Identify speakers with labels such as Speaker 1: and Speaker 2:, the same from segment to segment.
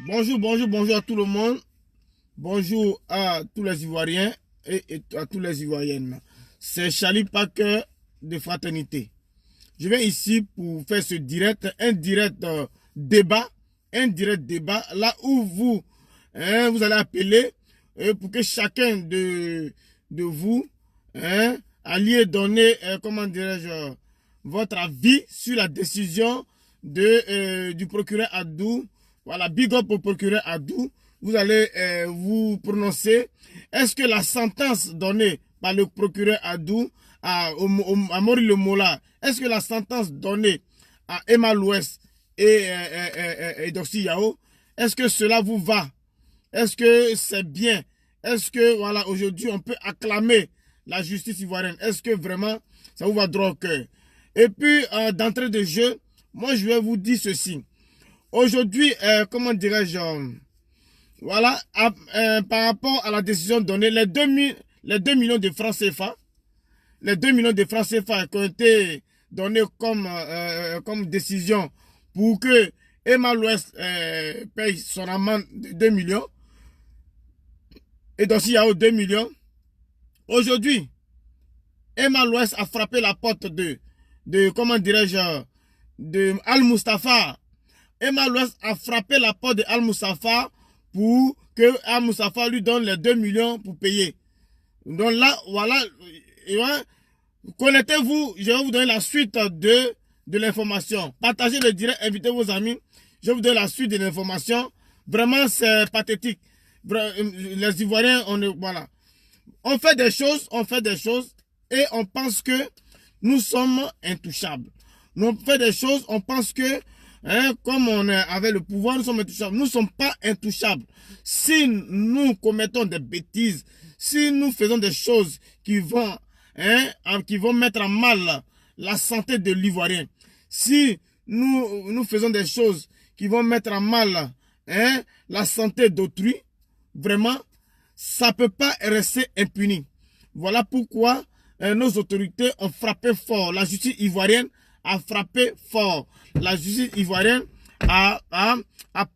Speaker 1: Bonjour à tout le monde. Bonjour à tous les Ivoiriens et à tous les Ivoiriennes. C'est Charlie Parker de Fraternité. Je viens ici pour faire ce direct, débat, un direct débat, là où vous allez appeler pour que chacun de vous alliez donner, comment dirais-je, votre avis sur la décision du procureur Adou. Voilà, big up au procureur Adou. Vous allez vous prononcer. Est-ce que la sentence donnée par le procureur Adou à Mori Le Mola, est-ce que la sentence donnée à Emma Louest et Doxy Yao, est-ce que cela vous va? Est-ce que c'est bien? Est-ce que, voilà, aujourd'hui, on peut acclamer la justice ivoirienne? Est-ce que vraiment, ça vous va droit au cœur? Et puis, d'entrée de jeu, moi, je vais vous dire ceci. Aujourd'hui, comment dirais-je, voilà, par rapport à la décision donnée, les 2 millions de francs CFA, les 2 millions de francs CFA qui ont été donnés comme décision pour que Emma Louest paye son amende de 2 millions, et donc il y a 2 millions. Aujourd'hui, Emma Louest a frappé la porte comment dirais-je, de Al-Mustafa. Emma Louest a frappé la porte de Al-Mustafa pour que Al-Mustafa lui donne les 2 millions pour payer. Donc là, voilà, connectez-vous, je vais vous donner la suite de l'information. Partagez le direct, invitez vos amis. Je vais vous donner la suite de l'information. Vraiment, c'est pathétique. Les Ivoiriens, voilà. On fait des choses et on pense que nous sommes intouchables. On fait des choses, on pense que comme on avait le pouvoir, nous sommes intouchables. Nous ne sommes pas intouchables. Si nous commettons des bêtises, si nous faisons des choses qui vont mettre en mal la santé de l'Ivoirien, si nous faisons des choses qui vont mettre en mal la santé d'autrui, vraiment, ça ne peut pas rester impuni. Voilà pourquoi nos autorités ont frappé fort. La justice ivoirienne a frappé fort. La justice ivoirienne a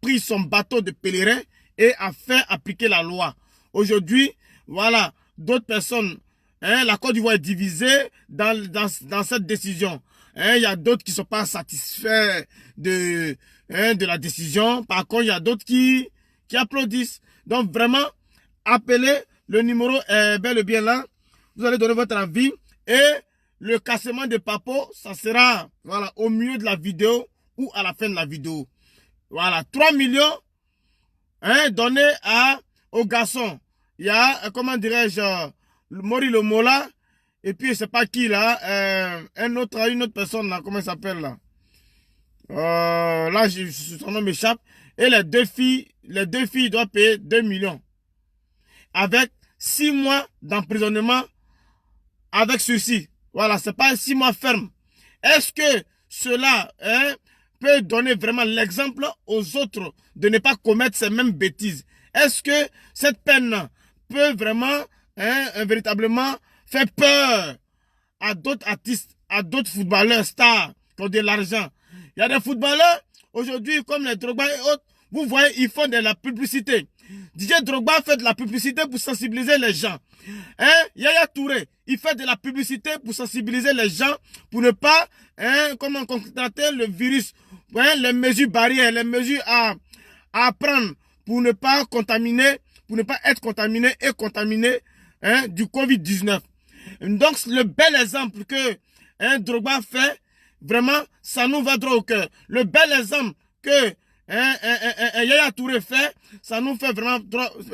Speaker 1: pris son bateau de pèlerin et a fait appliquer la loi. Aujourd'hui, voilà, d'autres personnes, la Côte d'Ivoire est divisée dans cette décision. Il y a d'autres qui ne sont pas satisfaits de la décision. Par contre, il y a d'autres qui applaudissent. Donc vraiment, appelez, le numéro est bel et bien là. Vous allez donner votre avis et le cassement de Papo, ça sera voilà, au milieu de la vidéo ou à la fin de la vidéo. Voilà, 3 millions donnés aux garçons. Il y a, comment dirais-je, Mori Le Mola, et puis je ne sais pas qui là, une autre personne là, comment il s'appelle là. Là, son nom m'échappe. Et les deux filles doivent payer 2 millions. Avec 6 mois d'emprisonnement avec sursis. Voilà, c'est pas 6 mois ferme. Est-ce que cela peut donner vraiment l'exemple aux autres de ne pas commettre ces mêmes bêtises? Est-ce que cette peine peut vraiment, véritablement faire peur à d'autres artistes, à d'autres footballeurs stars qui ont de l'argent? Il y a des footballeurs, aujourd'hui, comme les Drogba et autres, vous voyez, ils font de la publicité. DJ Drogba fait de la publicité pour sensibiliser les gens. Yaya Touré, il fait de la publicité pour sensibiliser les gens, pour ne pas contracter le virus, les mesures barrières, les mesures à prendre pour ne pas contaminer, pour ne pas être contaminé et contaminé du Covid-19. Donc, le bel exemple que Drogba fait, vraiment, ça nous va droit au cœur. Le bel exemple que Yaya Touré fait, ça nous fait vraiment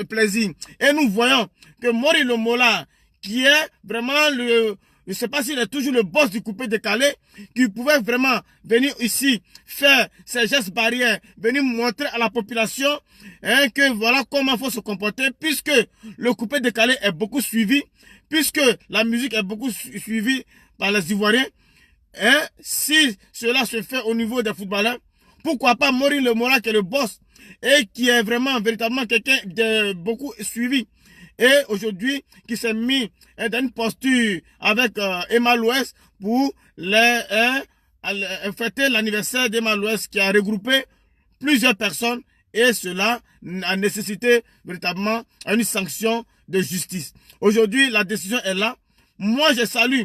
Speaker 1: plaisir. Et nous voyons que Mori Le Mola, qui est vraiment je ne sais pas s'il est toujours le boss du coupé décalé, qui pouvait vraiment venir ici faire ses gestes barrières, venir montrer à la population que voilà comment il faut se comporter, puisque le coupé décalé est beaucoup suivi, puisque la musique est beaucoup suivie par les Ivoiriens. Si cela se fait au niveau des footballeurs, pourquoi pas Mori Le Mola qui est le boss et qui est vraiment, véritablement quelqu'un de beaucoup suivi. Et aujourd'hui, qui s'est mis dans une posture avec Emma Louest pour fêter l'anniversaire d'Emma Louest qui a regroupé plusieurs personnes Et cela a nécessité véritablement une sanction de justice. Aujourd'hui, la décision est là. Moi, je salue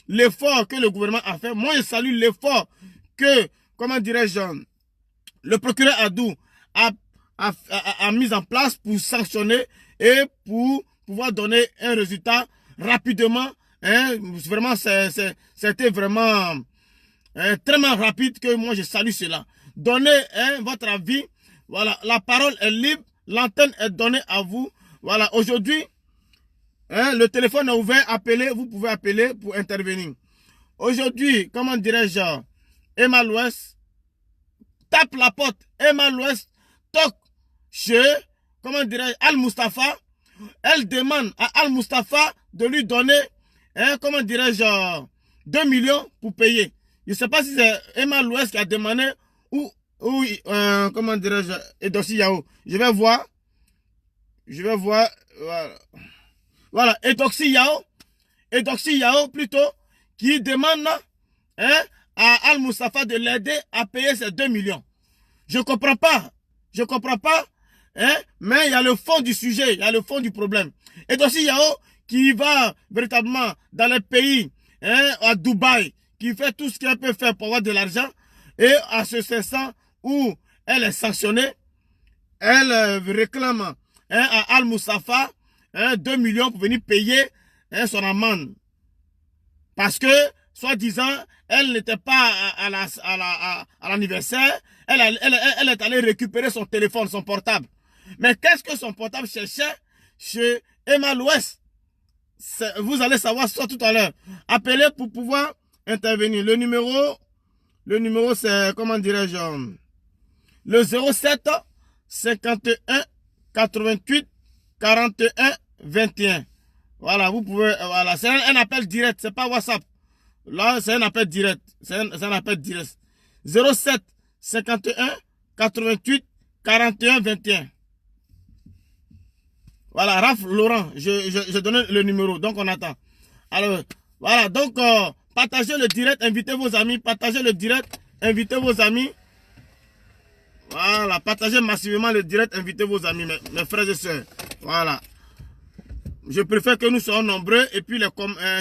Speaker 1: l'effort que le gouvernement a fait. Moi, je salue l'effort que, comment dirais-je, le procureur Adou a mis en place pour sanctionner et pour pouvoir donner un résultat rapidement. Hein. Vraiment, c'était vraiment tellement rapide que moi, je salue cela. Donnez votre avis. Voilà, la parole est libre. L'antenne est donnée à vous. Voilà, aujourd'hui, le téléphone est ouvert. Appelez, vous pouvez appeler pour intervenir. Aujourd'hui, comment dirais-je, Emma l'Ouest tape la porte. Emma l'Ouest toque chez, comment dirais-je, Al-Mustafa. Elle demande à Al-Mustafa de lui donner, comment dirais-je, 2 millions pour payer. Je ne sais pas si c'est Emma l'Ouest qui a demandé ou comment dirais-je, Edossi Yao. Je vais voir. Voilà. Voilà, Edossi Yao plutôt, qui demande à Al-Mustafa de l'aider à payer ces 2 millions. Je ne comprends pas. Mais il y a le fond du sujet, il y a le fond du problème. Edossi Yao qui va véritablement dans les pays, à Dubaï, qui fait tout ce qu'elle peut faire pour avoir de l'argent, et à ce instant où elle est sanctionnée, elle réclame à Al-Mustafa 2 millions pour venir payer son amende. Parce que, soi-disant, elle n'était pas à l'anniversaire, elle est allée récupérer son téléphone, son portable. Mais qu'est-ce que son portable cherchait chez Emma l'Ouest? Vous allez savoir ça tout à l'heure. Appelez pour pouvoir intervenir. Le numéro c'est, comment dirais-je, le 07 51 88 41 21. Voilà, vous pouvez, voilà, c'est un appel direct, c'est pas WhatsApp. Là, c'est un appel direct. C'est un appel direct. 07 51 88 41 21. Voilà, Raph Laurent, je donne le numéro, donc on attend. Alors, voilà, donc partagez le direct, invitez vos amis, partagez le direct, invitez vos amis. Voilà, partagez massivement le direct, invitez vos amis, mes frères et sœurs. Voilà. Je préfère que nous soyons nombreux et puis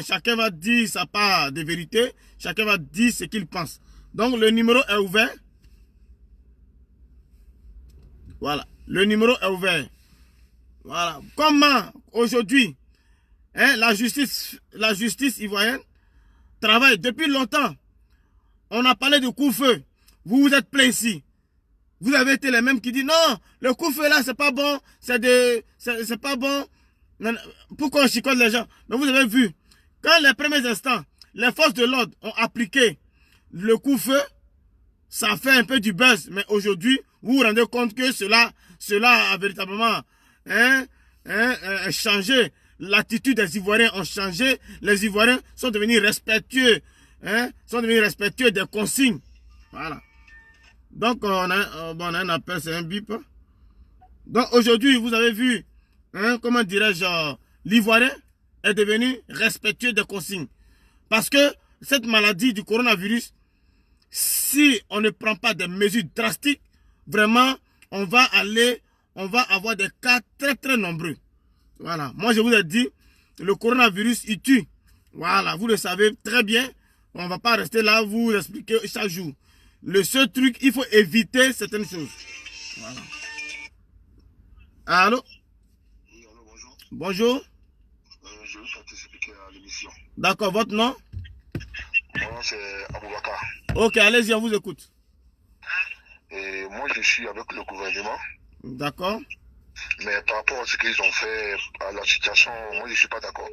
Speaker 1: chacun va dire sa part de vérité, chacun va dire ce qu'il pense. Donc le numéro est ouvert. Voilà, le numéro est ouvert. Voilà, comment aujourd'hui la justice ivoirienne travaille depuis longtemps. On a parlé de coup-feu. Vous vous êtes plaints ici. Vous avez été les mêmes qui disent non, le coup-feu là c'est pas bon, c'est pas bon. Pourquoi on chicote les gens? Mais vous avez vu, quand les premiers instants, les forces de l'ordre ont appliqué le coup-feu, ça fait un peu du buzz. Mais aujourd'hui, vous vous rendez compte que cela a véritablement changé. L'attitude des Ivoiriens ont changé. Les Ivoiriens sont devenus respectueux. Sont devenus respectueux des consignes. Voilà. Donc, on a un appel, c'est un bip. Donc, aujourd'hui, vous avez vu, comment dirais-je, l'Ivoirien est devenu respectueux des consignes. Parce que cette maladie du coronavirus, si on ne prend pas des mesures drastiques, vraiment, on va avoir des cas très très nombreux. Voilà. Moi, je vous ai dit, le coronavirus, il tue. Voilà. Vous le savez très bien. On ne va pas rester là, vous expliquer chaque jour. Le seul truc, il faut éviter certaines choses. Voilà. Allô?
Speaker 2: Oui, allô, bonjour.
Speaker 1: Bonjour.
Speaker 2: Je veux participer à l'émission.
Speaker 1: D'accord, votre nom?
Speaker 2: Mon nom c'est Aboubakar.
Speaker 1: Ok, allez-y, on vous écoute.
Speaker 2: Et moi je suis avec le gouvernement.
Speaker 1: D'accord.
Speaker 2: Mais par rapport à ce qu'ils ont fait, à la situation, moi je ne suis pas d'accord.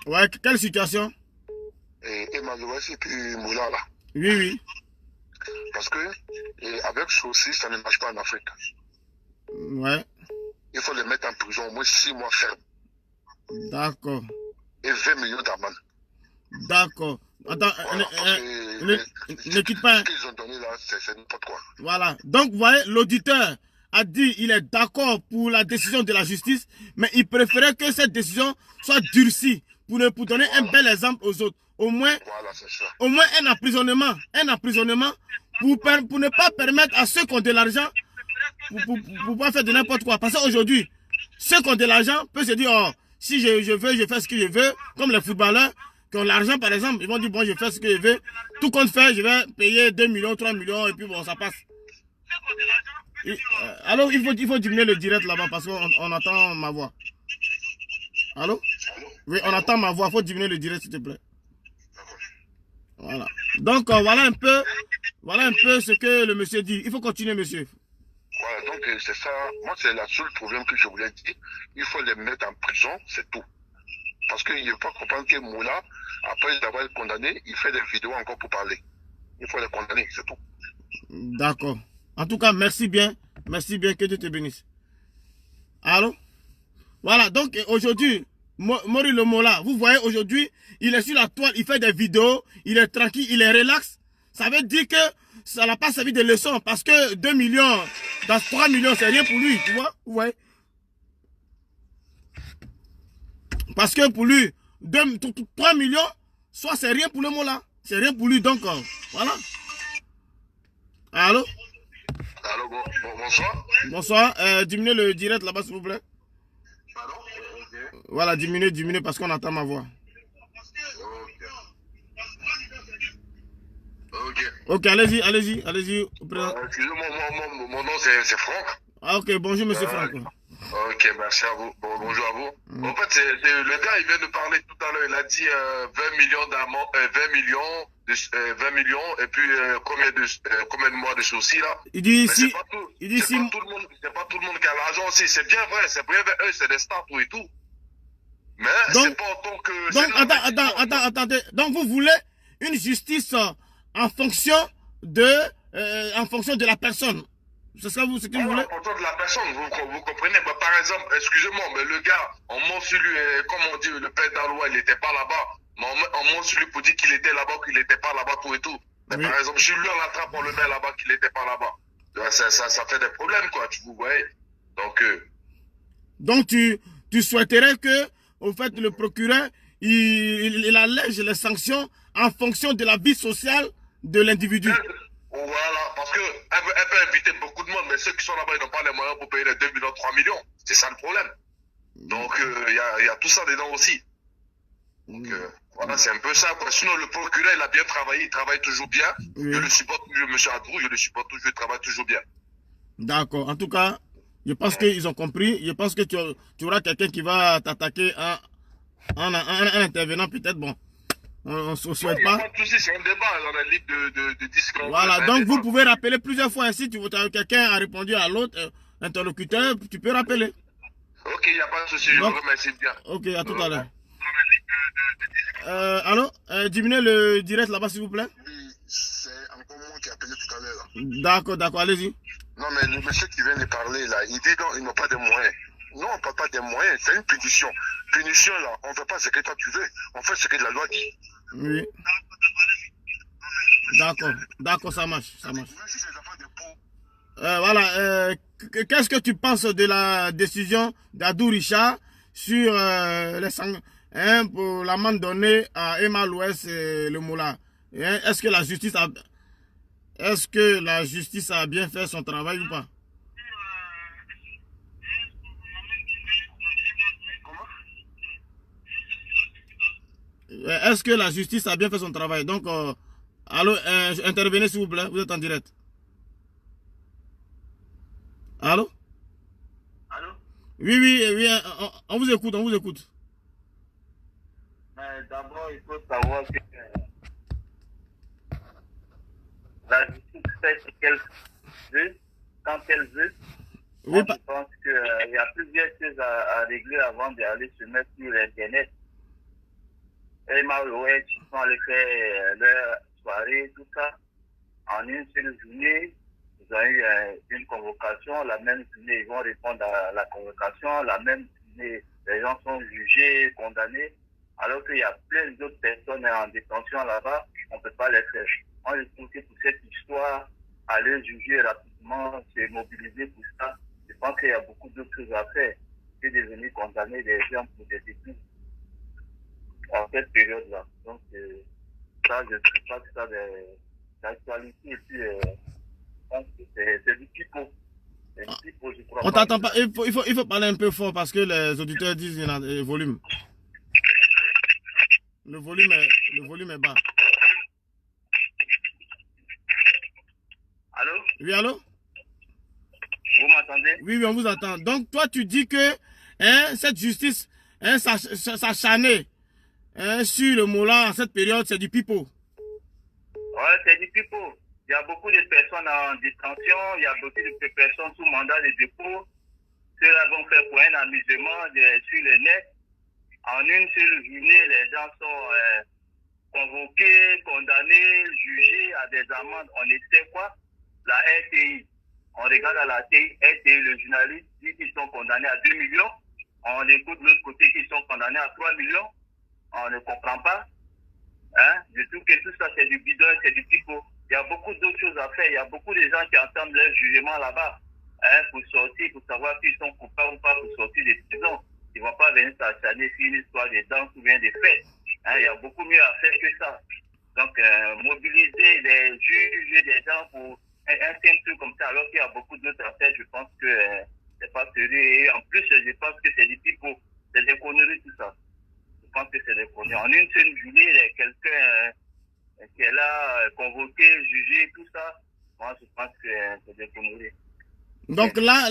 Speaker 1: Ouais, quelle situation?
Speaker 2: Et Emma l'Ouest et puis Moula là.
Speaker 1: Oui, oui.
Speaker 2: Parce que avec ceci, ça ne marche pas en Afrique.
Speaker 1: Ouais.
Speaker 2: Il faut les mettre en prison au moins 6 mois ferme.
Speaker 1: D'accord.
Speaker 2: Et 20 millions d'amende.
Speaker 1: D'accord. Attends,
Speaker 2: Voilà,
Speaker 1: ne quitte pas.
Speaker 2: Ce qu'ils ont donné là, c'est n'importe quoi.
Speaker 1: Voilà. Donc, vous voyez, l'auditeur a dit qu'il est d'accord pour la décision de la justice, mais il préférait que cette décision soit durcie pour donner un bel exemple aux autres. Au moins,
Speaker 2: voilà, c'est ça.
Speaker 1: Un emprisonnement pour ne pas permettre à ceux qui ont de l'argent pour pas faire de n'importe quoi. Parce qu'aujourd'hui, ceux qui ont de l'argent peuvent se dire, oh, si je veux, je fais ce que je veux. Comme les footballeurs qui ont l'argent, par exemple, ils vont dire, bon, je fais ce que je veux. Tout compte fait, je vais payer 2 millions, 3 millions, et puis bon, ça passe. Alors, il faut diminuer le direct là-bas parce qu'on entend ma voix. Allô? Oui, on entend ma voix. Il faut diminuer le direct, s'il te plaît. Voilà. Donc, voilà un peu ce que le monsieur dit. Il faut continuer, monsieur.
Speaker 2: Voilà, donc c'est ça. Moi, c'est le seul problème que je voulais dire. Il faut les mettre en prison, c'est tout. Parce qu'il ne faut pas comprendre que Moula, après d'avoir été condamné, il fait des vidéos encore pour parler. Il faut les condamner, c'est tout.
Speaker 1: D'accord. En tout cas, merci bien. Merci bien, que Dieu te bénisse. Allô? Voilà, donc aujourd'hui, Mori le Mola, vous voyez aujourd'hui, il est sur la toile, il fait des vidéos, il est tranquille, il est relax. Ça veut dire que ça n'a pas servi de leçon parce que 2 millions, dans 3 millions, c'est rien pour lui, tu vois? Vous voyez? Parce que pour lui, 3 millions, soit c'est rien pour le Mola, c'est rien pour lui, donc voilà. Allô?
Speaker 2: Allô, bonsoir.
Speaker 1: Bonsoir, diminuez le direct là-bas s'il vous plaît.
Speaker 2: Pardon? Okay.
Speaker 1: Voilà, diminuez parce qu'on entend ma voix. Ok, allez-y.
Speaker 2: Excusez-moi, mon nom c'est Franck.
Speaker 1: Ah ok, bonjour monsieur Franck.
Speaker 2: Ok, merci à vous. Bonjour à vous. En fait, le gars, il vient de parler tout à l'heure, il a dit 20 millions d'amende, 20 millions, et puis combien de mois de sursis là.
Speaker 1: Il dit
Speaker 2: ici,
Speaker 1: c'est
Speaker 2: pas tout le monde qui a l'argent aussi. C'est bien vrai, c'est bien eux, c'est des stars tout et tout. Mais c'est pas autant que.
Speaker 1: Donc attendez. Donc vous voulez une justice en fonction de la personne. C'est ça ce que vous voulez?
Speaker 2: En fonction de la personne, vous comprenez. Bah, par exemple, excusez-moi, mais le gars, on ment sur lui, comme on dit, le père d'Aloua, il n'était pas là-bas. Mais on ment sur lui pour dire qu'il était là-bas, qu'il n'était pas là-bas, tout et tout. Mais oui. Par exemple, si lui on l'attrape, on le met là-bas, qu'il n'était pas là-bas. Ça fait des problèmes, quoi, vous voyez.
Speaker 1: Donc tu souhaiterais que, au fait, le procureur, il allège les sanctions en fonction de la vie sociale de l'individu.
Speaker 2: Voilà, parce qu'elle peut inviter beaucoup de monde, mais ceux qui sont là-bas, ils n'ont pas les moyens pour payer les 2 millions, 3 millions. C'est ça le problème. Donc, il y a tout ça dedans aussi. Donc, voilà, c'est un peu ça, quoi. Sinon, le procureur, il a bien travaillé, il travaille toujours bien. Oui. Je le supporte toujours, M. Adrou, je le supporte toujours, il travaille toujours bien.
Speaker 1: D'accord. En tout cas, je pense qu'ils ont compris. Je pense que tu auras quelqu'un qui va t'attaquer en intervenant, peut-être, bon. On ne se souhaite pas.
Speaker 2: C'est un débat, on est libre de discuter.
Speaker 1: Voilà, donc vous pouvez rappeler plusieurs fois. Si quelqu'un a répondu à l'autre interlocuteur, tu peux rappeler.
Speaker 2: Ok, il n'y a pas de souci, je vous remercie bien.
Speaker 1: Ok, à tout à l'heure. Allô, diminuez le direct là-bas, s'il vous plaît.
Speaker 2: Oui, c'est encore moi qui ai appelé tout à l'heure.
Speaker 1: D'accord, allez-y.
Speaker 2: Non, mais le monsieur qui vient de parler, là, il dit qu'ils n'ont pas de moyens. Non, on ne parle pas des moyens, c'est une punition. Punition, là, on ne fait pas ce que toi tu veux, on fait ce que la loi dit.
Speaker 1: Oui. D'accord, ça marche. Voilà, qu'est-ce que tu penses de la décision d'Adou Richard sur pour l'amende donnée à Emma Louès et le Moula? Est-ce que la justice a bien fait son travail ou pas? Est-ce que la justice a bien fait son travail? Donc, allô, intervenez s'il vous plaît, vous êtes en direct. Allô?
Speaker 3: Allô?
Speaker 1: Oui, on vous écoute.
Speaker 3: D'abord, il faut savoir que la justice fait ce qu'elle veut, quand elle veut.
Speaker 1: Oui,
Speaker 3: je pense qu'il y a plusieurs choses à régler avant d'aller se mettre sur Internet. Emma Louès, ils sont allés faire leur soirée, tout ça. En une seule journée, ils ont eu une convocation. La même journée, ils vont répondre à la convocation. La même journée, les gens sont jugés, condamnés. Alors qu'il y a plein d'autres personnes en détention là-bas, on ne peut pas les faire. Moi, je trouve que pour cette histoire, aller juger rapidement, se mobiliser pour ça, je pense qu'il y a beaucoup d'autres choses à faire que de venir condamner des gens pour des détenus en cette période-là. Donc, ça, je ne trouve pas que ça d'actualité. Et puis, je pense que c'est du pipeau. C'est du comprends
Speaker 1: On
Speaker 3: pas.
Speaker 1: t'entend pas. Il faut parler un peu fort parce que les auditeurs disent qu'il y a le volume. Le volume est bas.
Speaker 3: Allô?
Speaker 1: Oui, allô?
Speaker 3: Vous m'entendez?
Speaker 1: Oui, on vous entend. Donc, toi, tu dis que hein, cette justice, hein, s'acharner hein, sur le Mollah en cette période, c'est du pipeau.
Speaker 3: Ouais, c'est du pipeau. Il y a beaucoup de personnes en détention, il y a beaucoup de personnes sous mandat de dépôt. Ceux-là vont faire pour un amusement sur le net. En une seule journée, les gens sont convoqués, condamnés, jugés à des amendes. On ne sait quoi. La RTI. On regarde à la RTI, le journaliste dit qu'ils sont condamnés à 2 millions. On écoute de l'autre côté qu'ils sont condamnés à 3 millions. On ne comprend pas. Hein? Je trouve que tout ça, c'est du bidon, c'est du pipeau. Il y a beaucoup d'autres choses à faire. Il y a beaucoup de gens qui entendent leur jugement là-bas hein, pour sortir, pour savoir s'ils sont coupables ou pas pour sortir des prisons. Ils ne vont pas venir s'acharner sur une histoire de danse ou bien de fêtes. Hein? Il y a beaucoup mieux à faire que ça. Donc, mobiliser les juges, des gens pour un simple truc comme ça, alors qu'il y a beaucoup d'autres affaires, je pense que c'est pas sérieux. Et en plus, je pense que c'est du pipeau. C'est des conneries, tout ça. Je pense que c'est des conneries. En une seule journée, il y a quelqu'un qui est là, convoqué, jugé, tout ça. Moi, je pense que c'est des conneries.
Speaker 1: Donc là,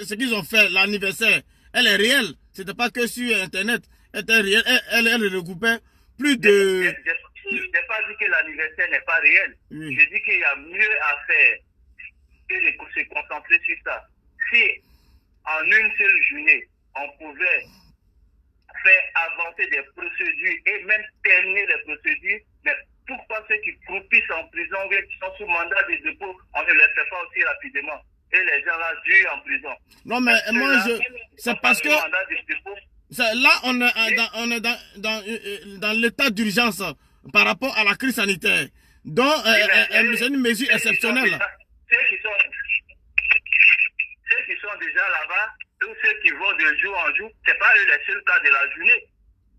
Speaker 1: ce qu'ils ont fait, l'anniversaire, elle est réelle. C'était pas que sur Internet. Elle était réelle. Elle regroupait plus de...
Speaker 3: Je n'ai pas dit que l'anniversaire n'est pas réel.
Speaker 1: Oui.
Speaker 3: Je dis qu'il y a mieux à faire que de se concentrer sur ça. Si en une seule journée, on pouvait faire avancer des procédures et même terminer les procédures, mais pourquoi ceux qui croupissent en prison ou qui sont sous mandat de dépôt, on ne les fait pas aussi rapidement? Et les gens là durent en prison.
Speaker 1: Non, mais moi, c'est parce que... Là, on est dans l'état d'urgence par rapport à la crise sanitaire. Donc, c'est une mesure exceptionnelle.
Speaker 3: Ceux qui sont déjà là-bas, ou ceux qui vont de jour en jour, ce n'est pas eux les seuls cas de la journée.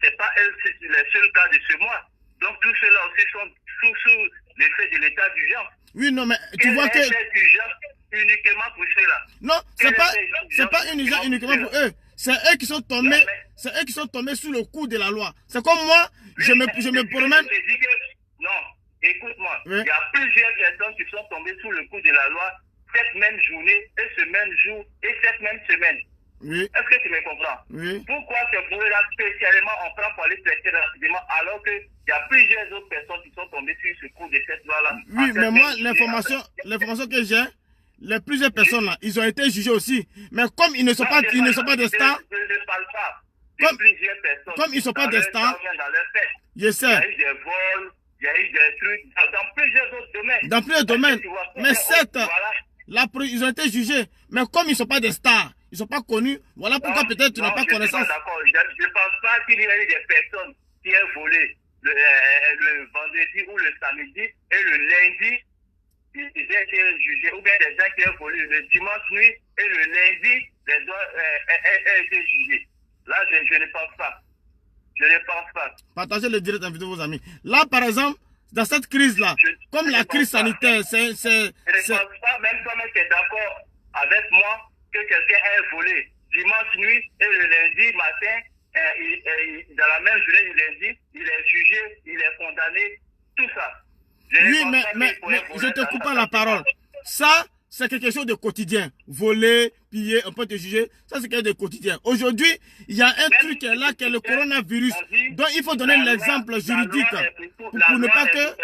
Speaker 3: Ce n'est pas eux les seuls cas de ce mois. Donc, tous ceux-là aussi sont sous l'effet de l'état d'urgence.
Speaker 1: Oui, non, mais tu vois que...
Speaker 3: Uniquement pour ceux-là.
Speaker 1: Non, c'est pas une urgence uniquement pour eux. C'est eux qui sont tombés sous le coup de la loi. C'est comme moi, je me promène.
Speaker 3: Non, écoute-moi.
Speaker 1: Oui.
Speaker 3: Il y a plusieurs personnes qui sont tombées sous le coup de la loi cette même journée et ce même jour et cette même semaine.
Speaker 1: Oui.
Speaker 3: Est-ce que tu me comprends?
Speaker 1: Oui.
Speaker 3: Pourquoi ce bruit-là spécialement on prend pour aller traiter rapidement alors qu'il y a plusieurs autres personnes qui sont tombées sur ce coup de cette loi-là?
Speaker 1: Oui, mais moi, l'information que j'ai, les plusieurs personnes là, ils ont été jugés aussi. Mais comme ils ne sont pas des stars.
Speaker 3: Je ne parle pas
Speaker 1: Comme-
Speaker 3: de plusieurs personnes.
Speaker 1: comme ils ne sont pas des stars.
Speaker 3: Dans leur fête.
Speaker 1: Je
Speaker 3: Il y
Speaker 1: sais.
Speaker 3: a eu des vols, il y a eu des trucs dans plusieurs autres domaines.
Speaker 1: Dans plusieurs domaines.
Speaker 3: Tu vois,
Speaker 1: Mais certes,
Speaker 3: voilà.
Speaker 1: ils ont été jugés. Mais comme ils ne sont pas des stars, ils ne sont pas connus, voilà pourquoi peut-être tu n'as pas connaissance.
Speaker 3: D'accord. Je ne pense pas qu'il y ait eu des personnes qui aient volé le vendredi ou le samedi et le lundi. Ils ont été jugés, ou bien des gens qui ont volé le dimanche nuit et le lundi, les gens ont été jugés. Là, je ne pense pas. Je ne pense pas.
Speaker 1: Partagez le direct, invitez vos amis. Là, par exemple, dans cette crise-là, comme la crise sanitaire,
Speaker 3: Je ne pense pas, même toi-même tu es d'accord avec moi, que quelqu'un ait volé dimanche nuit et le lundi matin, dans la même journée du lundi, il est jugé, il est condamné, tout ça.
Speaker 1: Oui, mais je te coupe pas la parole. Ça, c'est quelque chose de quotidien. Voler, piller, on peut te juger. Ça, c'est quelque chose de quotidien. Aujourd'hui, il y a un truc qui est là, qui est le coronavirus. Donc, il faut donner l'exemple juridique. Pour ne pas que...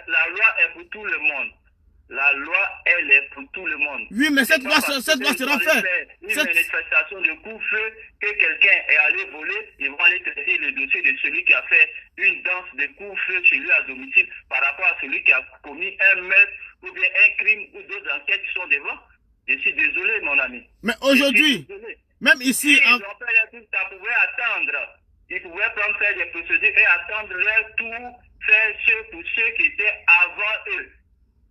Speaker 3: La loi est pour tout le monde. La loi, elle est pour tout le monde.
Speaker 1: Oui, mais cette loi sera faite.
Speaker 3: Une manifestation de coup-feu, que quelqu'un est allé voler, ils vont aller traiter le dossier de celui qui a fait une danse de coup-feu chez lui à domicile par rapport à celui qui a commis un meurtre ou bien un crime ou d'autres enquêtes qui sont devant. Je suis désolé, mon ami.
Speaker 1: Mais aujourd'hui, même ici...
Speaker 3: Ils ont fait tout ça, pouvaient attendre. Ils pouvaient prendre faire des procédures et attendre leur tour, faire pour ceux qui étaient avant eux.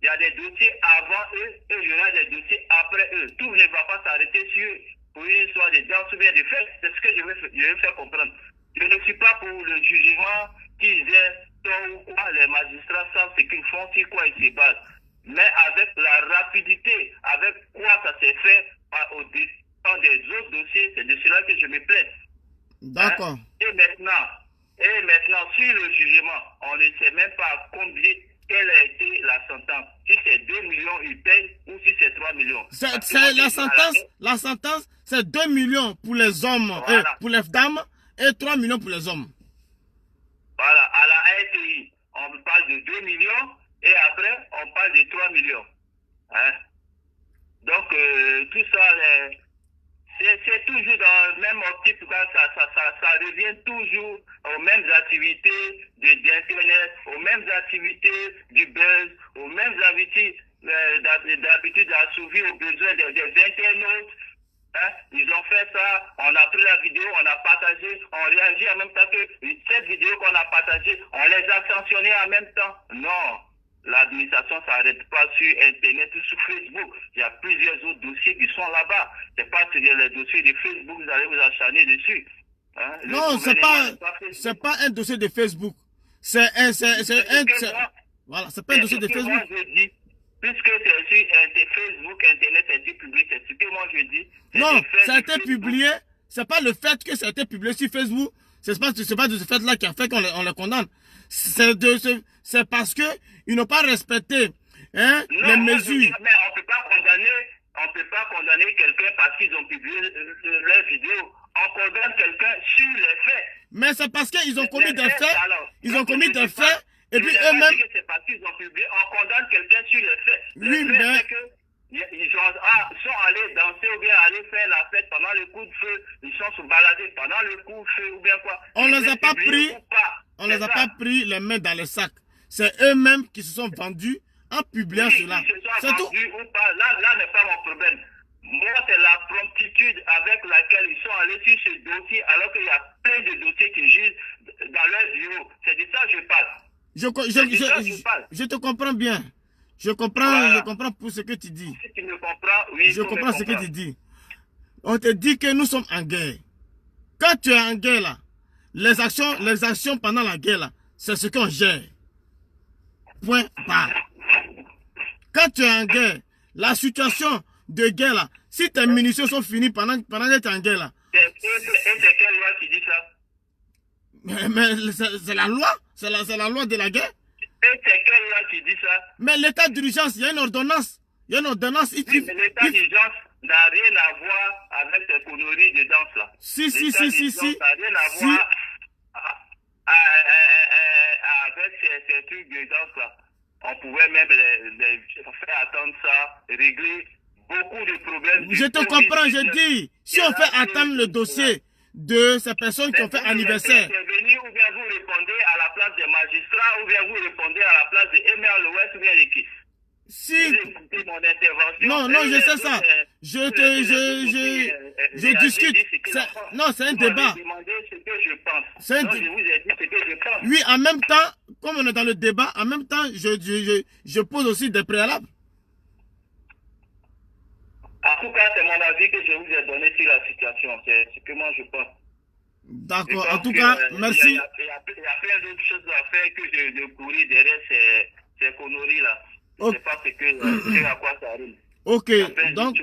Speaker 3: Il y a des dossiers avant eux et il y aura des dossiers après eux. Tout ne va pas s'arrêter sur pour une histoire de danse ou bien de fête. C'est ce que je veux faire comprendre. Je ne suis pas pour le jugement qu'ils aient tort ou quoi. Les magistrats savent ce qu'ils font, sur quoi ils se basent. Mais avec la rapidité, avec
Speaker 1: D'accord.
Speaker 3: Et maintenant, sur le jugement, on ne sait même pas quelle a été la sentence. Si c'est 2 millions, il paye, ou si c'est 3 millions.
Speaker 1: La sentence, c'est 2 millions pour les hommes,
Speaker 3: voilà.
Speaker 1: pour les dames, et 3 millions pour les hommes.
Speaker 3: Voilà, à la ASI, on parle de 2 millions, et après, on parle de 3 millions. Hein? Donc, tout ça, c'est toujours dans le même optique, ça revient toujours aux mêmes activités d'Internet, aux mêmes activités du buzz, aux mêmes habitudes d'assouvir aux besoins des internautes. Hein? Ils ont fait ça, on a pris la vidéo, on a partagé, on réagit en même temps que cette vidéo qu'on a partagée, on les a sanctionnés en même temps. Non. L'administration ne s'arrête pas sur Internet ou sur Facebook. Il y a plusieurs autres dossiers qui sont là-bas. C'est pas sur les dossiers de Facebook, vous allez vous acharner dessus. Hein?
Speaker 1: Non, c'est pas un dossier de Facebook. Voilà, c'est pas un dossier de Facebook.
Speaker 3: Moi, je dis, puisque c'est sur Facebook, Internet, c'est sur public, c'est ce que moi je dis.
Speaker 1: Non, ça a été publié. C'est pas le fait que ça a été publié sur Facebook. C'est pas de ce fait-là qui a fait qu'on le condamne. C'est parce que ils n'ont pas respecté les mesures.
Speaker 3: Mais on peut pas condamner quelqu'un parce qu'ils ont publié leur vidéo. On condamne quelqu'un sur les faits.
Speaker 1: Mais c'est parce qu'ils ont commis des faits. Ils ont commis des faits. Et puis eux-mêmes.
Speaker 3: C'est parce qu'ils ont publié. On condamne quelqu'un sur les faits.
Speaker 1: Oui, mais.
Speaker 3: Ils sont allés danser ou bien aller faire la fête pendant le coup de feu. Ils sont se balader pendant le coup de feu ou bien quoi.
Speaker 1: On les a pas pris. On les a pas pris les mains dans les sacs. C'est eux-mêmes qui se sont vendus en publiant cela.
Speaker 3: C'est tout. Ou pas. Là n'est pas mon problème. Moi, c'est la promptitude avec laquelle ils sont allés sur ce dossier alors qu'il y a plein de dossiers qui jugent dans leur bureau. C'est de ça que je parle.
Speaker 1: Je te comprends bien. Je comprends pour ce que tu dis.
Speaker 3: Si tu me comprends, oui.
Speaker 1: Je comprends ce que tu dis. On te dit que nous sommes en guerre. Quand tu es en guerre là, les actions pendant la guerre là, c'est ce qu'on gère. Point barre. Quand tu es en guerre, la situation de guerre là, si tes munitions sont finies pendant que tu es en guerre là.
Speaker 3: Et c'est quelle loi qui dit ça?
Speaker 1: Mais c'est la loi. C'est la loi de la guerre.
Speaker 3: Et c'est quelle loi qui dit ça?
Speaker 1: Mais l'état d'urgence, il y a une ordonnance.
Speaker 3: Mais l'état d'urgence n'a rien à voir avec ces conneries de danse là.
Speaker 1: Si.
Speaker 3: Ça n'a rien à voir avec ces trucs de danse là. On pouvait même les faire attendre ça, régler beaucoup de problèmes.
Speaker 1: Je te comprends, je dis, si on fait attendre le dossier de ces personnes qui ont fait anniversaire.
Speaker 3: Ou bien vous répondez à la place des magistrats, ou bien vous répondez à la place de MR l'Ouest, ou bien de qui?
Speaker 1: Si. Mon intervention. Non, je sais ça. Je discute. Non, c'est un débat.
Speaker 3: C'est un débat.
Speaker 1: Oui, en même temps, comme on est dans le débat, en même temps, je pose aussi des préalables.
Speaker 3: En tout cas, c'est mon avis que je vous ai donné sur la situation. C'est ce que moi je pense.
Speaker 1: D'accord. En tout cas, merci.
Speaker 3: Il y a plein d'autres choses à faire que de courir derrière ces conneries-là. Je ne sais pas à quoi ça arrive.
Speaker 1: Ok, donc,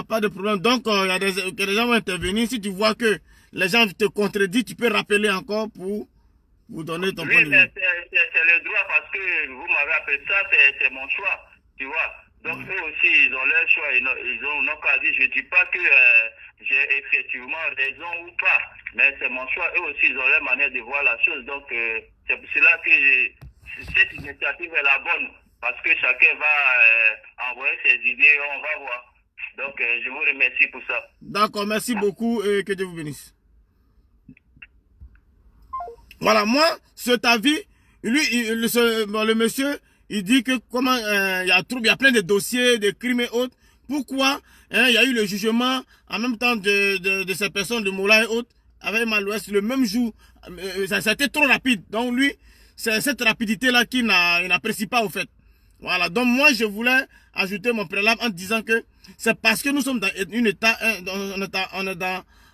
Speaker 1: pas de problème. Donc, il y a des gens vont intervenir. Si tu vois que les gens te contredisent, tu peux rappeler encore pour donner ton point de vue.
Speaker 3: Oui, c'est le droit parce que vous m'avez appelé ça, c'est mon choix. Tu vois. Donc, eux aussi, ils ont leur choix. Ils ont nos cas. Je ne dis pas que j'ai effectivement raison ou pas, mais c'est mon choix. Eux aussi, ils ont leur manière de voir la chose. Donc, c'est pour cela que cette initiative est la bonne. Parce que chacun va envoyer ses idées, on va voir. Donc, je vous remercie pour ça.
Speaker 1: D'accord, merci beaucoup et que Dieu vous bénisse. Voilà, moi, cet avis, lui, le monsieur, il dit que comment il y a plein de dossiers, de crimes et autres. Pourquoi il y a eu le jugement en même temps de ces personnes de Moula et autres avec Mal-Ouest le même jour. Ça a été trop rapide. Donc lui, c'est cette rapidité-là qu'il n'apprécie pas au fait. Voilà, donc moi je voulais ajouter mon préalable en disant que c'est parce que nous sommes dans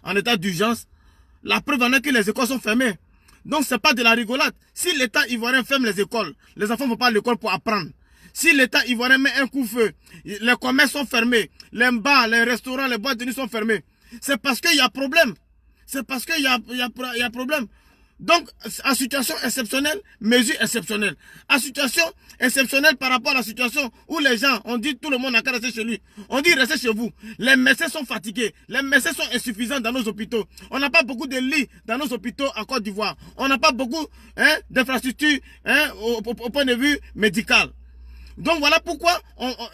Speaker 1: en état d'urgence. La preuve en est que les écoles sont fermées. Donc c'est pas de la rigolade. Si l'État ivoirien ferme les écoles, les enfants ne vont pas à l'école pour apprendre. Si l'État ivoirien met un coup de feu, les commerces sont fermés, les bars, les restaurants, les boîtes de nuit sont fermés. C'est parce qu'il y a problème. c'est parce qu'il y a problème. Donc, en situation exceptionnelle, mesure exceptionnelle. En situation exceptionnelle par rapport à la situation où les gens, on dit tout le monde n'a qu'à rester chez lui. On dit restez chez vous. Les médecins sont fatigués. Les médecins sont insuffisants dans nos hôpitaux. On n'a pas beaucoup de lits dans nos hôpitaux en Côte d'Ivoire. On n'a pas beaucoup d'infrastructures au point de vue médical. Donc voilà pourquoi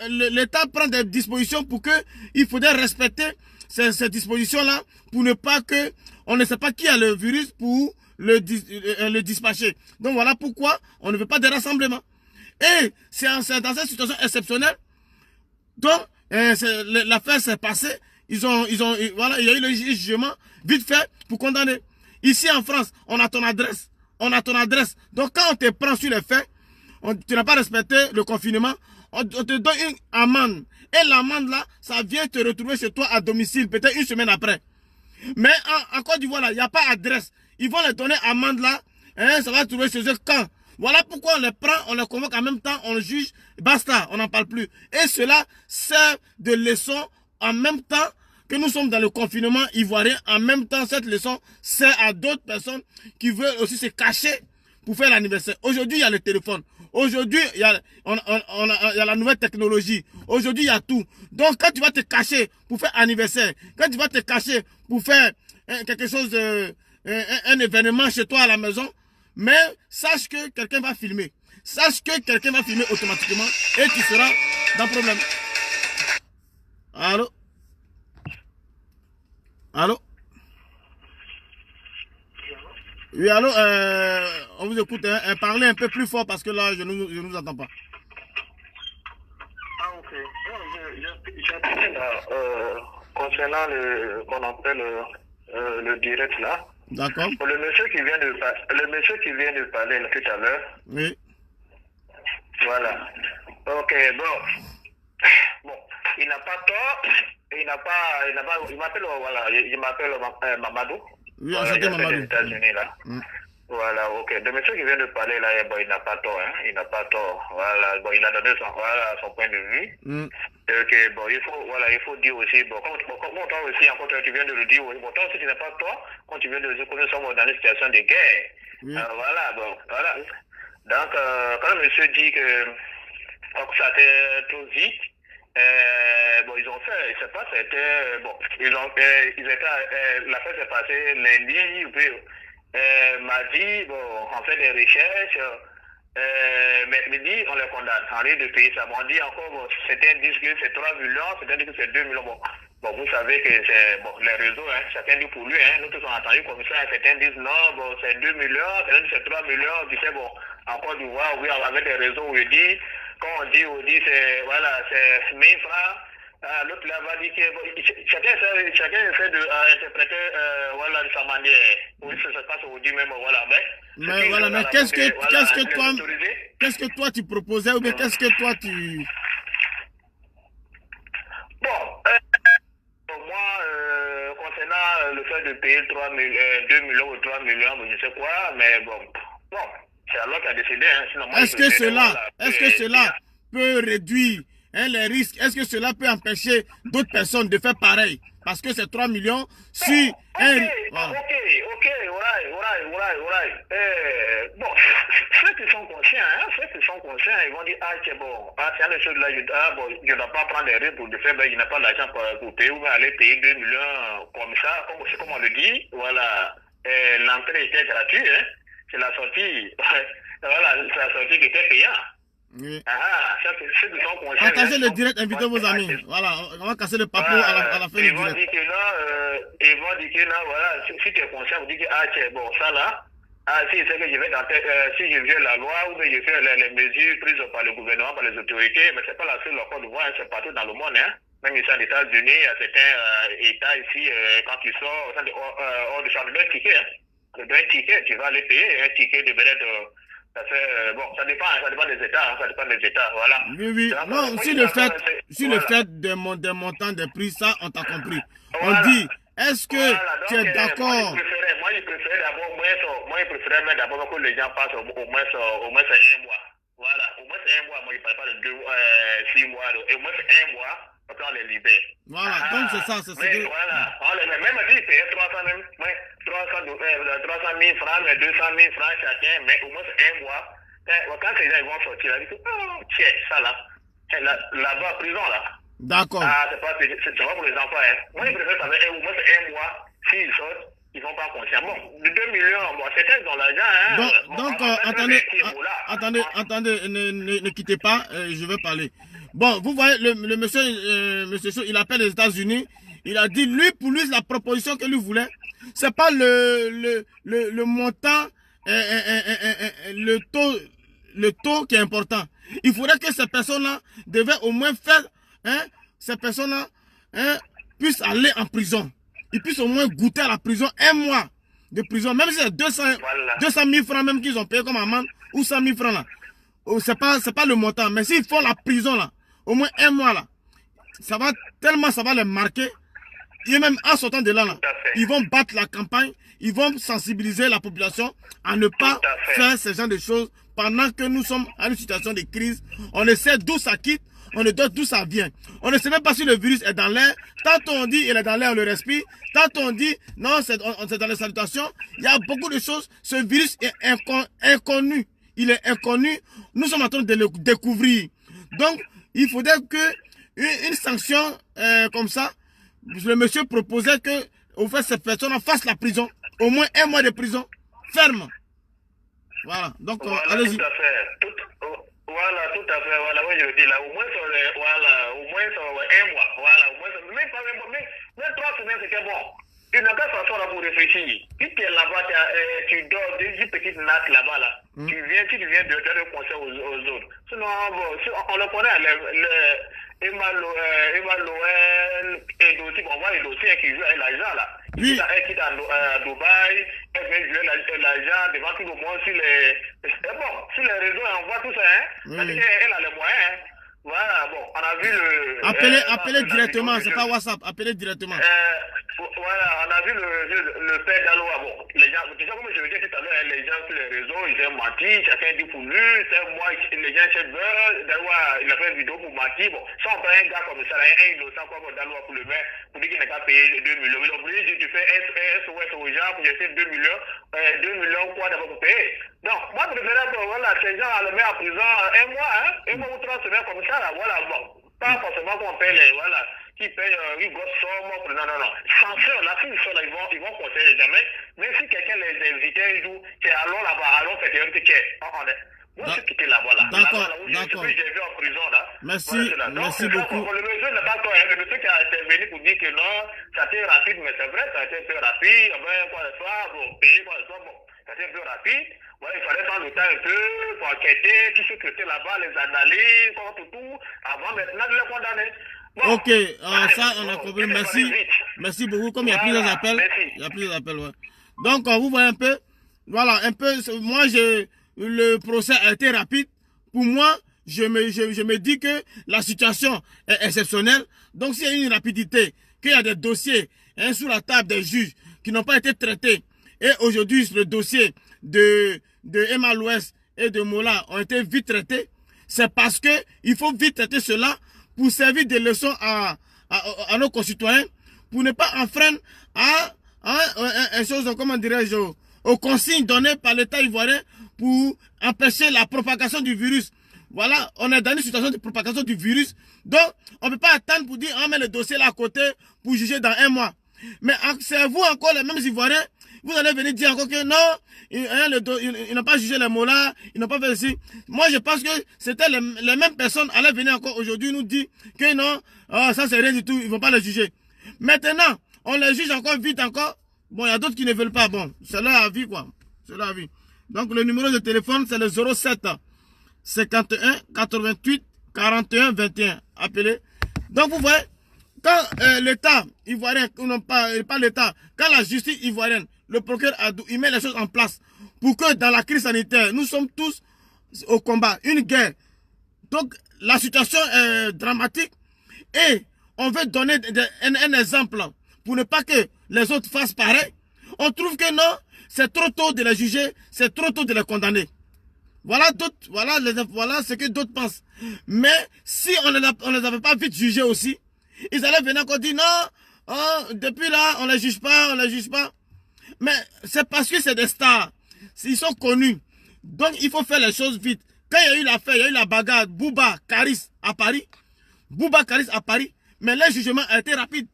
Speaker 1: l'État prend des dispositions pour que il faudrait respecter ces dispositions-là pour ne pas que on ne sait pas qui a le virus pour le dispatcher. Donc voilà pourquoi on ne veut pas de rassemblement. Et c'est dans cette situation exceptionnelle. Donc l'affaire s'est passée. Voilà, il y a eu le jugement vite fait pour condamner. Ici en France, on a ton adresse. On a ton adresse. Donc quand on te prend sur les faits, tu n'as pas respecté le confinement, on te donne une amende. Et l'amende là, ça vient te retrouver chez toi à domicile, peut-être une semaine après. Mais en Côte d'Ivoire là, il n'y a pas d'adresse. Ils vont les donner amende là, ça va trouver chez eux quand. Voilà pourquoi on les prend, on les convoque en même temps, on le juge, basta, on n'en parle plus. Et cela sert de leçon en même temps que nous sommes dans le confinement ivoirien. En même temps, cette leçon sert à d'autres personnes qui veulent aussi se cacher pour faire l'anniversaire. Aujourd'hui, il y a le téléphone. Aujourd'hui, il y a la nouvelle technologie. Aujourd'hui, il y a tout. Donc, quand tu vas te cacher pour faire anniversaire, quand tu vas te cacher pour faire quelque chose, un événement chez toi à la maison, mais sache que quelqu'un va filmer. Sache que quelqu'un va filmer automatiquement et tu seras dans le problème. Allô? Allô? Oui, allô, on vous écoute, parlez un peu plus fort parce que là, je ne vous entends pas.
Speaker 3: Ah, ok. J'appelle là, concernant qu'on appelle le direct là.
Speaker 1: D'accord.
Speaker 3: Le monsieur qui vient de parler là, tout à l'heure.
Speaker 1: Oui.
Speaker 3: Voilà. Ok, bon, il n'a pas tort. Il m'appelle, voilà, il m'appelle Mamadou.
Speaker 1: Oui, enchanté Mamadou.
Speaker 3: Des États-Unis là. Voilà, ok. Le monsieur qui vient de parler là, bon, il n'a pas tort, hein. Il n'a pas tort. Voilà, bon, il a donné son point de vue. Ok, bon, il faut dire aussi, bon, comme toi aussi, encore tu viens de le dire, bon, toi aussi tu n'as pas tort, quand tu viens de le dire que nous sommes dans une situation de guerre. Voilà, bon, voilà. Donc, quand le monsieur dit que ça était trop vite, bon, ils ont fait, je sais pas, c'était, bon, l'affaire s'est passée lundi, mardi, bon, on fait des recherches, mercredi, on les condamne, en lieu de payer ça. Bon, on dit encore, bon, certains disent que c'est 3 millions, certains disent que c'est 2 millions, bon, vous savez que c'est, bon, les réseaux, hein, chacun dit pour lui, hein, nous tous on a entendu comme ça, certains disent non, bon, c'est 2 millions, certains disent c'est 3 millions, tu sais, bon, en Côte d'Ivoire, oui, avec des réseaux, quand on dit, c'est, voilà, c'est 1000 francs, l'autre là va dire que bon, chacun essaie d'interpréter voilà, de sa manière. Oui, ça se passe aujourd'hui même, voilà. Mais
Speaker 1: voilà, mais qu'est-ce que toi tu proposais ou bien qu'est-ce que toi tu...
Speaker 3: Bon, moi, concernant le fait de payer 2 millions ou 3 millions, je sais quoi, mais bon, c'est alors qu'il a décidé. Hein, sinon,
Speaker 1: est-ce que cela peut réduire les risques? Est-ce que cela peut empêcher d'autres personnes de faire pareil? Parce que c'est 3 millions si...
Speaker 3: Ok, right. Bon, ceux qui sont conscients, ils vont dire, c'est bon, c'est une chose là, je ne dois pas prendre des risques pour le faire, ben, il n'a pas l'argent pour payer, ou aller payer 2 millions comme ça, comme on le dit, voilà, l'entrée était gratuite, hein. C'est la sortie, voilà, c'est la sortie qui était payante.
Speaker 1: Oui.
Speaker 3: Ceux qui sont conscients.
Speaker 1: Partagez le direct, invitez vos amis. Voilà, on va casser le papier à la fin du direct.
Speaker 3: Ils vont dire que non, voilà, si tu es conscient, vous dites que, c'est bon, ça là, si c'est que je vais si je viole la loi, ou bien je fais les mesures prises par le gouvernement, par les autorités, mais c'est pas la seule Côte d'Ivoire, c'est partout dans le monde, hein. Même ici aux États-Unis, il y a certains États ici, quand tu sors, hors de chambre d'un ticket, hein. Un ticket, tu vas aller payer un ticket de peut-être, ça fait, bon, ça dépend des États, hein, ça dépend des États, voilà.
Speaker 1: Oui. Donc, non, si le fait des montants des prix, ça, on t'a compris. Voilà. On dit, est-ce que tu es d'accord?
Speaker 3: Moi, je préférais mettre d'abord que les gens passent au moins 1 mois. Voilà, au moins 1 mois, moi, je ne parle pas de 6 mois, au moins 1 mois, après on les libère.
Speaker 1: Voilà, donc c'est ça, c'est ce que...
Speaker 3: Voilà, même si ils payaient 300 même, 000 francs, mais 200 000 francs chacun, mais au moins un mois. Quand ces gens vont sortir, ils disent, oh, tiens, ça là, là-bas, prison là.
Speaker 1: D'accord.
Speaker 3: Ah, c'est pas pour les enfants. Hein. Moi, je préfère savoir au moins un mois, s'ils sortent, ils ne vont pas conscients. Bon, de 2 millions, bon, certains dans l'argent. Hein.
Speaker 1: Attendez, ne quittez pas, je vais parler. Bon, vous voyez, le monsieur Chaud, il appelle les États-Unis. Il a dit, pour lui, la proposition que lui voulait, c'est pas le montant, le taux qui est important. Il faudrait que ces personnes-là devaient au moins faire, ces personnes-là puissent aller en prison. Ils puissent au moins goûter à la prison 1 mois de prison, même si c'est 200 000 francs même qu'ils ont payé comme amende, ou 100 000 francs là. C'est pas le montant, mais s'ils font la prison là, au moins 1 mois là, ça va les marquer. Et même en sortant de là, ils vont battre la campagne, ils vont sensibiliser la population à ne pas faire ce genre de choses pendant que nous sommes à une situation de crise. On ne sait d'où ça quitte, on ne sait d'où ça vient. On ne sait même pas si le virus est dans l'air. Tant on dit il est dans l'air, on le respire. Tant on dit non, c'est dans les salutations. Il y a beaucoup de choses. Ce virus est inconnu. Il est inconnu. Nous sommes en train de le découvrir. Donc, il faudrait que une sanction comme ça, le monsieur proposait que au fait ces personnes fassent la prison, au moins 1 mois de prison ferme. Voilà, donc allez-y.
Speaker 3: Tout à fait. Voilà, tout à fait. Voilà, oui, je le dis là. Au moins sur 1 mois. Voilà, au moins même pas même 3 semaines, c'était bon. Tu n'as qu'à s'asseoir là pour réfléchir. Si tu es là-bas, tu dors une petite natte là-bas là. Tu viens de donner le conseil aux autres. Sinon, bon, on le connaît, Emmanuel et dossier, on voit les dossiers qui jouent avec l'argent là.
Speaker 1: Oui.
Speaker 3: Elle quitte à Dubaï, elle vient jouer l'argent devant tout le monde sur les réseaux, on voit tout ça, hein.
Speaker 1: Oui.
Speaker 3: Elle a les moyens, hein. Voilà, bon, on a vu
Speaker 1: appelez directement, c'est pas WhatsApp, appelez directement.
Speaker 3: Voilà, on a vu le père d'Aloa. Bon, les gens, déjà comme je le disais tout à l'heure, les gens sur les réseaux, ils ont menti, chacun dit pour lui, c'est moi, les gens chez Daloa, il a fait une vidéo pour mentir. Bon, ça on prend un gars comme ça, un innocent comme Daloa pour le mettre, pour dire qu'il n'a qu'à payer les 2 millions. Mais donc, lui, tu fais SOS aux gens pour essayer 2 millions, 2 millions quoi d'abord pour payer. Donc, moi, je préfère, voilà, ces gens à le mettre en prison 1 mois, hein, 1 mois ou 3 semaines comme ça, là, voilà, bon. Pas forcément qu'on paye les, voilà, qui payent une grosse somme, non. Censure, là, s'ils sont là, ils vont conseiller jamais. Même si quelqu'un les invitait un jour, c'est allons là-bas, allons faire un ticket. Moi, je suis quitté là-bas, là.
Speaker 1: D'accord.
Speaker 3: Ce que j'ai vu en prison, là.
Speaker 1: Merci,
Speaker 3: voilà,
Speaker 1: merci beaucoup.
Speaker 3: Le monsieur n'est pas correct. Le monsieur qui a intervenu pour dire que non, ça a été rapide, mais c'est vrai, ça a été un peu rapide. Quoi que ce soit, bon, payer, quoi que ce soit, bon, ça a été un peu rapide. Ouais, il fallait prendre le temps un peu pour enquêter, tous ceux qui étaient là-bas, les analyses, tout, avant maintenant de les condamner. Bon,
Speaker 1: ok, ça on a compris, merci beaucoup, comme il y a plusieurs appels, ouais. Donc vous voyez un peu, voilà, moi le procès a été rapide, pour moi, je me dis que la situation est exceptionnelle, donc s'il y a une rapidité, qu'il y a des dossiers sous la table des juges qui n'ont pas été traités, et aujourd'hui le dossier de Emma l'Ouest et de Mola ont été vite traités, c'est parce que il faut vite traiter cela pour servir de leçon à nos concitoyens, pour ne pas enfreindre comment dirais-je, aux consignes données par l'État ivoirien pour empêcher la propagation du virus. Voilà, on est dans une situation de propagation du virus, donc on ne peut pas attendre pour dire on met le dossier là à côté pour juger dans 1 mois. Mais c'est vous encore les mêmes Ivoiriens, vous allez venir dire encore que non, ils n'ont pas jugé les mots là, ils n'ont pas fait ici. Moi je pense que c'était les mêmes personnes allaient venir encore aujourd'hui nous dire que non, ça c'est rien du tout, ils ne vont pas les juger. Maintenant, on les juge encore vite encore. Bon, il y a d'autres qui ne veulent pas. Bon, c'est leur avis quoi. C'est leur avis. Donc le numéro de téléphone c'est le 07 51 88 41 21. Appelez. Donc vous voyez, quand l'État ivoirien, non pas l'État, quand la justice ivoirienne, le procureur Adou, il met les choses en place pour que dans la crise sanitaire, nous sommes tous au combat, une guerre. Donc la situation est dramatique et on veut donner un exemple pour ne pas que les autres fassent pareil. On trouve que non, c'est trop tôt de les juger, c'est trop tôt de les condamner. Voilà ce que d'autres pensent. Mais si on ne les avait pas vite jugés aussi, ils allaient venir encore dire non, depuis là, on ne les juge pas. Mais c'est parce que c'est des stars. Ils sont connus. Donc, il faut faire les choses vite. Quand il y a eu l'affaire, il y a eu la bagarre, Bouba, Karis à Paris. Bouba, Karis à Paris. Mais le jugement a été rapide.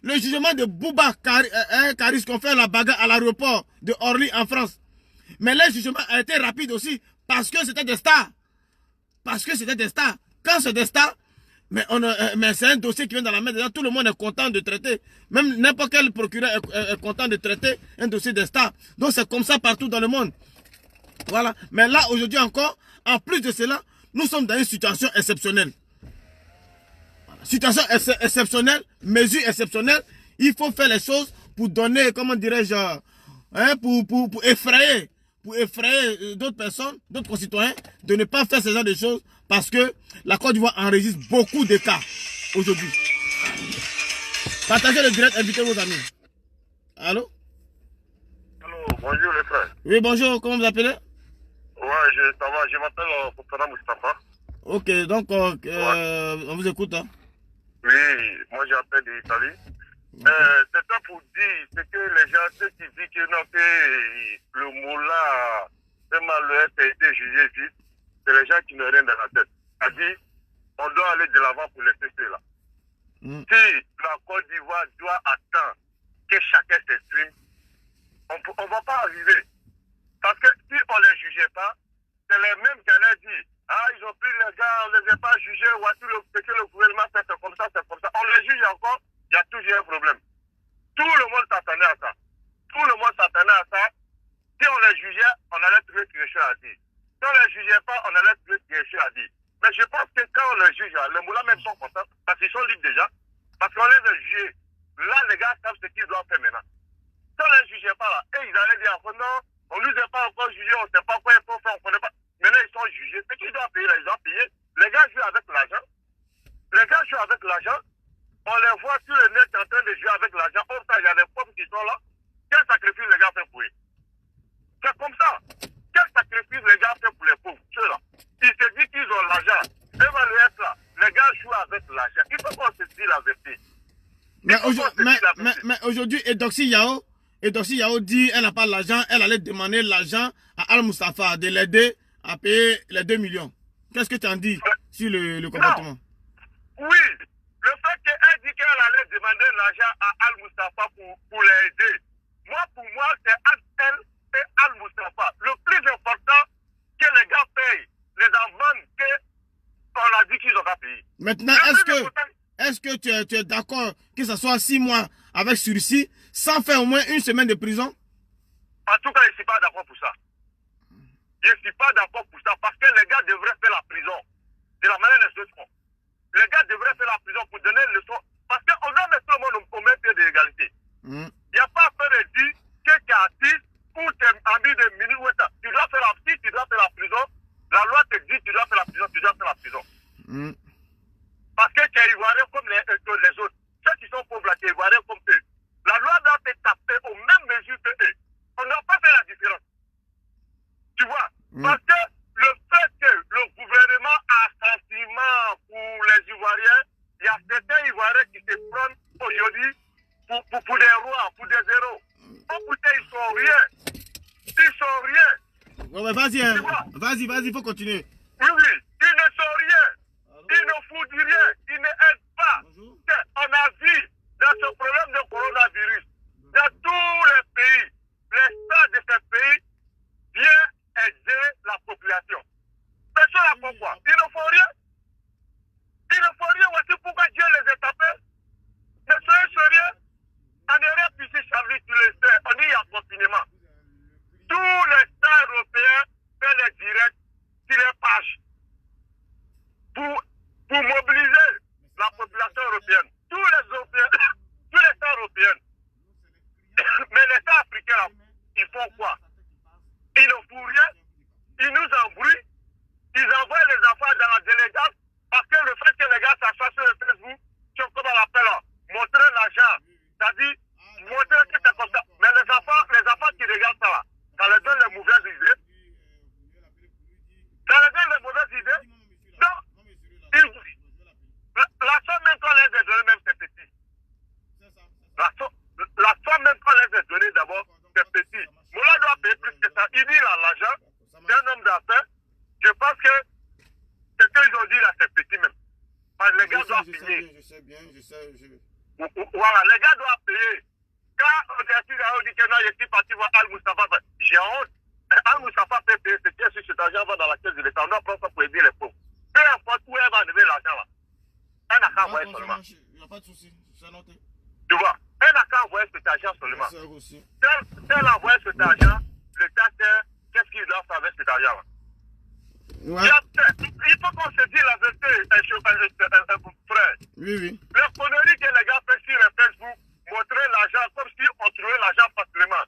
Speaker 1: Le jugement de Bouba, Karis, qu'on fait la bagarre à l'aéroport de Orly en France. Mais le jugement a été rapide aussi. Parce que c'était des stars. Parce que c'était des stars. Quand c'est des stars, mais c'est un dossier qui vient dans la main. Déjà, tout le monde est content de traiter. Même n'importe quel procureur est content de traiter un dossier des stars. Donc c'est comme ça partout dans le monde. Voilà. Mais là, aujourd'hui encore, en plus de cela, nous sommes dans une situation exceptionnelle. Situation exceptionnelle, mesure exceptionnelle. Il faut faire les choses pour donner, comment dirais-je, pour effrayer d'autres personnes, d'autres concitoyens, de ne pas faire ce genre de choses parce que la Côte d'Ivoire enregistre beaucoup de cas aujourd'hui. Partagez le direct, invitez vos amis. Allô?
Speaker 2: Allô, bonjour les frères.
Speaker 1: Oui, bonjour, comment vous appelez?
Speaker 2: Ouais, ça va, je m'appelle Fofana Moustapha.
Speaker 1: Ok, donc on vous écoute. Hein?
Speaker 2: Oui, moi j'appelle d'Italie. C'est ça pour dire, c'est que les gens, ceux qui disent que non, que le mot-là, c'est mal le été jugé vite, c'est les gens qui n'ont rien dans la tête. C'est-à-dire, on doit aller de l'avant pour laisser cela. Si la Côte d'Ivoire doit attendre que chacun s'exprime, on ne va pas arriver. Parce que si on ne les jugeait pas, c'est les mêmes qui allaient dire, ah, ils ont pris les gars, on ne les a pas jugés, voici ce que le gouvernement fait, c'est comme ça, c'est comme ça. On les juge encore, il y a toujours un problème. Tout le monde s'attendait à ça. Tout le monde s'attendait à ça. Si on les jugeait, on allait trouver quelque chose à dire. Si on ne les jugeait pas, on allait trouver quelque chose à dire. Mais je pense que quand on les juge, les moulins même sont contents, parce qu'ils sont libres déjà, parce qu'on les a jugés. Là, les gars savent ce qu'ils doivent faire maintenant. Si on ne les jugeait pas là, et ils allaient dire, oh non, on ne nous a pas encore jugés, on ne sait pas quoi il faut faire, on ne connaît pas. Maintenant, ils sont jugés. Ce qu'ils doivent payer, là, ils doivent payer. Les gars jouent avec l'argent. Les gars jouent avec l'argent. On les voit sur le net en train de jouer avec l'argent. Comme ça, il y a des pauvres qui sont là. Quel sacrifice les gars font pour eux? C'est comme ça. Quel sacrifice les gars font pour les pauvres? Ceux-là. Ils se disent qu'ils ont l'argent. Évaluez ça. Les gars jouent avec l'argent. Il faut qu'on se dise la vérité.
Speaker 1: Mais aujourd'hui, Edoxy Yao dit qu'elle n'a pas l'argent. Elle allait demander l'argent à Al Mustafa de l'aider à payer les 2 millions. Qu'est-ce que tu en dis sur le comportement?
Speaker 2: Oui, le fait qu'elle dit qu'elle allait demander l'argent à Al Mustafa pour l'aider, pour moi, c'est entre elle et Al Mustafa. Le plus important, que les gars payent les amendes qu'on a dit qu'ils n'ont pas payé.
Speaker 1: Maintenant, est-ce que tu es d'accord que ce soit 6 mois avec sursis, sans faire au moins 1 semaine de prison?
Speaker 2: En tout cas, je ne suis pas d'accord pour ça. Je ne suis pas d'accord pour ça parce que les gars devraient faire la prison de la manière dont ils font. Les gars devraient faire la prison pour donner le son. Parce qu'on doit mettre tout le monde au même pied de l'égalité. Il n'y a pas à faire de dire que tu es artiste ou tu es ami de minutes. Tu dois faire la prison. La loi te dit tu dois faire la prison, tu dois faire la prison. Parce que tu es ivoirien comme les autres. Ceux qui sont pauvres là, tu es ivoirien comme eux. La loi doit te taper aux mêmes mesures que eux. On ne doit pas faire la différence. Tu vois? Parce que le fait que le gouvernement a un sentiment pour les Ivoiriens, il y a certains Ivoiriens qui se prennent aujourd'hui pour des rois, pour des héros. Oh putain, ils sont rien. Ils sont rien.
Speaker 1: Ouais, vas-y, hein. Vas-y, il faut continuer.
Speaker 2: Oui, ils ne sont rien. Ils ne foutent rien. Ils ne aident pas. On a vu dans ce problème de coronavirus, dans tous les pays, les stades de ces pays viennent aider la population. Personne n'a pourquoi. Ils ne font rien. Ils ne font rien. Voici pourquoi Dieu les a tapés. Mais soyez sérieux. En Europe, ici, Charlie, tu le sais, on y a confinement. Tous les stars européens font les directs sur les pages.
Speaker 3: doivent payer.
Speaker 1: Je sais bien.
Speaker 3: Voilà, les gars doivent payer. Quand on dit que non, je suis parti voir Al-Mustafa, j'ai honte. Al-Mustafa peut payer ce qui est sur cet argent va dans la caisse de l'État. On doit prendre ça pour aider les pauvres. Peu importe où elle va enlever l'argent là. Elle n'a qu'à envoyer seulement.
Speaker 1: Il n'y a pas de souci, c'est noté.
Speaker 3: Tu vois, elle n'a qu'à envoyer cet argent seulement.
Speaker 1: Aussi.
Speaker 3: Si elle envoie cet argent, l'État sait qu'est-ce qu'il doit faire avec cet argent là.
Speaker 1: Ouais.
Speaker 3: Il faut qu'on se dise la vérité, frère.
Speaker 1: Oui.
Speaker 3: Les conneries que les gars font sur Facebook, montrer l'argent comme si on trouvait l'argent facilement.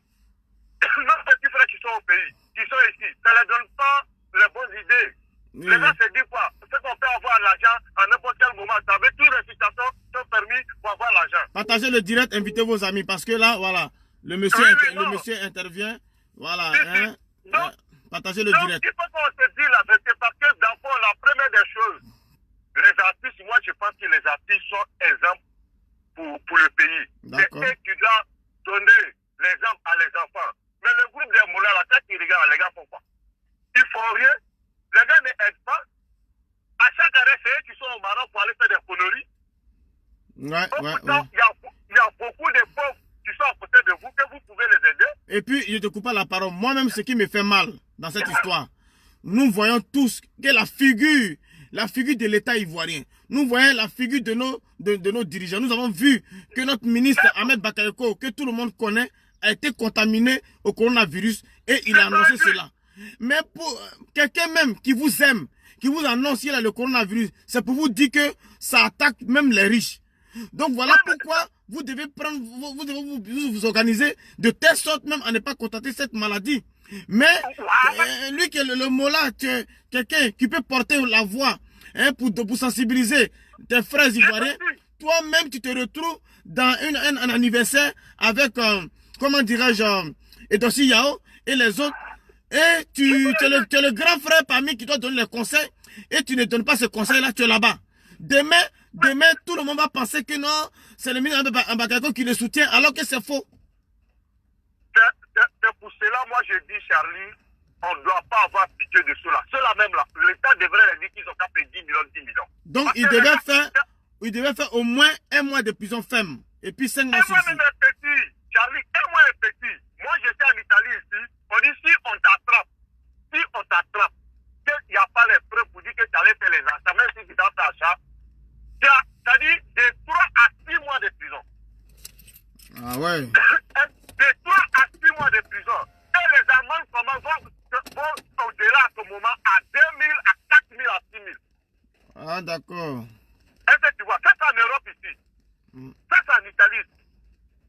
Speaker 3: Nos petits frères qui sont au pays, qui sont ici, ça ne leur donne pas les bonnes idées.
Speaker 1: Oui.
Speaker 3: Les gars se disent quoi? C'est qu'on peut avoir l'argent à n'importe quel moment. Avec toutes les situations sont permis pour avoir l'argent.
Speaker 1: Partagez le direct, invitez vos amis parce que là, voilà, le monsieur intervient. Voilà.
Speaker 3: Donc,
Speaker 1: partagez le
Speaker 3: donc,
Speaker 1: direct.
Speaker 3: il faut qu'on se dise la vérité parce que dans le fond, la première des choses, les artistes, moi je pense que les artistes sont exemples pour le pays. C'est eux qui doivent donner l'exemple à les enfants. Mais le groupe des moulins, là, quand ils regardent, les gars font quoi? Ils font rien. Les gars n'aident pas. À chaque arrêt, c'est eux qui sont au Maroc pour aller faire des conneries.
Speaker 1: Ouais.
Speaker 3: Il y a beaucoup de pauvres qui sont à côté de vous, que vous pouvez les aider.
Speaker 1: Et puis, je ne te coupe pas la parole. Moi-même, ce qui me fait mal dans cette histoire, nous voyons tous que la figure de l'État ivoirien, nous voyons la figure de nos dirigeants. Nous avons vu que notre ministre Ahmed Bakayoko, que tout le monde connaît, a été contaminé au coronavirus et il a annoncé cela. Mais pour quelqu'un même qui vous aime, qui vous annonce qu'il a le coronavirus, c'est pour vous dire que ça attaque même les riches. Donc voilà pourquoi vous devez vous organiser de telle sorte même à ne pas contenter cette maladie. Mais lui qui est le mola, quelqu'un qui peut porter la voix pour sensibiliser tes frères ivoiriens, toi-même tu te retrouves dans un anniversaire avec, comment dirais-je, Edossi Yao et les autres. Et tu es le grand frère parmi qui doit donner les conseils et tu ne donnes pas ce conseil-là, tu es là-bas. Demain, tout le monde va penser que non, c'est le ministre Bakayoko qui le soutient alors que c'est faux.
Speaker 3: C'est pour cela, moi je dis, Charlie, on ne doit pas avoir pitié de cela. Cela même là, l'État devrait leur dire qu'ils ont qu'à payer 10 millions.
Speaker 1: Donc il devait faire au moins 1 mois de prison ferme et puis 5 mois
Speaker 3: sursis. Un mois même est petit, Charlie, 1 mois est petit. Moi j'étais en Italie ici, on dit si on t'attrape, qu'il n'y a pas les preuves pour dire que tu allais faire les achats, même si tu t'as fait achat, c'est-à-dire de 3 à 6 mois de prison.
Speaker 1: Ah ouais.
Speaker 3: De 3 à 6 mois de prison. Et les amendes vont au-delà à ce moment à 2 000, à 4 000, à 6 000.
Speaker 1: Ah d'accord.
Speaker 3: Est-ce que tu vois? Ça c'est en Europe ici. Ça c'est en Italie.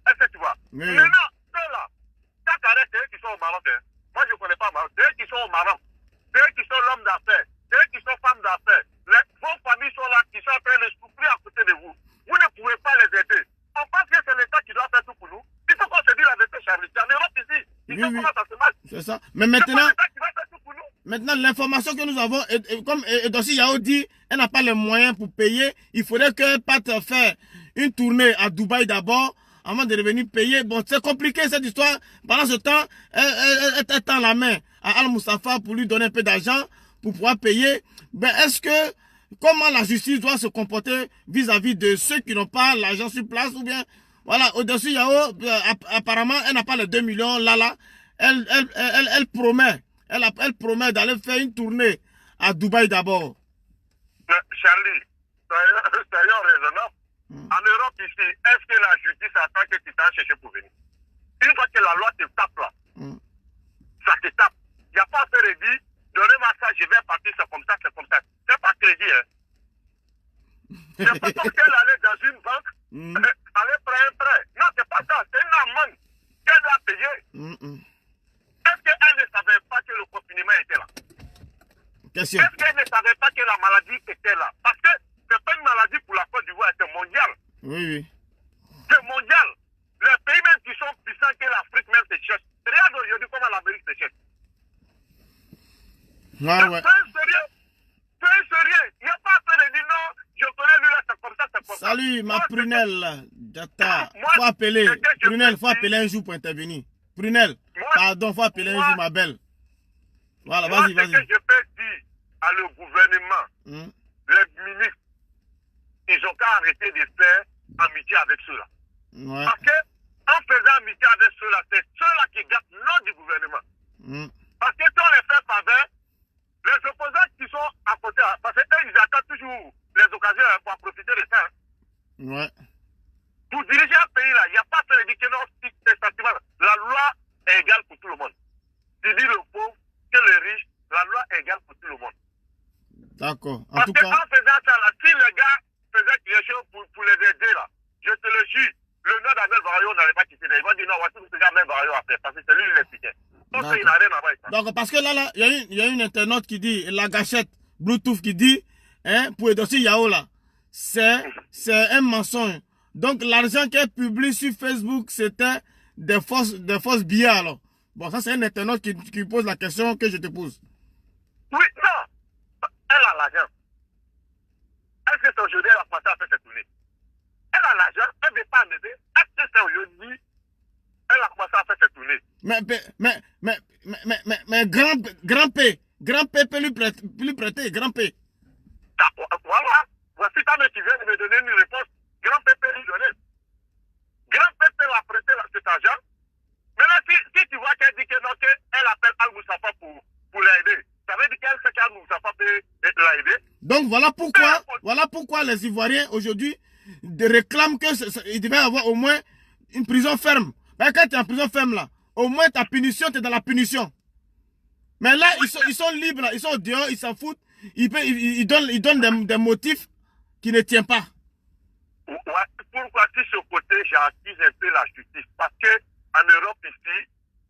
Speaker 3: Est-ce que tu vois?
Speaker 1: Oui.
Speaker 3: Maintenant, ceux-là, chaque arrêt, c'est eux qui sont au Maroc. Moi je ne connais pas le Maroc. C'est eux qui sont au Maroc. C'est eux qui sont l'homme d'affaires. C'est eux qui sont femmes d'affaires. Vos familles sont là, qui sont en train de souffrir à côté de vous. Vous ne pouvez pas les aider. On pense que c'est l'État qui doit faire tout pour nous. Il faut qu'on se dise la vérité, Charlie. C'est en Europe ici. Comment ça se passe.
Speaker 1: C'est ça. Mais maintenant,
Speaker 3: l'État qui va faire tout pour nous.
Speaker 1: Maintenant, l'information que nous avons, comme Edossi Yao dit, elle n'a pas les moyens pour payer. Il faudrait qu'elle parte faire une tournée à Dubaï d'abord, avant de revenir payer. Bon, c'est compliqué cette histoire. Pendant ce temps, elle tend la main à Al-Mustafa pour lui donner un peu d'argent pour pouvoir payer. Ben, comment la justice doit se comporter vis-à-vis de ceux qui n'ont pas l'argent sur place ou bien, voilà, Edossi Yao, apparemment, elle n'a pas les 2 millions, là. Elle promet. Elle promet d'aller faire une tournée à Dubaï d'abord.
Speaker 3: Charlie, soyons raisonnables. En Europe ici, est-ce que la justice attend que tu t'en cherches pour venir? Une fois que la loi te tape là, ça te tape. Il n'y a pas à faire dire, donnez-moi ça, je vais partir, c'est comme ça. C'est pas crédit, hein. C'est pas comme qu'elle allait dans une banque, aller prendre un prêt. Non, c'est pas ça, c'est une amende qu'elle doit payer. Est-ce qu'elle ne savait pas que le confinement était là?
Speaker 1: Question.
Speaker 3: Est-ce qu'elle ne savait pas que la maladie était là? Parce que c'est pas une maladie pour la Côte d'Ivoire, c'est mondial.
Speaker 1: Oui.
Speaker 3: C'est mondial. Les pays même qui sont puissants que l'Afrique même se cherche. Regarde aujourd'hui comment l'Amérique se cherche.
Speaker 1: Ouais.
Speaker 3: C'est sérieux. Il n'y a pas à faire de dire non, je connais lui là, c'est comme ça.
Speaker 1: Salut, ma prunelle. Jata. Faut appeler. Prunelle, faut appeler un jour pour intervenir. Prunelle, pardon, faut appeler un jour, ma belle. Voilà, vas-y.
Speaker 3: Ce que je peux dire à le gouvernement, les ministres,
Speaker 4: ils ont qu'à arrêter de faire amitié avec ceux-là.
Speaker 1: Ouais.
Speaker 4: Parce que, en faisant amitié avec ceux-là, c'est ceux-là qui gâtent le nom du gouvernement. Parce que si on les fait faveur, les opposants qui sont à côté, parce qu'eux, ils attendent toujours les occasions pour profiter de ça.
Speaker 1: Ouais.
Speaker 4: Pour diriger un pays là, il n'y a pas de dire que non, c'est sentiment. La loi est égale pour tout le monde. Tu dis le pauvre que le riche, la loi est égale pour tout le monde.
Speaker 1: D'accord. En
Speaker 4: Parce
Speaker 1: tout
Speaker 4: que
Speaker 1: cas.
Speaker 4: en faisant ça là, si les gars faisaient quelque chose pour les aider là, je te le jure, le nom d'Amel Barayo n'allait pas quitter. Ils vont dire non, voici ce que Amel Barayo a fait, parce que c'est lui qui l'expliquait. Donc il n'a rien à voir avec ça.
Speaker 1: Donc, parce que là, il y a une internaute qui dit, la gâchette Bluetooth qui dit, hein, pour le dossier Yao là, c'est un mensonge. Donc, l'argent qu'elle publie sur Facebook, c'était des fausses billets alors. Bon, ça, c'est un internaute qui pose la question que je te pose.
Speaker 4: Oui, non. Elle a l'argent. Est-ce que c'est aujourd'hui elle a commencé à faire cette tournée? Elle a l'argent, elle ne veut pas m'aider. Est-ce que c'est aujourd'hui elle a commencé à faire cette tournée?
Speaker 1: Mais grand P peut lui prêter, grand P.
Speaker 4: Voilà. Voici ta mère qui vient de me donner une réponse. Grand P peut lui donner. Grand P peut la prêter cet argent. Maintenant, si tu vois qu'elle dit que non, qu'elle appelle Al-Moussafa pour l'aider, ça veut dire qu'elle sait qu'Al-Moussafa peut l'aider.
Speaker 1: Donc voilà pourquoi les Ivoiriens aujourd'hui réclament qu'il devait avoir au moins une prison ferme. Parce que quand tu es en prison ferme là, au moins ta punition, tu es dans la punition. Mais là, ils sont libres, là, ils sont dehors, ils s'en foutent. Ils donnent des motifs qui ne tiennent pas.
Speaker 4: Ouais, pourquoi si ce côté j'accuse un peu la justice? Parce que en Europe ici,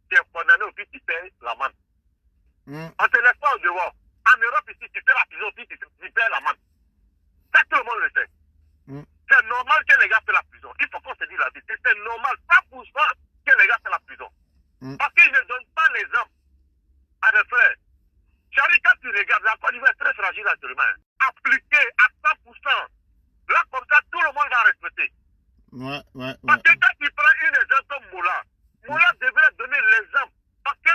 Speaker 4: tu es condamné au fait tu payes l'amende. On ne te laisse pas au dehors. En Europe ici, tu fais la prison aussi, tu payes l'amende. Ça, tout le monde le sait. C'est normal que les gars fassent la prison. Il faut qu'on se dise la vérité. C'est normal, 100% que les gars fassent la prison. Parce qu'ils ne donnent pas les hommes à des frères. Charlie, quand tu regardes, la Côte d'Ivoire est très fragile actuellement. Appliqué à 100%. Là, comme ça, tout le monde va respecter.
Speaker 1: Ouais.
Speaker 4: Parce que quand tu prends une exemple comme Moula devrait donner l'exemple. Parce que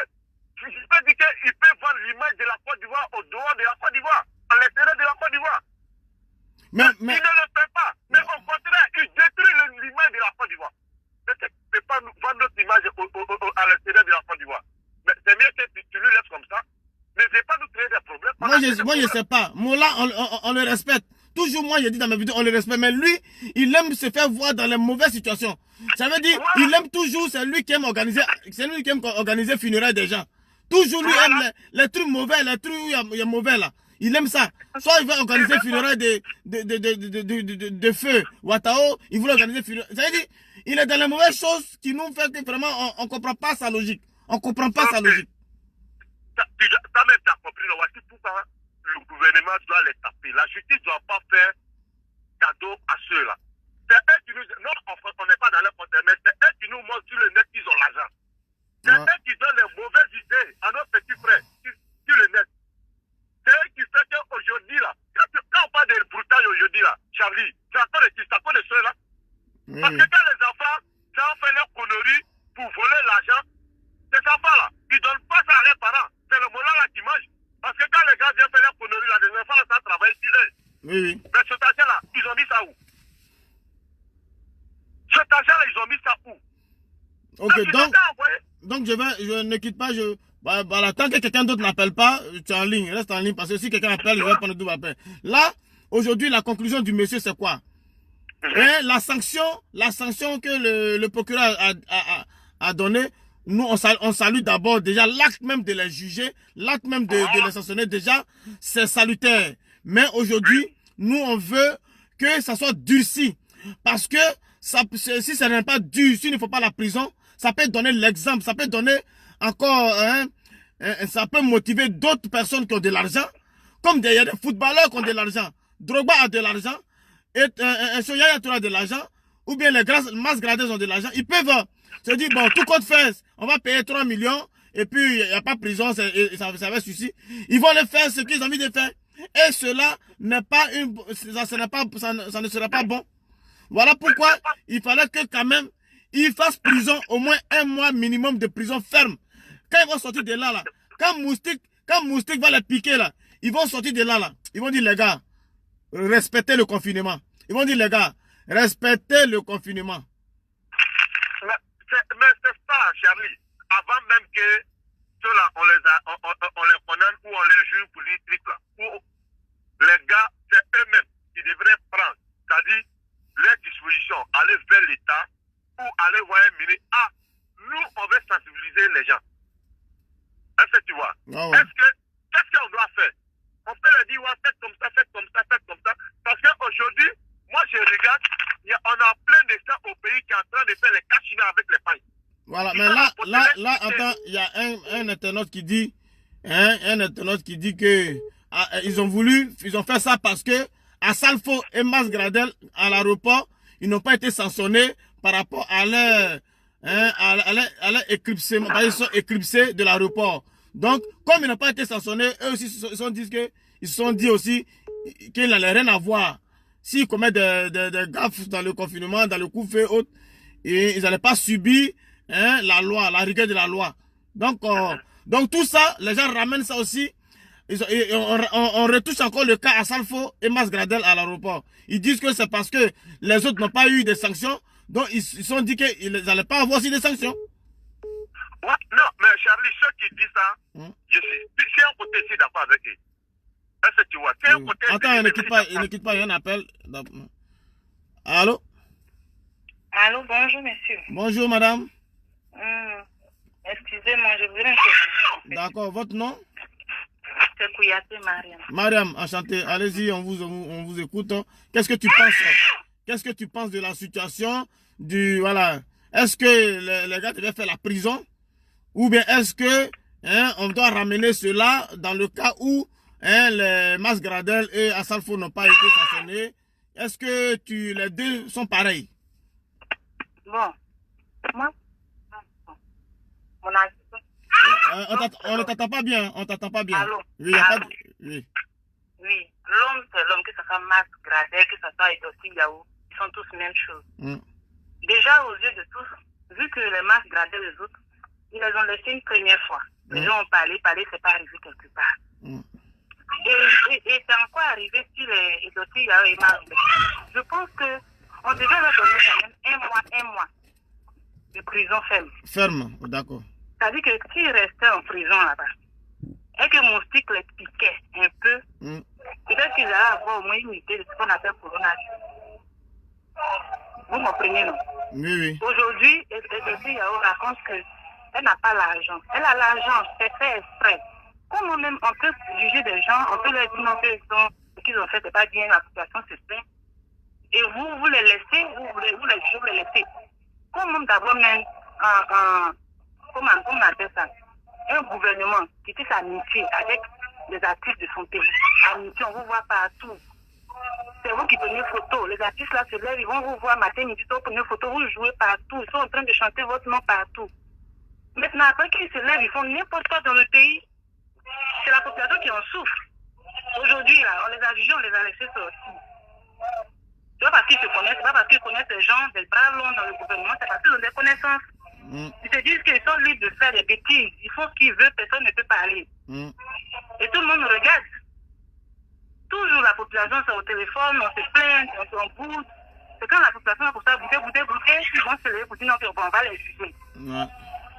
Speaker 4: je peux dire qu'il peut vendre l'image de la Côte d'Ivoire au dehors de la Côte d'Ivoire, à l'intérieur de la Côte d'Ivoire. Il ne le fait pas. Mais au contraire, il détruit l'image de la Côte d'Ivoire. Mais ce n'est pas vendre notre image à l'intérieur de la Côte d'Ivoire. Mais c'est mieux que tu lui laisses comme ça. Mais ce n'est pas nous créer des problèmes.
Speaker 1: Moi, je ne sais pas. Moula, on le respecte. Toujours, moi, j'ai dit dans mes vidéos, on le respecte. Mais lui, il aime se faire voir dans les mauvaises situations. Ça veut dire, il aime toujours, c'est lui qui aime organiser funérailles des gens. Toujours, lui aime les trucs mauvais, les trucs où il y a mauvais là. Il aime ça. Soit il veut organiser funérailles de feu. Watao, il veut organiser funérailles. Ça veut dire, il est dans les mauvaises choses qui nous fait que vraiment, on ne comprend pas sa logique. On ne comprend pas sa logique.
Speaker 4: Toi-même, tu as compris, voici pourquoi le gouvernement doit les taper. La justice ne doit pas faire cadeau à ceux-là. C'est eux qui nous... Non, on n'est pas dans leur côté, mais c'est eux qui nous montrent sur le net qu'ils ont l'argent. C'est eux qui donnent les mauvaises idées à nos petits frères sur le net. C'est eux qui font qu'aujourd'hui, là, quand on parle de brutal aujourd'hui, là, Charlie, c'est à cause de ceux-là. Parce que quand les enfants, quand on fait leur conneries pour voler l'argent, ces enfants-là, ils ne donnent pas ça à leurs parents. C'est le mollah-là qui mange. Parce que quand les gars viennent faire leur conneries, là, les enfants, là, ça travaille sur eux.
Speaker 1: Oui.
Speaker 4: Mais cet argent-là, ils ont mis ça où? Cet argent-là, ils ont mis ça où?
Speaker 1: Ok, donc je ne quitte pas, voilà, tant que quelqu'un d'autre n'appelle pas, tu es en ligne, reste en ligne, parce que si quelqu'un appelle, je vais prendre le double appel. Là, aujourd'hui, la conclusion du monsieur, c'est quoi? La sanction que le procureur a donnée, nous, on salue d'abord déjà l'acte même de les juger, l'acte même de les sanctionner, déjà, c'est salutaire. Mais aujourd'hui, nous, on veut que ça soit durci. Parce que si ça n'est pas dur, s'il ne faut pas la prison, ça peut donner l'exemple, ça peut donner encore, ça peut motiver d'autres personnes qui ont de l'argent, comme il y a des footballeurs qui ont de l'argent. Drogba a de l'argent, et Soyaya a de l'argent, ou bien les masses gradées ont de l'argent. Ils peuvent se dire, bon, tout compte fait, on va payer 3 millions, et puis il n'y a pas de prison, ça va suffire. Ils vont le faire ce qu'ils ont envie de faire. Et cela n'est pas ça ne sera pas bon. Voilà pourquoi il fallait que quand même, ils fassent prison, au moins 1 mois minimum de prison ferme. Quand ils vont sortir de là, quand Moustique va les piquer là, ils vont sortir de là, ils vont dire les gars, respectez le confinement. Ils vont dire, les gars, respectez le confinement.
Speaker 4: Mais c'est ça, Charlie. Avant même que ceux-là, on les condamne ou on les juge pour les trucs là. Les gars, c'est eux-mêmes qui devraient prendre, c'est-à-dire les dispositions, aller vers l'État ou aller voir un ministre. Ah, nous, on veut sensibiliser les gens. Est-ce que tu vois?
Speaker 1: Ah ouais.
Speaker 4: Qu'est-ce qu'on doit faire? On peut leur dire, ouais, faites comme ça, faites comme ça, faites comme ça. Parce qu'aujourd'hui, moi, je regarde, on a plein de gens au pays qui sont en train de faire les cachines avec les pailles.
Speaker 1: Voilà, mais là, attends, il y a un internaute qui dit, que ils ont fait ça parce que à Salfo et Mas Gradel, à l'aéroport, ils n'ont pas été sanctionnés par rapport à leur éclipsement, ils sont éclipsés de l'aéroport. Donc, comme ils n'ont pas été sanctionnés, eux aussi ils se sont dit aussi qu'ils n'avaient rien à voir. S'ils commettent des gaffes dans le confinement, dans le couvre-feu, et ils n'allaient pas subir la loi, la rigueur de la loi. Donc tout ça, les gens ramènent ça aussi. On retouche encore le cas à Salfo et Mas Gradel à l'aéroport. Ils disent que c'est parce que les autres n'ont pas eu de sanctions, donc ils se sont dit qu'ils n'allaient pas avoir aussi des sanctions.
Speaker 4: Ouais, non, mais Charlie, ceux qui disent ça, je suis un côté ici d'accord avec eux. Est-ce que tu vois? C'est un côté.
Speaker 1: Attends, ne quitte pas, il y a un appel. Allô?
Speaker 5: Allô, bonjour monsieur.
Speaker 1: Bonjour madame.
Speaker 5: Excusez-moi, je voudrais intervenir.
Speaker 1: D'accord, votre nom?
Speaker 5: C'est Kouyaté Mariam.
Speaker 1: Mariam, enchanté. Allez-y, on vous écoute. Qu'est-ce que tu penses? Qu'est-ce que tu penses de la situation voilà? Est-ce que les gars devaient faire la prison? Ou bien est-ce que on doit ramener cela dans le cas où les Mas Gradel et Assalfo n'ont pas été sanctionnés? Est-ce que les deux sont pareils?
Speaker 5: Bon, moi, mon avis.
Speaker 1: On ne t'entend pas bien,
Speaker 5: Allô?
Speaker 1: Oui, y a pas de... Oui.
Speaker 5: Oui, l'homme c'est l'homme, que ce soit Mas Gradel, que ce soit Edossi Yaou, ils sont tous même chose. Déjà aux yeux de tous, vu que les Mas Gradel et les autres, ils les ont laissé une première fois. Les gens ont parlé, c'est pas arrivé quelque part. Et c'est encore arrivé sur les Edossi Yaou et Mas. Je pense que on devait leur donner quand même un mois de prison ferme.
Speaker 1: Ferme, d'accord.
Speaker 5: C'est-à-dire que s'ils restaient en prison là-bas, et que mon stick les piquait un peu, peut-être qu'ils allaient avoir au moins une idée de ce qu'on appelle coronavirus. Vous comprenez, non?
Speaker 1: Oui.
Speaker 5: Aujourd'hui, Edossi Yaou raconte qu'elle n'a pas l'argent. Elle a l'argent, c'est fait exprès. Comme on peut juger des gens, on peut leur dire non, ce qu'ils ont fait, c'est pas bien, la population se plaint. Et vous les laissez, vous les laissez. Comme d'abord même, comment on appelle ça? Un gouvernement qui tisse amitié avec les artistes de son pays. Amitié, on vous voit partout. C'est vous qui prenez photo. Les artistes là se lèvent, ils vont vous voir matin, midi, vous prenez photo, vous jouez partout. Ils sont en train de chanter votre nom partout. Maintenant, après qu'ils se lèvent, ils font n'importe quoi dans le pays. C'est la population qui en souffre. Aujourd'hui, là, on les a jugés, on les a laissés sortir. C'est pas parce qu'ils se connaissent, c'est pas parce qu'ils connaissent les gens, des bras longs dans le gouvernement, c'est parce qu'ils ont des connaissances. Ils se disent qu'ils sont libres de faire des bêtises. Ils font ce qu'ils veulent, personne ne peut parler. Et tout le monde regarde. Toujours la population, c'est au téléphone, on se plaint, on boude. C'est quand la population est pour ça, bouder, ils vont se lever pour dire non, on va les juger.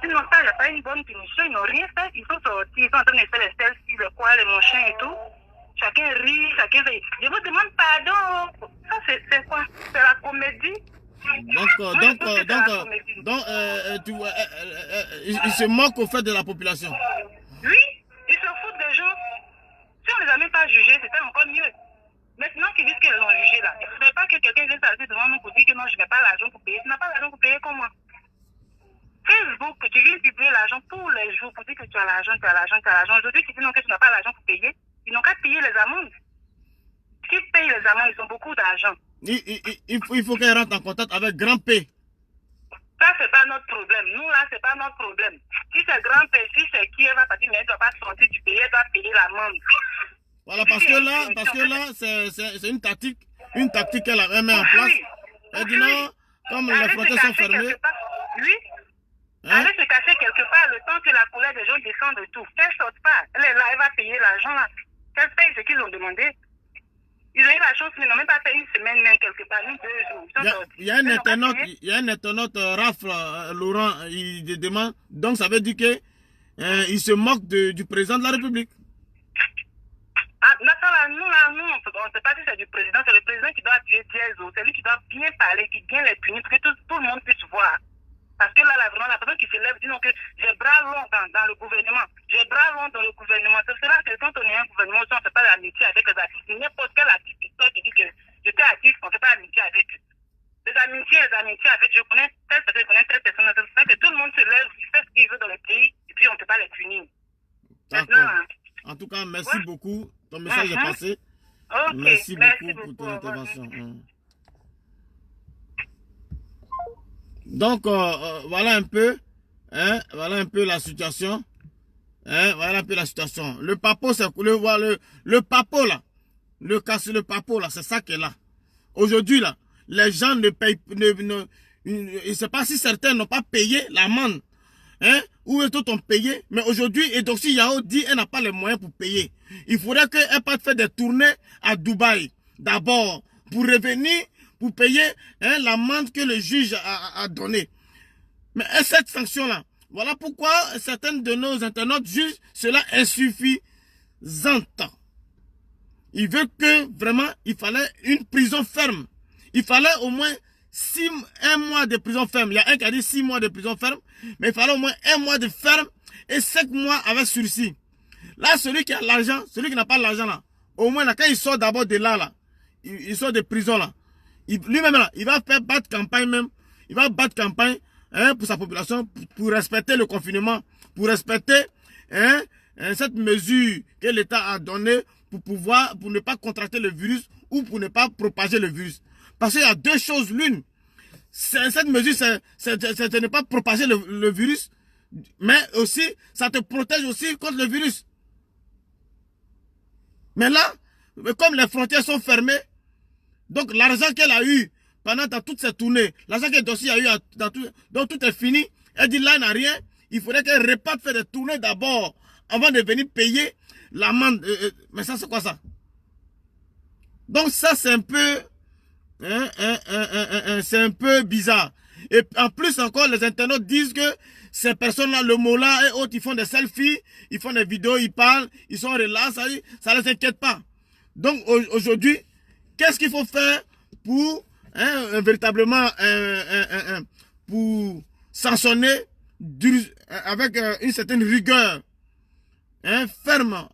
Speaker 5: Sinon, ça, il n'y a pas une bonne punition, ils n'ont rien fait. Ils sont sortis, ils sont en train de faire les selfies, les quoi, les machins et tout. Chacun rit, chacun fait. Je vous demande pardon. Ça, c'est quoi? C'est la comédie.
Speaker 1: Donc, ils se moquent au fait de la population.
Speaker 5: Oui, ils se foutent des gens. Si on ne les a même pas jugés, c'était encore mieux. Maintenant qu'ils disent qu'ils les ont jugés là, il ne faudrait pas que quelqu'un vienne s'arrêter devant nous pour dire que non, je n'ai pas l'argent pour payer. Tu n'as pas l'argent pour payer comment? Facebook, tu viens publier l'argent tous les jours pour dire que tu as l'argent. Aujourd'hui, tu dis non, que tu n'as pas l'argent pour payer. Ils n'ont qu'à payer les amendes. S'ils payent les amendes, ils ont beaucoup d'argent.
Speaker 1: Il faut qu'elle rentre en contact avec Grand P.
Speaker 5: Ça, c'est pas notre problème. Nous, là, c'est pas notre problème. Si c'est Grand P, si c'est qui, elle va partir, mais elle ne doit pas sortir du pays, elle doit payer l'amende.
Speaker 1: Voilà, parce que là, c'est une tactique qu'elle met en place. Elle dit non, comme les frontières sont fermées.
Speaker 5: Oui. Allez se cacher quelque part le temps que la colère des gens descend de tout. Qu'elle ne sorte pas. Elle est là, elle va payer l'argent là. Qu'elle paye ce qu'ils ont demandé. Ils ont eu la chance, mais ils n'ont même pas fait une semaine, même quelque part, ni 2 jours. Ils sont sortis.
Speaker 1: Il y a un internaute, Raph Laurent, il demande, donc ça veut dire que il se moque du président de la République.
Speaker 5: Ah, nous, on ne sait pas si c'est du président, c'est le président qui doit appuyer Diesel, c'est lui qui doit bien parler, qui bien les punir, pour que tout le monde puisse voir. Parce que là, vraiment, la personne qui se lève dit non, que j'ai bras long dans le gouvernement. J'ai bras long dans le gouvernement. C'est cela que quand on est un gouvernement, on ne fait pas l'amitié avec les artistes. N'importe quel artiste qui dit que j'étais artiste, on ne fait pas l'amitié avec eux. Les amitiés avec, je connais telle personne, c'est ça que tout le monde se lève, il fait ce qu'il veut dans le pays, et puis on ne peut pas les punir.
Speaker 1: D'accord. En tout cas, merci beaucoup. Ton message est passé.
Speaker 5: Okay.
Speaker 1: Merci beaucoup pour ton intervention. Donc, voilà un peu la situation. Voilà un peu la situation. Le papo, c'est le papo là. Le papo là, c'est ça qui est là. Aujourd'hui là, les gens ne payent, je ne sais pas si certains n'ont pas payé l'amende. Ou d'autres ont payé. Mais aujourd'hui, Eudoxie Yao dit qu'elle n'a pas les moyens pour payer. Il faudrait qu'elle parte faire des tournées à Dubaï. D'abord, pour revenir, pour payer l'amende que le juge a donnée. Mais cette sanction-là, voilà pourquoi certains de nos internautes jugent cela insuffisante. Il veut que vraiment, il fallait une prison ferme. Il fallait au moins 1 mois de prison ferme. Il y a un qui a dit 6 mois de prison ferme, mais il fallait au moins 1 mois de ferme et 5 mois avec sursis. Là, celui qui a l'argent, celui qui n'a pas l'argent là, au moins là, quand il sort d'abord de là, il sort de prison là, lui-même là, il va faire battre campagne même, il va battre campagne pour sa population, pour respecter le confinement, pour respecter cette mesure que l'État a donnée pour ne pas contracter le virus ou pour ne pas propager le virus. Parce qu'il y a 2 choses l'une. Cette mesure, c'est de ne pas propager le virus, mais aussi, ça te protège aussi contre le virus. Mais là, comme les frontières sont fermées, donc l'argent qu'elle a eu dans toutes ces tournées, l'argent que Dossi a eu, donc tout est fini, elle dit là, il n'a rien, il faudrait qu'elle reparte faire des tournées d'abord, avant de venir payer l'amende. Mais ça, c'est quoi ça? Donc ça, c'est un peu... c'est un peu bizarre. Et en plus encore, les internautes disent que ces personnes-là, le Mola et autres, ils font des selfies, ils font des vidéos, ils parlent, ils sont relax, ça ne les inquiète pas. Donc aujourd'hui, qu'est-ce qu'il faut faire pour véritablement pour sanctionner avec une certaine rigueur ferme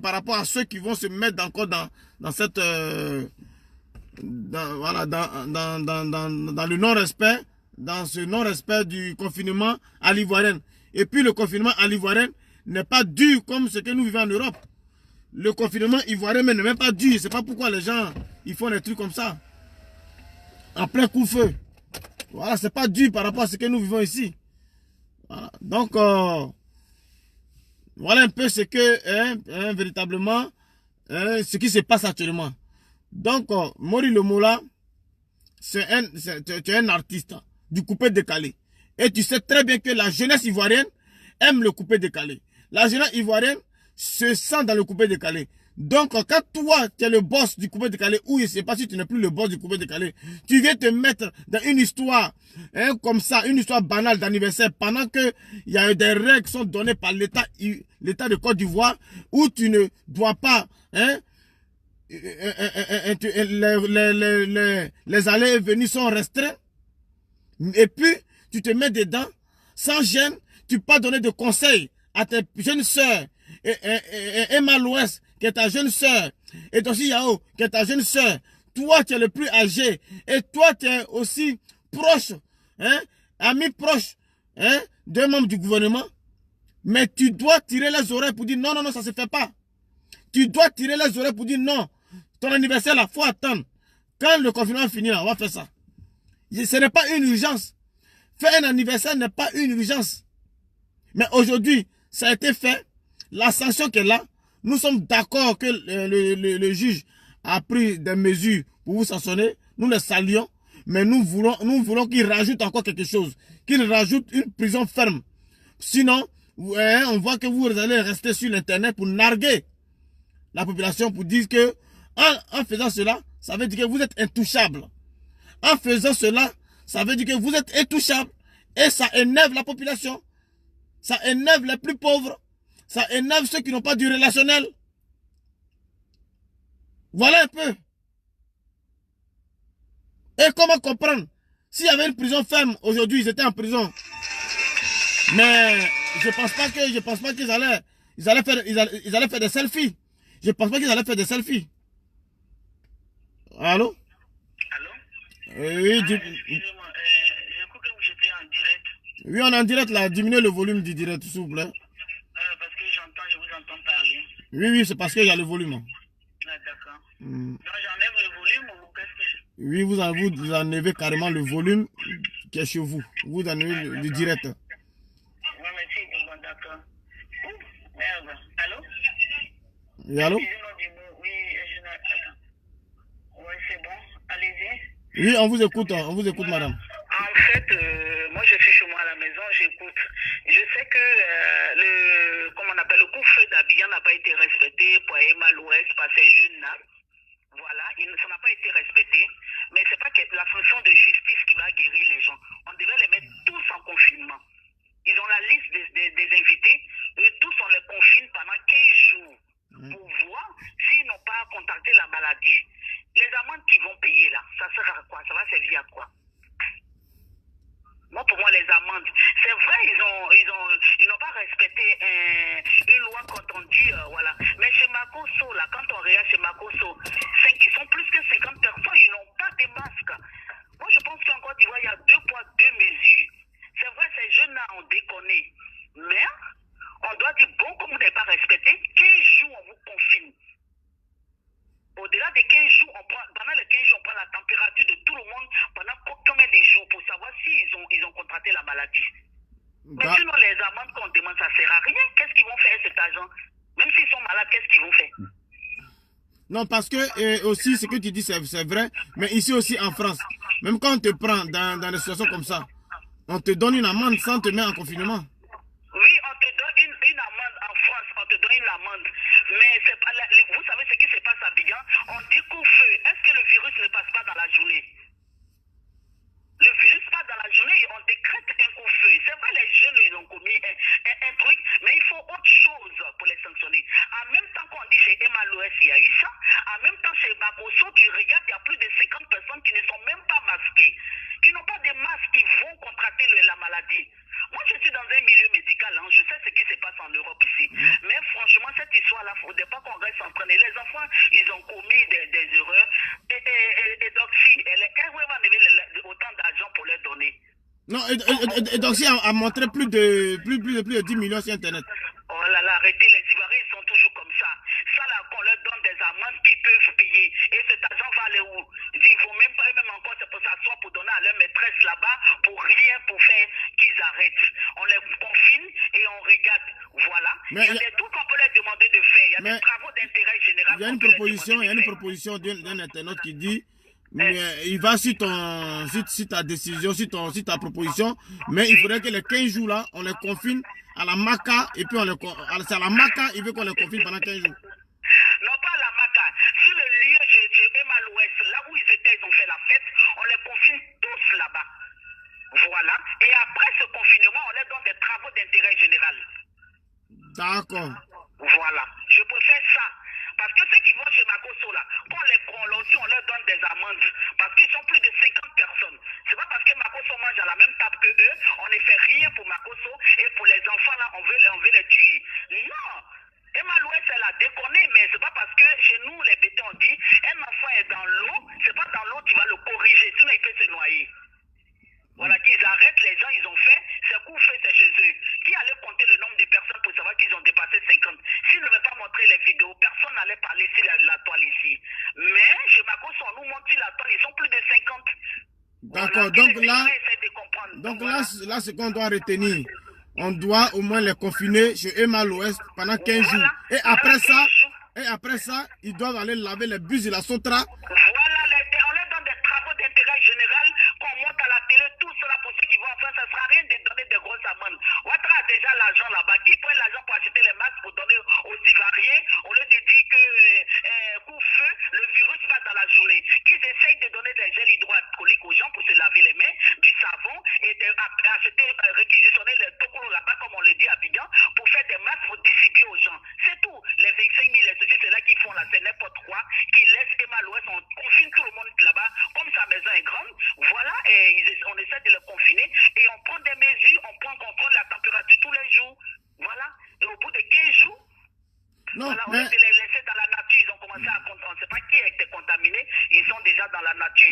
Speaker 1: par rapport à ceux qui vont se mettre encore dans cette dans le non-respect, dans ce non-respect du confinement à l'Ivoirienne. Et puis le confinement à l'Ivoirienne n'est pas dur comme ce que nous vivons en Europe. Le confinement ivoirien n'est même pas dur. C'est pas pourquoi les gens ils font des trucs comme ça. En plein coup de feu. Voilà, c'est pas dur par rapport à ce que nous vivons ici. Voilà. Donc, voilà un peu ce que, véritablement, ce qui se passe actuellement. Donc, Mori Le Mola, tu es un artiste du coupé-décalé. Et tu sais très bien que la jeunesse ivoirienne aime le coupé-décalé. La jeunesse ivoirienne se sent dans le coupé-décalé. Donc, quand toi, tu es le boss du coupé-décalé, ou je ne sais pas si tu n'es plus le boss du coupé-décalé, tu viens te mettre dans une histoire comme ça, une histoire banale d'anniversaire, pendant qu'il y a des règles qui sont données par l'État de Côte d'Ivoire, où tu ne dois pas... les allées et venues sont restreints. Et puis, tu te mets dedans, sans gêne, tu peux donner des conseils à tes jeunes sœurs. Emma Louest, qui est ta jeune sœur, et Dossi Yao, qui est ta jeune sœur. Toi, tu es le plus âgé, et toi, tu es aussi proche, ami proche d'un membre du gouvernement. Mais tu dois tirer les oreilles pour dire non, non, non, ça ne se fait pas. Tu dois tirer les oreilles pour dire non. Ton anniversaire, là, il faut attendre. Quand le confinement finit, là, on va faire ça. Ce n'est pas une urgence. Faire un anniversaire n'est pas une urgence. Mais aujourd'hui, ça a été fait. La sanction qui est là, nous sommes d'accord que le juge a pris des mesures pour vous sanctionner. Nous les saluons. Mais nous voulons qu'il rajoute encore quelque chose. Qu'il rajoute une prison ferme. Sinon, on voit que vous allez rester sur l'internet pour narguer la population, pour dire que En faisant cela, ça veut dire que vous êtes intouchable. En faisant cela, ça veut dire que vous êtes intouchable. Et ça énerve la population. Ça énerve les plus pauvres. Ça énerve ceux qui n'ont pas du relationnel. Voilà un peu. Et comment comprendre? S'il y avait une prison ferme, aujourd'hui, ils étaient en prison. Mais je pense pas qu'ils allaient faire des selfies. Je pense pas qu'ils allaient faire des selfies. Allô?
Speaker 3: Allô?
Speaker 1: Oui,
Speaker 3: Excusez-moi, je crois que vous étiez en direct.
Speaker 1: oui, on est en direct là. Diminuez le volume du direct, s'il vous plaît.
Speaker 3: Parce que je vous entends parler.
Speaker 1: Oui, c'est parce qu'il y a le volume.
Speaker 3: Ah, d'accord.
Speaker 1: Donc
Speaker 3: j'enlève le volume ou qu'est-ce que...
Speaker 1: Oui, vous enlevez carrément le volume qui est chez vous. Vous enlevez le direct.
Speaker 3: Oui, merci. Bon, d'accord. Merde. Allô?
Speaker 1: Oui, allô?
Speaker 3: Excusez-moi du mot. Oui, attends. Oui, c'est bon. Allez-y.
Speaker 1: Oui, on vous écoute, madame.
Speaker 3: En fait, moi je suis chez moi à la maison, j'écoute. Je sais que le couvre-feu d'Abidjan n'a pas été respecté pour Emma l'Ouest par ces jeunes-là. Voilà, ça n'a pas été respecté. Mais c'est pas que la fonction de justice qui va guérir les gens. On devait les mettre tous en confinement. Ils ont la liste des invités. Et tous on les confine pendant 15 jours pour voir s'ils n'ont pas contracté la maladie. Les amendes qu'ils vont payer là, ça sert à quoi? Ça va servir à quoi? Moi, pour moi, les amendes, c'est vrai, ils n'ont pas respecté une loi quand on dit, voilà. Mais chez Makosso, là, quand on regarde chez Makosso, ils sont plus que 50 personnes, ils n'ont pas de masques. Moi, je pense qu'en Côte d'Ivoire, il y a 2 poids, 2 mesures. C'est vrai, ces jeunes-là ont déconné. Mais, on doit dire, bon, comme vous n'avez pas respecté, 15 jours, on vous confine. Au-delà des 15 jours, pendant les 15 jours, on prend la température de tout le monde pendant combien de jours pour savoir s'ils ont contracté la maladie. Mais sinon, les amendes qu'on demande, ça ne sert à rien. Qu'est-ce qu'ils vont faire, cet agent? Même s'ils sont malades, qu'est-ce qu'ils vont faire?
Speaker 1: Non, parce que aussi, ce que tu dis, c'est vrai. Mais ici aussi, en France, même quand on te prend dans des situations comme ça, on te donne une amende sans te mettre en confinement.
Speaker 3: Oui, on te donne une amende en France, on te donne une amende. Mais c'est pas vous savez ce qui se passe à Abidjan? On dit couvre-feu. Est-ce que le virus ne passe pas dans la journée? Le virus passe dans la journée et on décrète un couvre-feu. C'est vrai, les jeunes, ils ont commis un truc, mais il faut autre chose pour les sanctionner. En même temps qu'on dit chez Emma l'Ouest, il y a eu ça. En même temps, chez Bakosso, tu regardes, il y a plus de 50 personnes qui ne sont même pas masquées, qui n'ont pas de masques, qui vont contracter la maladie. Moi, je suis dans un milieu médical, hein. Je sais ce qui se passe en Europe ici. Mais franchement, cette histoire-là, il ne faudrait pas qu'on reste en train. Les enfants, ils ont commis des erreurs. Et donc, si, quand vous va donner autant d'argent pour leur donner?
Speaker 1: Non, et donc, si a montré plus de 10 millions sur Internet.
Speaker 3: Oh là là, arrêtez, les Ivoiriens, ils sont toujours comme ça. Ça là, qu'on leur donne des amendes qu'ils peuvent payer. Et cet argent va aller où? Il ne faut même pas, même encore, c'est pour s'asseoir pour donner à leur maîtresse là-bas, pour rien, pour faire qu'ils arrêtent. On les confine et on regarde. Voilà. Mais il y a des trucs qu'on peut leur demander de faire. Il y a des travaux d'intérêt général.
Speaker 1: Il y a une proposition d'un internaute qui dit. Mais il va sur ta décision, sur ta proposition, mais il faudrait que les 15 jours là, on les confine à la Maca, et puis c'est à la Maca, il veut qu'on les confine pendant 15 jours.
Speaker 3: Non, pas à la Maca. Sur le lieu chez Emma l'Ouest, là où ils étaient, ils ont fait la fête, on les confine tous là-bas. Voilà. Et après ce confinement, on leur donne des travaux d'intérêt général.
Speaker 1: D'accord.
Speaker 3: Voilà. Je préfère ça. Parce que ceux qui vont chez Makosso là, quand on les prend là aussi, on leur donne des amendes. Parce qu'ils sont plus de 50 personnes. C'est pas parce que Makosso mange à la même table que eux, on ne fait rien pour Makosso et pour les enfants là, on veut les tuer. Non! Emma l'Ouest, elle a déconné, mais c'est pas parce que chez nous, les bêtés, on dit, un enfant est dans l'eau, c'est pas dans l'eau tu vas le corriger, sinon il peut se noyer. Voilà, qu'ils arrêtent, les gens, ils ont fait, c'est couvre-feu, c'est chez eux. Qui allait compter le nombre de personnes pour savoir qu'ils ont dépassé 50? S'ils n'avaient pas montré les vidéos, personne n'allait parler sur la toile ici. Mais chez Makosso, on nous montre la toile, ils sont plus de 50.
Speaker 1: D'accord,
Speaker 3: voilà,
Speaker 1: donc là, ce qu'on doit retenir, on doit au moins les confiner chez Emma l'Ouest pendant 15 jours. Et après ça, ils doivent aller laver les bus et la Sotra.
Speaker 3: Voilà, on leur donne des travaux d'intérêt général qu'on monte à la télé, tout cela pour ceux qui vont en faire, ça ne sert à rien de donner des grosses amendes. Ouattara a déjà l'argent là-bas, qui prend l'argent pour acheter les masques pour donner aux Ivoiriens, au lieu de dire que couvre-feu, le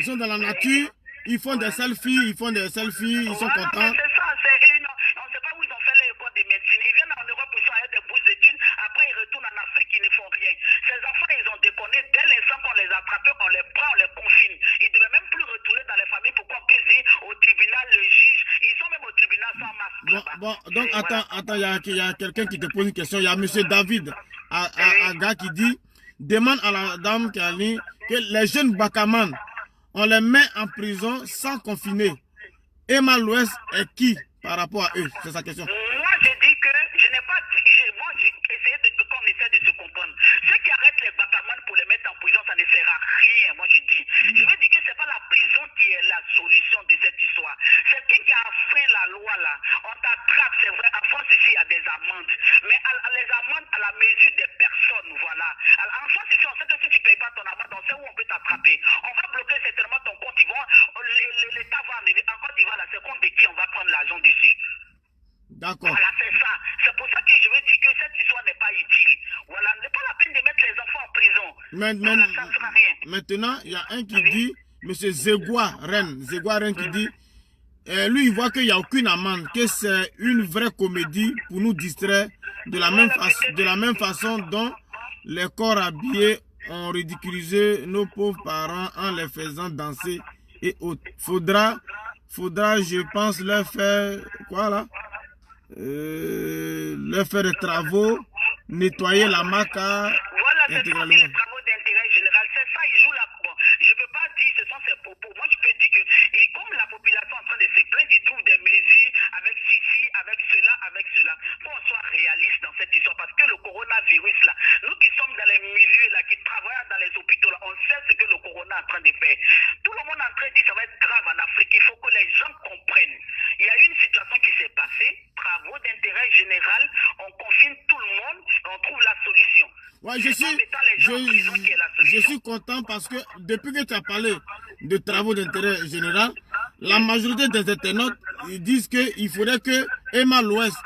Speaker 1: sont dans la nature, ils font des selfies, ils sont
Speaker 5: Voilà,
Speaker 1: contents.
Speaker 5: mais c'est ça, on ne sait pas où ils ont fait l'école de médecine. Ils viennent en Europe, ils sont avec des bourses d'études, après ils retournent en Afrique, ils ne font rien. Ces enfants, ils ont déconné. Dès l'instant qu'on les attrape, on les prend, on les confine. Ils ne devaient même plus retourner dans les familles pour qu'on puisse dire au tribunal, le juge. Ils sont même au tribunal sans masque.
Speaker 1: Donc attends, il y a quelqu'un qui te pose une question. Il y a M. David Aga qui dit, demande à la dame qui a dit que les jeunes Bakaman, on les met en prison sans confiner. Emma l'Ouest est qui par rapport à eux? C'est sa question.
Speaker 5: Moi, je dis que je n'ai pas dit, moi, j'ai essayé qu'on essaie de se comprendre. Ceux qui arrêtent les Bakaman pour les mettre en prison, ça ne sert à rien, moi je dis. Je veux dire que ce n'est pas la prison qui est la solution de cette histoire. C'est quelqu'un qui a enfreint la loi là. On t'attrape, c'est vrai. En France, ici, il y a des amendes. Mais les amendes à la mesure des personnes, voilà. En France, ici, on sait que si tu ne payes pas ton amende, on sait où on peut t'attraper. On va bloquer certainement ton compte. L'État va arriver. En Côte d'Ivoire, c'est compte de qui on va prendre l'argent dessus.
Speaker 1: D'accord.
Speaker 5: Voilà, c'est ça. C'est pour ça que je veux dire que cette histoire n'est pas utile. Voilà, n'est pas la peine de mettre les enfants en prison. Voilà, ça ne sert à rien.
Speaker 1: Maintenant, il y a un qui dit, M. Zegua Ren qui dit, lui, il voit qu'il n'y a aucune amende, que c'est une vraie comédie pour nous distraire de la même façon dont les corps habillés ont ridiculisé nos pauvres parents en les faisant danser et autres. Faudra, je pense, leur faire, quoi là? Leur faire des travaux, nettoyer la maca.
Speaker 5: Voilà, c'est ça, les travaux d'intérêt général. C'est ça, ils jouent là. Bon, je ne peux pas dire ce sont ses propos. Moi, je peux dire que, et comme la population est en train de se plaindre, ils trouvent des mesures avec ceci, avec cela. Faut qu'on soit réaliste dans cette histoire. Parce que le coronavirus, là, nous qui sommes dans les milieux, là, qui travaillent dans les hôpitaux, là, on sait ce que le corona est en train de faire. Tout le monde est en train de dire que ça va être grave en Afrique. Il faut que les gens comprennent. Il y a une situation qui s'est passée, travaux d'intérêt général, on confine tout le monde et on trouve la solution.
Speaker 1: Ouais, je suis content parce que depuis que tu as parlé de travaux d'intérêt général, la majorité des internautes ils disent qu'il faudrait que Emma l'Ouest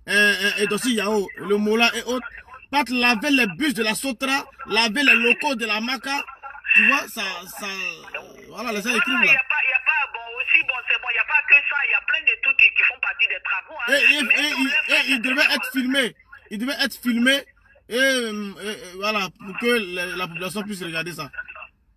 Speaker 1: et aussi Yao, le Mola et autres, partent laver les bus de la Sotra, laver les locaux de la Maca. Tu vois, voilà, les gens écrivent là.
Speaker 5: Il n'y a pas, c'est bon, il n'y a pas que ça, il y a plein de trucs qui font partie des travaux. Hein.
Speaker 1: Et il devait être filmé. Il devait être filmé et voilà, pour que la population puisse regarder ça.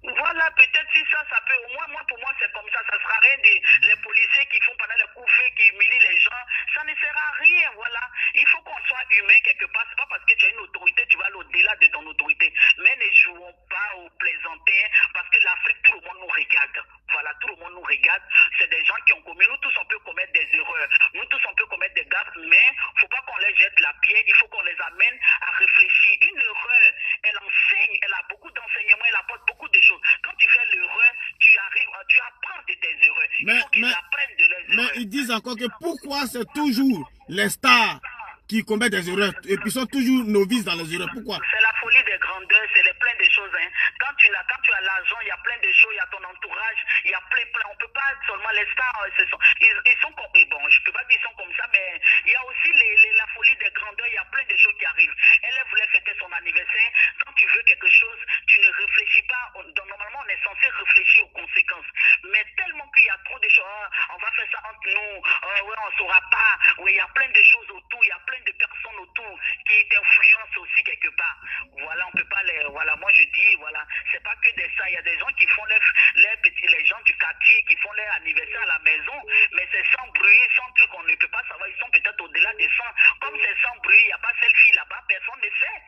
Speaker 5: Voilà, peut-être si ça peut, au moins, pour moi, c'est comme ça sera rien les policiers qui font pendant les coups faits, qui humilient les gens, ça ne sert à rien, voilà. Il faut qu'on soit humain quelque part, c'est pas parce que tu as une autorité, tu vas aller au-delà de ton autorité. Mais ne jouons pas aux plaisantins, parce que l'Afrique, tout le monde nous regarde. Voilà, tout le monde nous regarde. C'est des gens qui ont commis, nous tous on peut commettre des erreurs, nous tous on peut commettre des gaffes, mais faut pas qu'on les jette la pierre, il faut qu'on les amène à réfléchir. Une erreur, elle enseigne, elle a beaucoup d'enseignements, elle apporte beaucoup de choses. Quand tu fais l'erreur, tu apprends de tes erreurs. Il faut qu'ils apprennent de leurs erreurs.
Speaker 1: Mais ils disent encore que pourquoi c'est toujours les stars qui commettent des erreurs et puis sont toujours novices dans les erreurs. Pourquoi?
Speaker 5: C'est la folie des grandeurs, c'est plein de choses. Hein. Quand tu as l'argent, il y a plein de choses, il y a ton entourage, il y a plein. On peut pas seulement les stars, ils sont comme, bon, je peux pas dire qu'ils sont comme ça, mais il y a aussi la folie des grandeurs, il y a plein de choses qui arrivent. Elle voulait fêter son anniversaire. Quand tu veux quelque chose, tu ne réfléchis pas. Normalement, on est censé réfléchir aux conséquences. Mais tellement qu'il y a trop de choses, on va faire ça entre nous, ouais, on saura pas. Oui, il y a plein de choses autour, il y a plein de personnes autour qui t'influencent aussi quelque part. Voilà, on peut pas voilà, moi je dis, voilà, c'est pas que des ça, il y a des gens qui font les gens du quartier qui font leur anniversaire à la maison, mais c'est sans bruit, sans truc, on ne peut pas savoir, ils sont peut-être au-delà des 100. Comme c'est sans bruit, il n'y a pas selfie là-bas, personne ne sait.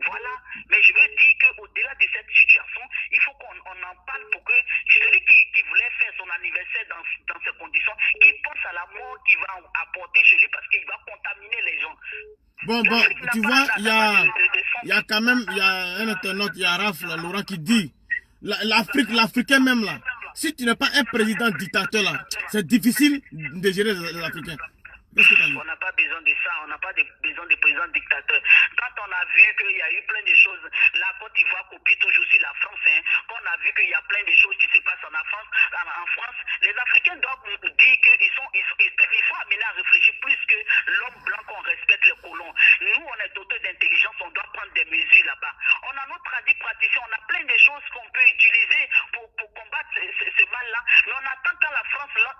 Speaker 5: Voilà, mais je veux dire qu'au-delà de cette situation, il faut qu'on en parle pour que celui qui voulait faire son anniversaire dans ces conditions, qu'il pense à la mort qu'il va apporter chez lui parce qu'il va contaminer les gens.
Speaker 1: Bon, tu vois, il y a quand même, il y a un internaute, il y a Raph Laurent qui dit, l'Africain même là, si tu n'es pas un président dictateur là, c'est difficile de gérer les Africains.
Speaker 5: On n'a pas besoin de ça, on n'a pas besoin de président dictateur. Quand on a vu qu'il y a eu plein de choses, la Côte d'Ivoire copie toujours sur la France, hein, quand on a vu qu'il y a plein de choses qui se passent en France, les Africains doivent dire qu'ils sont amenés à réfléchir plus que l'homme blanc qu'on respecte les colons. Nous, on est dotés d'intelligence, on doit prendre des mesures là-bas. On a notre praticien, on a plein de choses qu'on peut utiliser pour combattre ce mal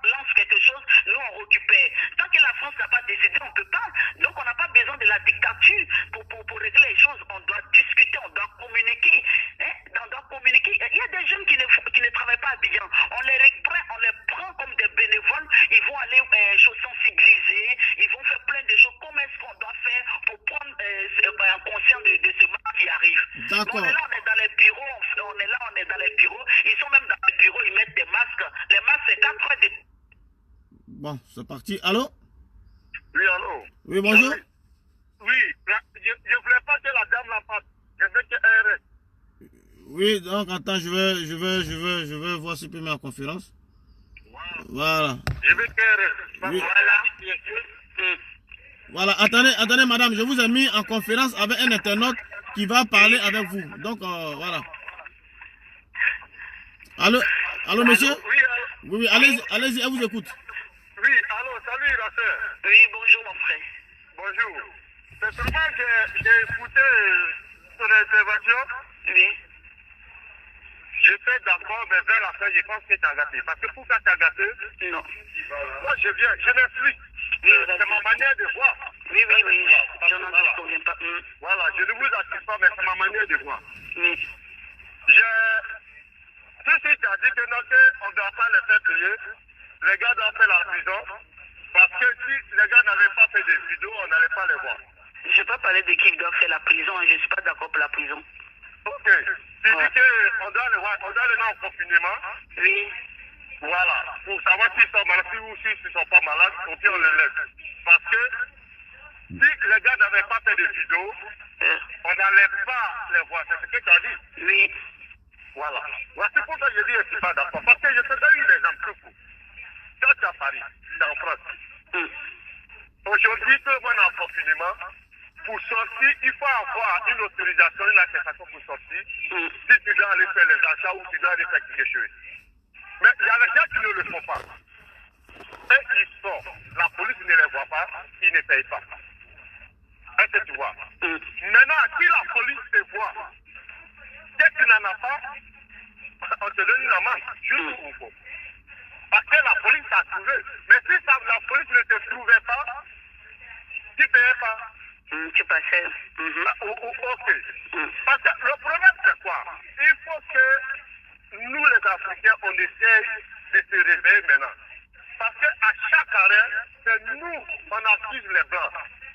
Speaker 5: lance quelque chose, nous on récupère. Tant que la France n'a pas décidé, on ne peut pas. Donc on n'a pas besoin de la dictature pour régler les choses. On doit discuter, on doit communiquer. Hein? On doit communiquer. Il y a des jeunes qui ne travaillent pas bien. On les prend comme des bénévoles. Ils vont aller sensibiliser. Ils vont faire plein de choses. Comment est-ce qu'on doit faire pour prendre conscience de ce mal qui arrive?
Speaker 1: D'accord.
Speaker 5: On est là, on est dans les bureaux. On est là, on est dans les bureaux. Ils sont même dans les bureaux. Ils mettent des masques. Les masques, c'est 4 heures de...
Speaker 1: Bon, c'est parti. Allô?
Speaker 4: Oui, allô?
Speaker 1: Oui, bonjour.
Speaker 4: Oui, je ne voulais pas que la dame la fasse. Je veux qu'elle reste.
Speaker 1: Oui, donc attends, je vais voir si je peux mettre en conférence. Voilà.
Speaker 4: Je veux qu'elle reste.
Speaker 1: Oui.
Speaker 4: Voilà.
Speaker 1: Voilà, attendez madame, je vous ai mis en conférence avec un internaute qui va parler avec vous. Donc voilà. Allô monsieur? Oui, allez-y, elle vous écoute.
Speaker 4: Oui, allô, salut la sœur.
Speaker 5: Oui, bonjour mon frère.
Speaker 4: Bonjour. C'est seulement que j'ai écouté ton intervention.
Speaker 5: Oui.
Speaker 4: Je fais d'accord, mais vers la fin, je pense que tu as gâté. Parce que pourquoi tu as gâté?
Speaker 5: Non.
Speaker 4: Moi, je m'explique.
Speaker 5: Oui,
Speaker 4: c'est ma manière de voir.
Speaker 5: Oui, je n'en conviens pas.
Speaker 4: Voilà, je ne vous assure pas, mais c'est ma manière de voir.
Speaker 5: Oui.
Speaker 4: Si tu as dit que non, on ne doit pas les faire payer, les gars doivent faire la prison. Parce que si les gars n'avaient pas fait des vidéos, on n'allait pas les voir.
Speaker 5: Je ne vais pas parler de qui doit faire la prison. Je ne suis pas d'accord pour la prison.
Speaker 4: Ok. Tu dis qu'on doit les mettre en confinement.
Speaker 5: Oui.
Speaker 4: Voilà. Pour savoir s'ils sont malades ou s'ils ne sont pas malades, et puis on les laisse. Parce que si les gars n'avaient pas fait de vidéos, on n'allait pas les voir. C'est ce que tu as dit.
Speaker 5: Oui.
Speaker 4: Voilà. Voici pourquoi je dis que je ne suis pas d'accord. Parce que je te donne un exemple fou. Toi, tu es à Paris, tu es en France. Aujourd'hui, tout le monde est en confinement. Pour sortir, il faut avoir une autorisation, une attestation pour sortir. Si tu dois aller faire les achats ou tu dois aller faire quelque chose. Mais il y a les gens qui ne le font pas. Et ils sortent. La police ne les voit pas, ils ne payent pas. Est-ce que tu vois? Maintenant, si la police te voit, que tu n'en as pas, on te donne une amende. Juste pour vous. Parce que la police t'a trouvé. Mais si la police ne te trouvait pas, tu ne payais pas.
Speaker 5: Tu passais.
Speaker 4: Ok. Parce que le problème, c'est quoi? Il faut que nous, les Africains, on essaye de se réveiller maintenant. Parce qu'à chaque arrêt, c'est nous, on accuse les Blancs.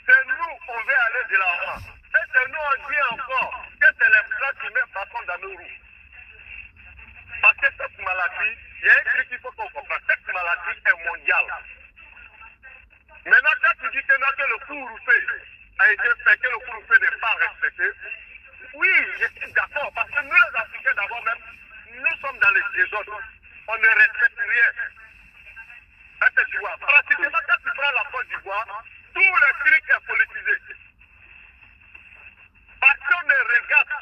Speaker 4: C'est nous, on veut aller de l'avant. Et c'est nous, on dit encore que c'est les Blancs qui mettent bâton dans nos roues. Parce que cette maladie, il y a un truc qu'il faut qu'on comprenne. Cette maladie est mondiale. Maintenant, quand tu dis que le couvre-feu a été fait, que le couvre-feu n'est pas respecté, oui, je suis d'accord. Parce que nous, les Africains, d'abord même, nous sommes dans les désordres. On ne respecte rien. Est-ce que tu vois? Pratiquement, quand tu prends la Côte d'Ivoire, tout le truc est politisé. Parce qu'on ne regarde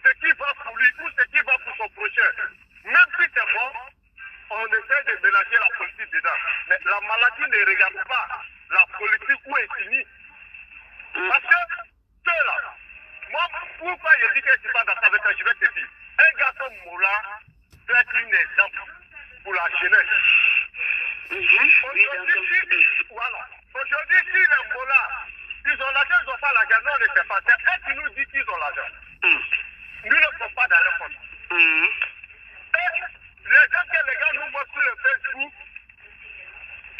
Speaker 4: ce qui va pour lui ou ce qui va pour son prochain. Même si c'est bon, on essaie de mélanger la politique dedans. Mais la maladie ne regarde pas la politique où est finie. Parce que, ceux-là, moi, pourquoi je dis que je ne suis pas d'accord avec toi, je vais te dire. Un garçon Moula peut être un exemple pour la jeunesse. Aujourd'hui, si les Moula, ils ont l'argent, ils n'ont pas l'argent, non, on ne sait pas. C'est eux qui nous disent qu'ils ont l'argent. Nous ne sommes pas dans le compte. Et les gens que les gars nous montrent sur le Facebook,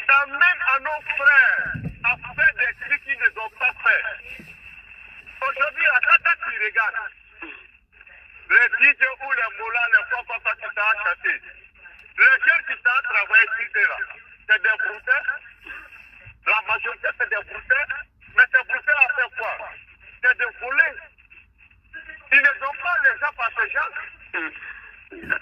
Speaker 4: ça mène à nos frères à faire des trucs qu'ils ne ont pas fait. Aujourd'hui, à quand tu regardes, les DJ ou les molas, les fois comme ça qui sont chanter, les jeunes qui sont travaillés ici là, c'est des broutins. La majorité c'est des broutins, mais ces broutins là fait quoi? C'est des volets. Ils ne sont pas les gens par ces gens.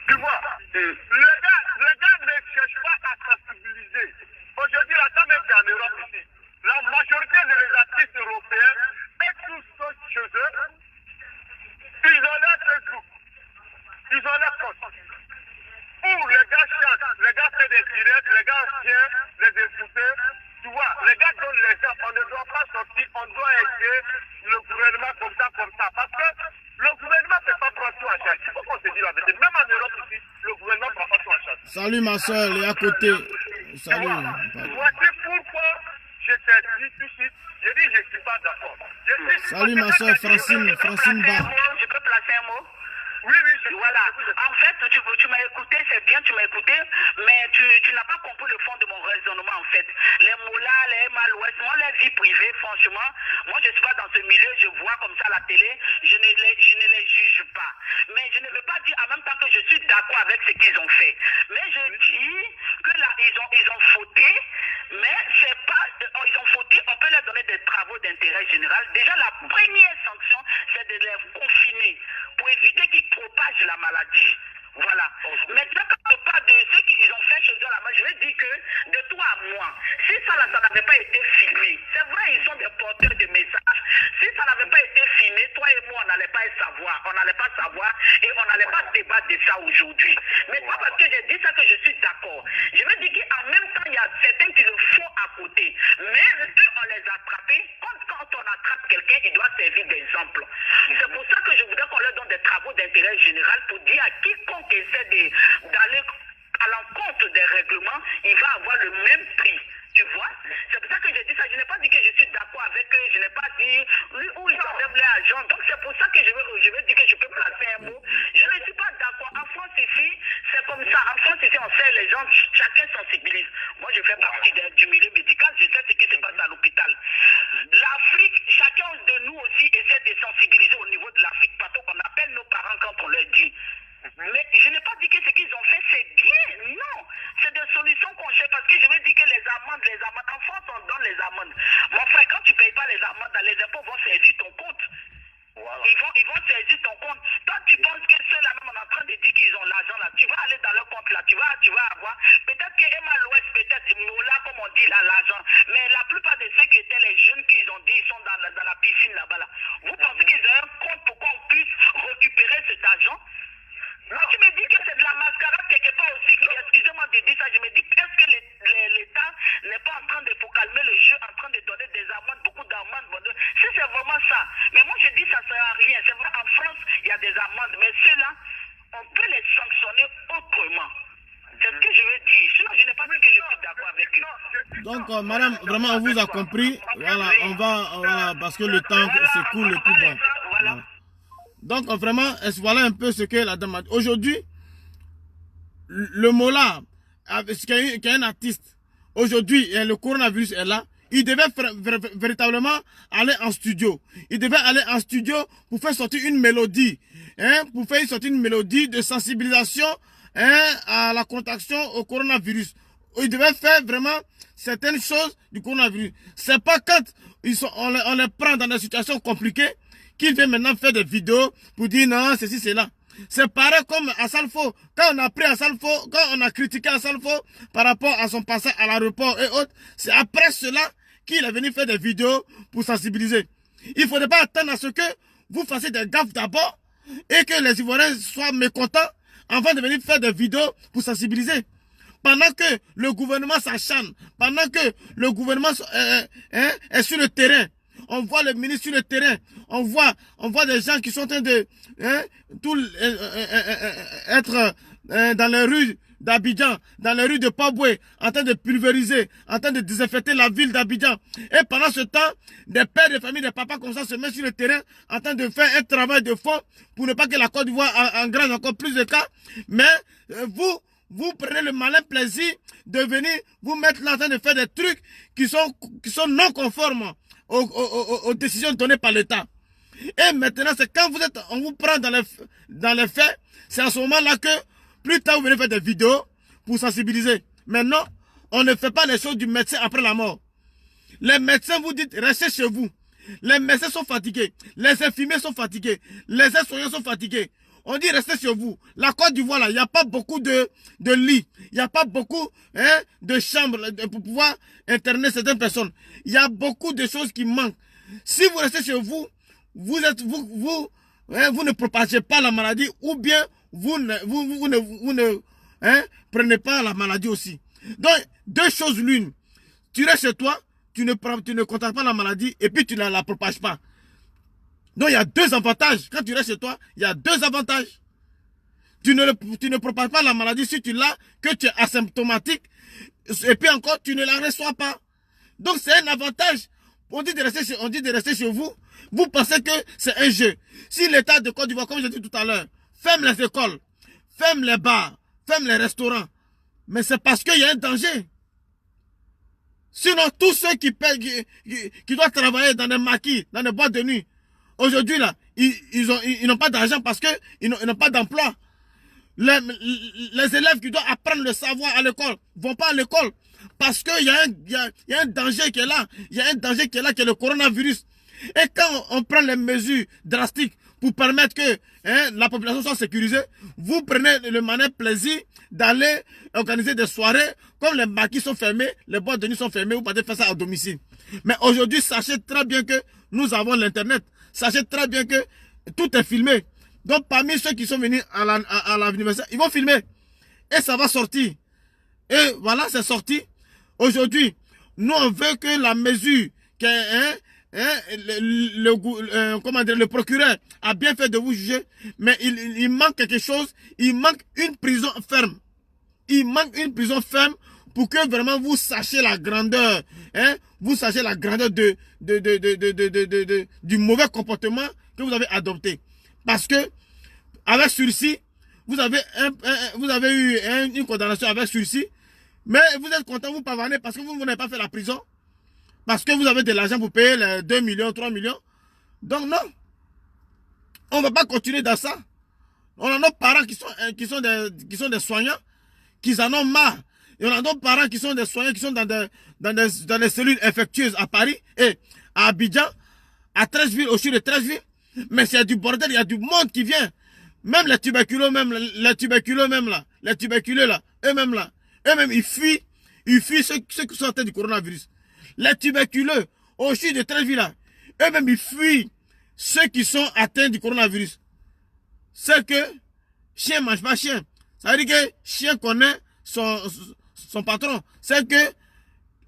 Speaker 4: Tu vois, les gars ne cherchent pas à sensibiliser. Aujourd'hui, la dame est en Europe ici. La majorité des artistes européens, et tous ceux chez eux, ils ont leur Facebook, ils ont leur compte. Où les gars chantent, les gars font des directs, les gars viennent les écouter. Tu vois, les gars donnent l'exemple, on ne doit pas sortir, on doit aider le gouvernement comme ça. Parce que le gouvernement ne peut pas prendre tout en charge. Il faut qu'on se dise la vérité. Même en Europe ici, le gouvernement ne prend pas tout en charge.
Speaker 1: Salut ma soeur, elle est à côté. Salut.
Speaker 4: Voici pourquoi je t'ai dit tout de suite. Je dis, je ne suis pas d'accord.
Speaker 1: Salut ma soeur Francine Ba.
Speaker 5: Je peux placer un mot?
Speaker 4: Oui,
Speaker 5: Voilà. En fait, tu m'as écouté, c'est bien, tu m'as écouté, mais tu n'as pas compris le fond de mon raisonnement, en fait. Les moulins, les malouettes, moi, les vies privées, franchement, moi, je ne suis pas dans ce milieu, je vois comme ça à la télé, je ne les juge pas. Mais je ne veux pas dire en même temps que je suis d'accord avec ce qu'ils ont fait. Mais je dis que là, ils ont fauté, mais c'est pas, ils ont fauté, on peut leur donner des travaux d'intérêt général. Déjà, la première sanction, c'est de les confiner pour éviter qu'ils propagent la maladie. Voilà. Maintenant, quand on parle de ce qu'ils ont fait chez eux là-bas, je vais dire que de toi à moi, si ça là, ça n'avait pas été filmé, c'est vrai, ils sont des porteurs de messages. Si ça n'avait pas été filmé, toi et moi, on n'allait pas savoir. On n'allait pas savoir et on n'allait pas débattre de ça aujourd'hui. Mais pas parce que j'ai dit ça que je suis d'accord. Je veux dire qu'en même temps, il y a certains qui le font à côté. Mais eux, on les a attrapés. Quand on attrape quelqu'un, il doit servir d'exemple. C'est pour ça que je voudrais qu'on leur donne des travaux d'intérêt général pour dire à quiconque essaie d'aller à l'encontre des règlements, il va avoir le même prix. Tu vois? C'est pour ça que j'ai dit ça. Je n'ai pas dit que je suis d'accord avec eux. Je n'ai pas dit où ils enlèvent les agents. Donc c'est pour ça que je veux dire que je peux placer un mot. Je ne suis pas d'accord. En France ici, c'est comme ça. En France ici, on sait les gens, chacun sensibilise. Moi, je fais partie du milieu médical. Je sais ce qui se passe à l'hôpital. L'Afrique, chacun de nous aussi essaie de sensibiliser au niveau de l'Afrique. Parce qu'on appelle nos parents quand on leur dit. Mais je n'ai pas dit que ce qu'ils ont fait, c'est bien. Non. C'est des solutions qu'on cherche parce que je veux dire que les amendes, en France, on donne les amendes. Mon frère, quand tu ne payes pas les amendes, les impôts vont saisir ton compte. Voilà. Ils vont saisir ton compte. Toi, tu penses que ceux-là, même, on est en train de dire qu'ils ont l'argent là. Tu vas aller dans leur compte là. Tu vas avoir. Peut-être que Emma l'Ouest, peut-être Mola, comme on dit là, l'argent. Mais la plupart de ceux qui étaient les jeunes qu'ils ont dit, ils sont dans la piscine là-bas là. Vous pensez qu'ils ont un compte pour qu'on puisse récupérer cet argent? Non, tu me dis que c'est de la mascarade quelque part aussi. Excusez-moi de dire ça. Je me dis, est-ce que l'État n'est pas en train de, pour calmer le jeu, en train de donner des amendes, beaucoup d'amendes? Si c'est vraiment ça. Mais moi, je dis ça ne sert à rien. C'est vrai, en France, il y a des amendes. Mais ceux-là, on peut les sanctionner autrement. C'est ce que je veux dire. Sinon, je n'ai pas dit que je suis d'accord avec eux.
Speaker 1: Donc, madame, vraiment, on vous a compris. Voilà, on va parce que le temps s'écoule et tout bon. Voilà. Donc, vraiment, voilà un peu ce que la dame a dit. Aujourd'hui, le Mola, qui est un artiste, aujourd'hui, le coronavirus est là, il devait véritablement aller en studio. Il devait aller en studio pour faire sortir une mélodie, pour faire sortir une mélodie de sensibilisation à la contagion au coronavirus. Il devait faire vraiment certaines choses du coronavirus. C'est pas quand on les prend dans des situations compliquées qu'il vient maintenant faire des vidéos pour dire non, ceci, c'est là. C'est pareil comme à Salfo. Quand on a pris à Salfo, quand on a critiqué à Salfo par rapport à son passage à l'aéroport et autres, c'est après cela qu'il est venu faire des vidéos pour sensibiliser. Il ne faudrait pas attendre à ce que vous fassiez des gaffes d'abord et que les Ivoiriens soient mécontents avant de venir faire des vidéos pour sensibiliser. Pendant que le gouvernement s'acharne, pendant que le gouvernement est sur le terrain, on voit le ministre sur le terrain, on voit des gens qui sont en train de être dans les rues d'Abidjan, dans les rues de Paboué, en train de pulvériser, en train de désinfecter la ville d'Abidjan. Et pendant ce temps, des pères de famille, des papas comme ça se mettent sur le terrain en train de faire un travail de fond pour ne pas que la Côte d'Ivoire engrange encore plus de cas. Mais vous prenez le malin plaisir de venir vous mettre là en train de faire des trucs qui sont non conformes aux décisions données par l'État. Et maintenant, c'est quand on vous prend dans les faits, c'est à ce moment-là que plus tard vous venez faire des vidéos pour sensibiliser. Maintenant, on ne fait pas les choses du médecin après la mort. Les médecins vous disent restez chez vous. Les médecins sont fatigués, les infirmiers sont fatigués, les soignants sont fatigués. On dit restez chez vous. La Côte d'Ivoire, là, il n'y a pas beaucoup de lits. Il n'y a pas beaucoup de chambres pour pouvoir interner certaines personnes. Il y a beaucoup de choses qui manquent. Si vous restez chez vous, vous ne propagez pas la maladie ou bien vous ne prenez pas la maladie aussi. Donc, deux choses l'une. Tu restes chez toi, tu ne contactes pas la maladie et puis tu ne la propages pas. Donc, il y a deux avantages. Quand tu restes chez toi, il y a deux avantages. Tu ne propages pas la maladie si tu l'as, que tu es asymptomatique. Et puis encore, tu ne la reçois pas. Donc c'est un avantage. On dit de rester chez vous. Vous pensez que c'est un jeu. Si l'État de Côte d'Ivoire, comme je dit tout à l'heure, ferme les écoles, ferme les bars, ferme les restaurants, mais c'est parce qu'il y a un danger. Sinon, tous ceux qui doivent travailler dans des maquis, dans des boîtes de nuit, aujourd'hui, là, ils n'ont pas d'argent parce qu'ils n'ont pas d'emploi. Les élèves qui doivent apprendre le savoir à l'école ne vont pas à l'école parce qu'il y a un danger qui est là. Il y a un danger qui est là, qui est le coronavirus. Et quand on prend les mesures drastiques pour permettre que la population soit sécurisée, vous prenez le manette plaisir d'aller organiser des soirées, comme les maquis sont fermés, les boîtes de nuit sont fermées, vous pouvez faire ça à domicile. Mais aujourd'hui, sachez très bien que nous avons l'Internet. Sachez très bien que tout est filmé. Donc parmi ceux qui sont venus à l'université, ils vont filmer. Et ça va sortir. Et voilà, c'est sorti. Aujourd'hui, nous on veut que la mesure que le procureur a bien fait de vous juger, mais il manque quelque chose, il manque une prison ferme. Il manque une prison ferme pour que vraiment vous sachiez la grandeur, vous sachiez la grandeur du mauvais comportement que vous avez adopté. Parce que, avec sursis, vous avez eu une condamnation avec sursis, mais vous êtes content, vous pavanez parce que vous n'avez pas fait la prison. Parce que vous avez de l'argent pour payer les 2 millions, 3 millions. Donc non. On ne va pas continuer dans ça. On a nos parents qui sont des soignants, qui en ont marre. Et on a nos parents qui sont des soignants, qui sont dans des cellules infectieuses à Paris et à Abidjan, à Treichville, au sud de Treichville. Mais c'est du bordel, il y a du monde qui vient. Même les tuberculeux, les tuberculeux là, eux-mêmes, ils fuient ceux qui sont atteints du coronavirus. Les tuberculeux, au sud de Treichville là, eux-mêmes, ils fuient ceux qui sont atteints du coronavirus. C'est que chien mange pas chien. Ça veut dire que chien connaît son patron. C'est que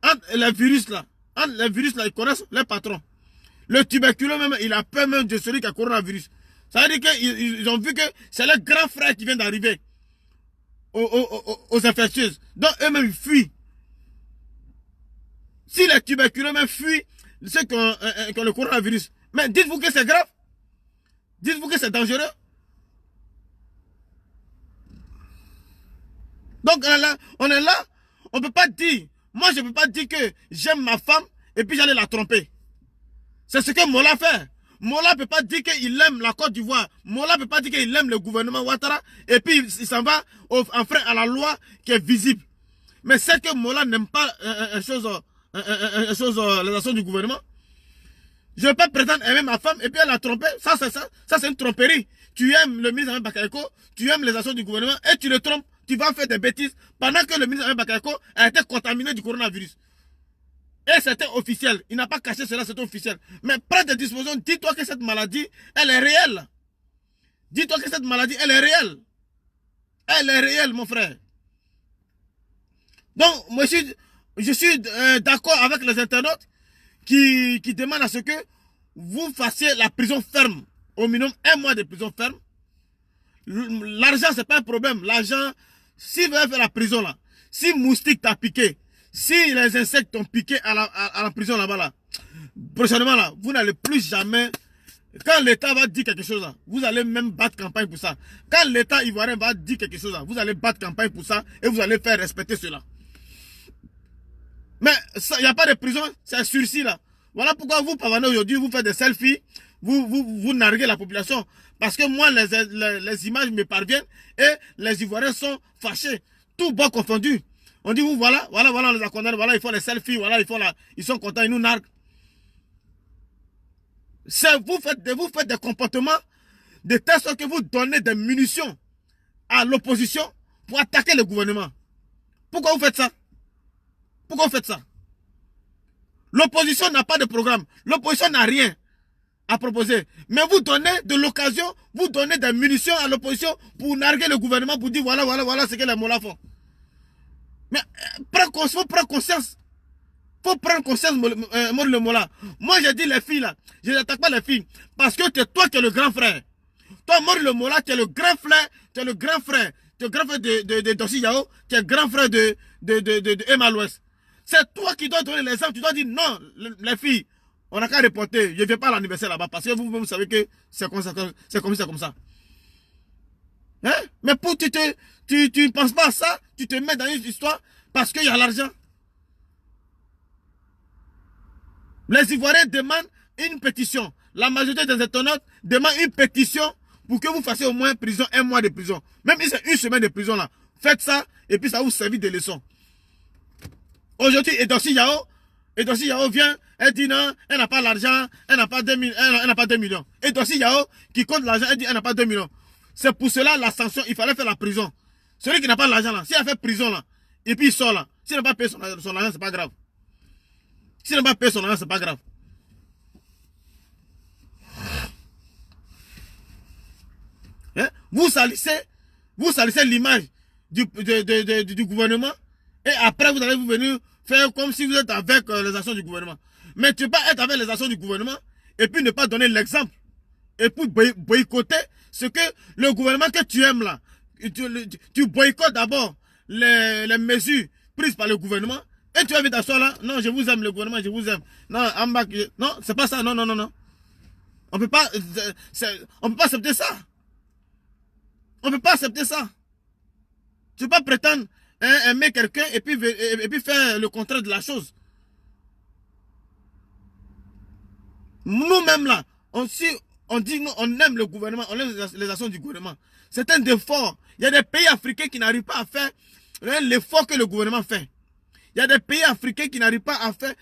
Speaker 1: entre les virus là, ils connaissent les patrons. Le tuberculeux même, il a peur même de celui qui a coronavirus. Ça veut dire qu'ils ont vu que c'est le grand frère qui vient d'arriver aux infectieuses. Donc eux-mêmes ils fuient. Si les tuberculeux même fuient ceux qui ont le coronavirus, mais dites-vous que c'est grave. Dites-vous que c'est dangereux. Donc on est là, on ne peut pas dire, moi je ne peux pas dire que j'aime ma femme et puis j'allais la tromper. C'est ce que Mola fait. Mola ne peut pas dire qu'il aime la Côte d'Ivoire. Mola ne peut pas dire qu'il aime le gouvernement Ouattara et puis il s'en va enfreindre à la loi qui est visible. Mais c'est que Mola n'aime pas les actions du gouvernement. Je ne peux pas prétendre aimer ma femme et puis elle l'a trompé. Ça c'est une tromperie. Tu aimes le ministre Ahmed Bakayoko, tu aimes les actions du gouvernement et tu le trompes. Tu vas faire des bêtises pendant que le ministre Ahmed Bakayoko a été contaminé du coronavirus. Et c'était officiel. Il n'a pas caché cela, c'était officiel. Mais prends des dispositions, dis-toi que cette maladie, elle est réelle. Dis-toi que cette maladie, elle est réelle. Elle est réelle, mon frère. Donc, moi, je suis d'accord avec les internautes qui demandent à ce que vous fassiez la prison ferme. Au minimum 1 mois de prison ferme. L'argent, c'est pas un problème. L'argent, si vous allez faire la prison là, si moustique t'a piqué, si les insectes t'ont piqué à la prison là-bas là, prochainement là, vous n'allez plus jamais, quand l'État va dire quelque chose là, vous allez même battre campagne pour ça. Quand l'État ivoirien va dire quelque chose là, vous allez battre campagne pour ça et vous allez faire respecter cela. Mais il n'y a pas de prison, c'est sursis là. Voilà pourquoi vous, pavanez aujourd'hui, vous faites des selfies, vous narguez la population. Parce que moi, les images me parviennent et les Ivoiriens sont fâchés. Tout bon confondu. On dit, voilà, on les a condamnés, voilà, ils font les selfies, voilà, ils sont contents, ils nous narguent. Vous faites des comportements de telle sorte que vous donnez des munitions à l'opposition pour attaquer le gouvernement. Pourquoi vous faites ça? Pourquoi vous faites ça? L'opposition n'a pas de programme. L'opposition n'a rien à proposer. Mais vous donnez de l'occasion, vous donnez des munitions à l'opposition pour narguer le gouvernement, pour dire voilà ce que les Mola font. Mais faut prendre conscience. Faut prendre conscience, le Mola. Moi, j'ai dit les filles là, je n'attaque pas les filles. Parce que c'est toi qui es le grand frère. Toi, Maurice Le Mola, tu es le grand frère, tu es le grand frère. Tu es le grand frère de Dossi Yao, tu es le grand frère de Emma l'Ouest. C'est toi qui dois donner l'exemple. Tu dois dire non, les filles, on n'a qu'à reporter. Je ne viens pas à l'anniversaire là-bas parce que vous savez que c'est comme ça, c'est comme ça. Hein? Mais pour tu ne penses pas à ça, tu te mets dans une histoire parce qu'il y a l'argent. Les Ivoiriens demandent une pétition. La majorité des internautes demandent une pétition pour que vous fassiez au moins prison, 1 mois de prison. Même si c'est 1 semaine de prison là. Faites ça et puis ça va vous servir de leçon. Aujourd'hui, Edossi Yao vient, elle dit non, elle n'a pas l'argent, elle n'a pas 2 millions. Edossi Yao qui compte l'argent, elle dit elle n'a pas 2 millions. C'est pour cela la sanction, il fallait faire la prison. Celui qui n'a pas l'argent là, s'il a fait prison là, et puis il sort là, s'il n'a pas payé son argent, c'est pas grave. S'il n'a pas payé son argent, c'est pas grave. Hein? Vous salissez l'image du gouvernement et après vous allez venir faire comme si vous êtes avec les actions du gouvernement. Mais tu ne peux pas être avec les actions du gouvernement et puis ne pas donner l'exemple. Et puis boycotter ce que le gouvernement que tu aimes là. Tu boycottes d'abord les mesures prises par le gouvernement et tu vas venir t'asseoir là. Non, je vous aime le gouvernement, je vous aime. Non, non, c'est pas ça. Non. On peut pas accepter ça. On ne peut pas accepter ça. Tu ne peux pas prétendre aimer quelqu'un et puis faire le contraire de la chose. Nous-mêmes là, on dit non, on aime le gouvernement, on aime les actions du gouvernement. C'est un effort. Il y a des pays africains qui n'arrivent pas à faire l'effort que le gouvernement fait. Il y a des pays africains qui n'arrivent pas à faire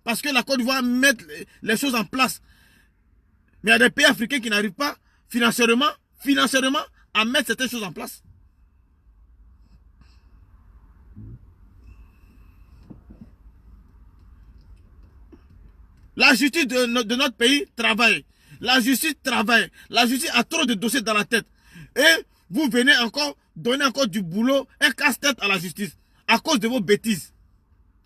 Speaker 1: parce que la Côte d'Ivoire met les choses en place. Mais il y a des pays africains qui n'arrivent pas financièrement à mettre certaines choses en place. La justice de notre pays travaille. La justice travaille. La justice a trop de dossiers dans la tête. Et vous venez encore donner encore du boulot, un casse-tête à la justice. À cause de vos bêtises.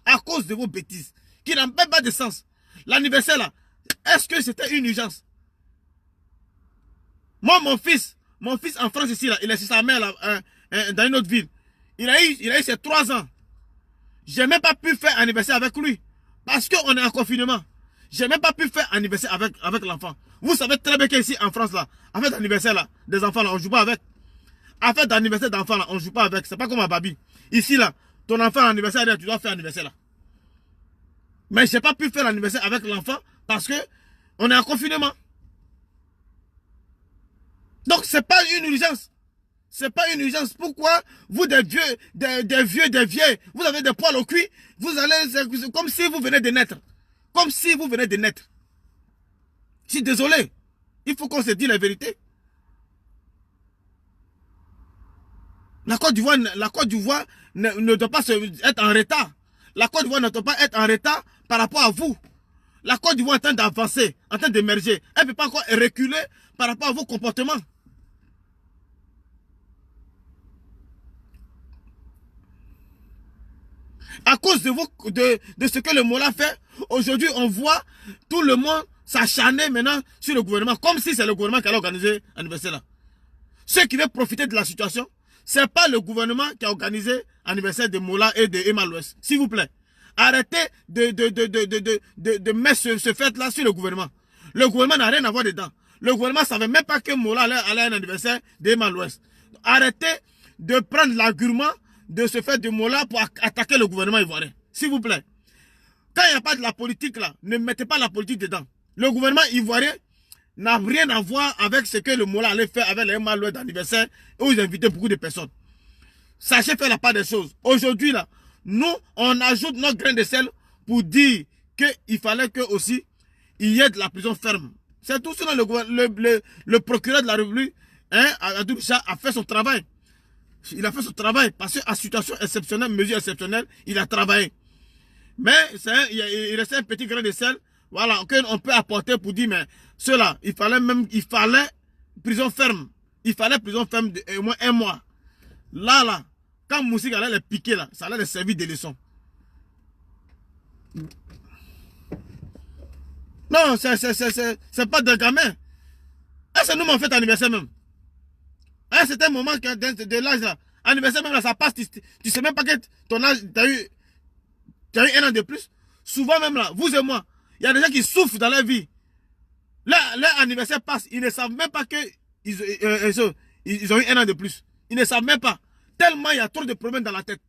Speaker 1: À cause de vos bêtises. Qui n'ont même pas de sens. L'anniversaire là, est-ce que c'était une urgence? Moi, mon fils en France ici, là, il est chez sa mère là, dans une autre ville. Il a eu ses 3 ans. Je n'ai même pas pu faire anniversaire avec lui. Parce qu'on est en confinement. Je n'ai même pas pu faire anniversaire avec l'enfant. Vous savez très bien qu'ici en France, là, en fait d'anniversaire là, des enfants là, on ne joue pas avec. En fait d'anniversaire d'enfants là, on ne joue pas avec. C'est pas comme à Babi. Ici là, ton enfant a anniversaire, tu dois faire anniversaire là. Mais je n'ai pas pu faire l'anniversaire avec l'enfant parce que on est en confinement. Donc, ce n'est pas une urgence. Ce n'est pas une urgence. Pourquoi vous, des vieilles, vous avez des poils au cul, vous allez, comme si vous venez de naître. Comme si vous venez de naître. Je suis désolé. Il faut qu'on se dise la vérité. La Côte d'Ivoire ne doit pas être en retard. La Côte d'Ivoire ne doit pas être en retard par rapport à vous. La Côte d'Ivoire est en train d'avancer, en train d'émerger. Elle ne peut pas encore reculer par rapport à vos comportements. À cause de ce que le Mola fait, aujourd'hui on voit tout le monde s'acharner maintenant sur le gouvernement, comme si c'est le gouvernement qui a organisé l'anniversaire là. Ceux qui veulent profiter de la situation, ce n'est pas le gouvernement qui a organisé l'anniversaire de Mola et de Emma l'Ouest. S'il vous plaît, arrêtez de mettre ce fait là sur le gouvernement. Le gouvernement n'a rien à voir dedans. Le gouvernement ne savait même pas que Mola allait à un anniversaire d'Emma l'Ouest. Arrêtez de prendre l'argument de ce fait de Mola pour attaquer le gouvernement ivoirien. S'il vous plaît. Quand il n'y a pas de la politique là, ne mettez pas la politique dedans. Le gouvernement ivoirien n'a rien à voir avec ce que le Mola allait faire avec les Emma l'Ouest d'anniversaire où ils invitaient beaucoup de personnes. Sachez faire la part des choses. Aujourd'hui là, nous, on ajoute notre grain de sel pour dire qu'il fallait que aussi il y ait de la prison ferme. C'est tout ça. Le procureur de la République, a fait son travail. Il a fait son travail parce qu'à situation exceptionnelle, mesure exceptionnelle, il a travaillé. Mais il restait un petit grain de sel, voilà, qu'on peut apporter pour dire, mais cela, il fallait prison ferme. Il fallait prison ferme au moins 1 mois. Là, quand Moussik allait les piquer, là, ça allait les servir de leçon. Non, c'est pas des gamins. Ah, c'est nous, on fait anniversaire même. Ah, c'est un moment de l'âge là. Anniversaire même là, ça passe. Tu sais même pas que ton âge, tu as eu 1 an de plus. Souvent même là, vous et moi, il y a des gens qui souffrent dans leur vie. Leur anniversaire passe, ils ne savent même pas que ils ont eu 1 an de plus. Ils ne savent même pas. Tellement il y a trop de problèmes dans la tête.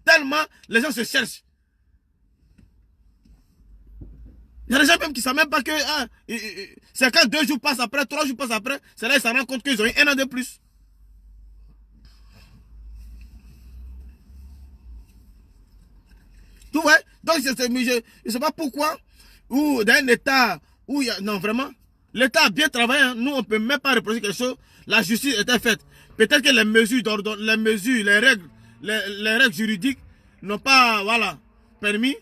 Speaker 1: Tellement les gens se cherchent. Il y a des gens même qui ne savent même pas que c'est quand 2 jours passent après, 3 jours passent après, c'est là qu'ils se rendent compte qu'ils ont eu 1 an de plus. Tu vois? Donc je ne sais pas pourquoi, ou dans un état où il y a... Non, vraiment, l'État a bien travaillé. Hein. Nous, on ne peut même pas reprocher quelque chose. La justice était faite. Peut-être que les mesures, les règles juridiques n'ont pas, voilà, permis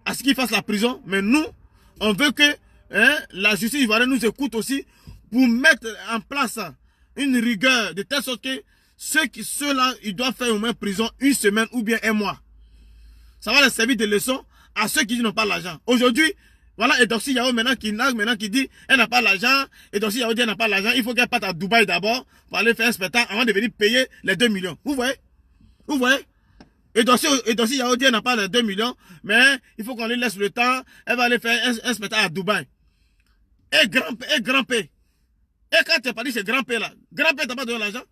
Speaker 1: à ce qu'ils fassent la prison. Mais nous, on veut que la justice ivoirienne nous écoute aussi pour mettre en place une rigueur de telle sorte que ceux-là, ils doivent faire au moins prison 1 semaine ou bien 1 mois. Ça va leur servir de leçon à ceux qui n'ont pas l'argent. Aujourd'hui, voilà, Eudoxie Yao maintenant qui dit elle n'a pas l'argent. Eudoxie Yao dit elle n'a pas l'argent. Il faut qu'elle parte à Dubaï d'abord pour aller faire un spectacle avant de venir payer les 2 millions. Vous voyez? Vous voyez? Eudoxie Yao dit elle n'a pas les 2 millions, mais il faut qu'on lui laisse le temps. Elle va aller faire un spectacle à Dubaï. Et grand P. Et quand tu n'as pas dit c'est grand P là, grand P t'as pas donné l'argent?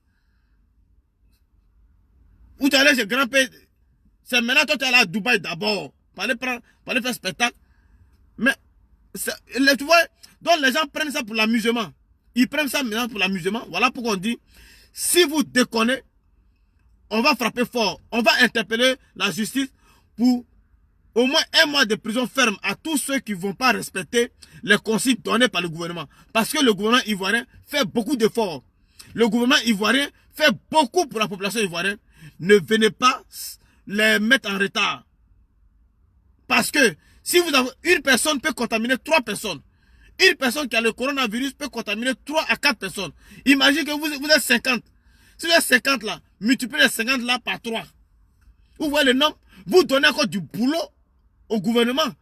Speaker 1: Où tu es allé chez grand P? C'est maintenant toi tu es allé à Dubaï d'abord pour aller faire un spectacle. Mais, tu vois, donc les gens prennent ça pour l'amusement. Ils prennent ça maintenant pour l'amusement. Voilà pourquoi on dit, si vous déconnez, on va frapper fort. On va interpeller la justice pour au moins 1 mois de prison ferme à tous ceux qui ne vont pas respecter les consignes données par le gouvernement. Parce que le gouvernement ivoirien fait beaucoup d'efforts. Le gouvernement ivoirien fait beaucoup pour la population ivoirienne. Ne venez pas les mettre en retard. Parce que si vous avez une personne peut contaminer 3 personnes. Une personne qui a le coronavirus peut contaminer 3 à 4 personnes. Imaginez que vous êtes 50. Si vous êtes 50 là, multipliez les 50 là par 3. Vous voyez le nombre? Vous donnez encore du boulot au gouvernement.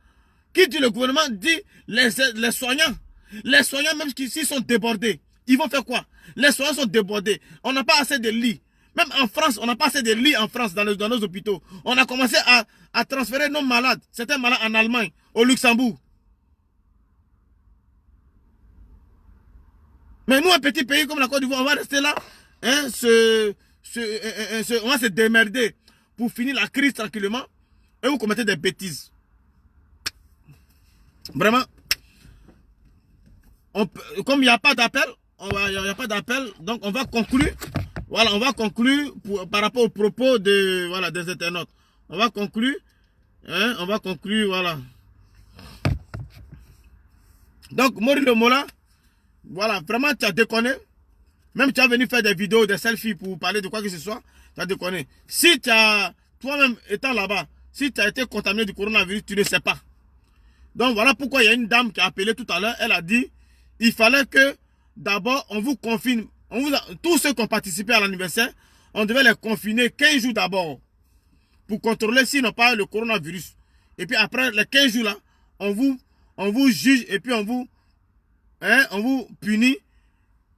Speaker 1: Qui dit le gouvernement dit les soignants. Les soignants même s'ils sont débordés. Ils vont faire quoi? Les soignants sont débordés. On n'a pas assez de lits. Même en France, on n'a pas assez de lits en France dans nos hôpitaux. On a commencé à transférer nos malades, certains malades en Allemagne, au Luxembourg. Mais nous, un petit pays comme la Côte d'Ivoire, on va rester là, hein, on va se démerder pour finir la crise tranquillement et vous commettez des bêtises. Vraiment, comme il n'y a pas d'appel, donc on va conclure. Voilà, on va conclure par rapport aux propos des internautes. On va conclure. Hein, on va conclure, voilà. Donc, Mori Le Mola, voilà, vraiment, tu as déconné. Même tu as venu faire des vidéos, des selfies pour parler de quoi que ce soit, tu as déconné. Si tu as, toi-même étant là-bas, si tu as été contaminé du coronavirus, tu ne sais pas. Donc, voilà pourquoi il y a une dame qui a appelé tout à l'heure. Elle a dit, il fallait que, d'abord, on vous confine. Tous ceux qui ont participé à l'anniversaire, on devait les confiner 15 jours d'abord pour contrôler s'ils n'ont pas le coronavirus. Et puis après les 15 jours là, on vous juge et puis on vous punit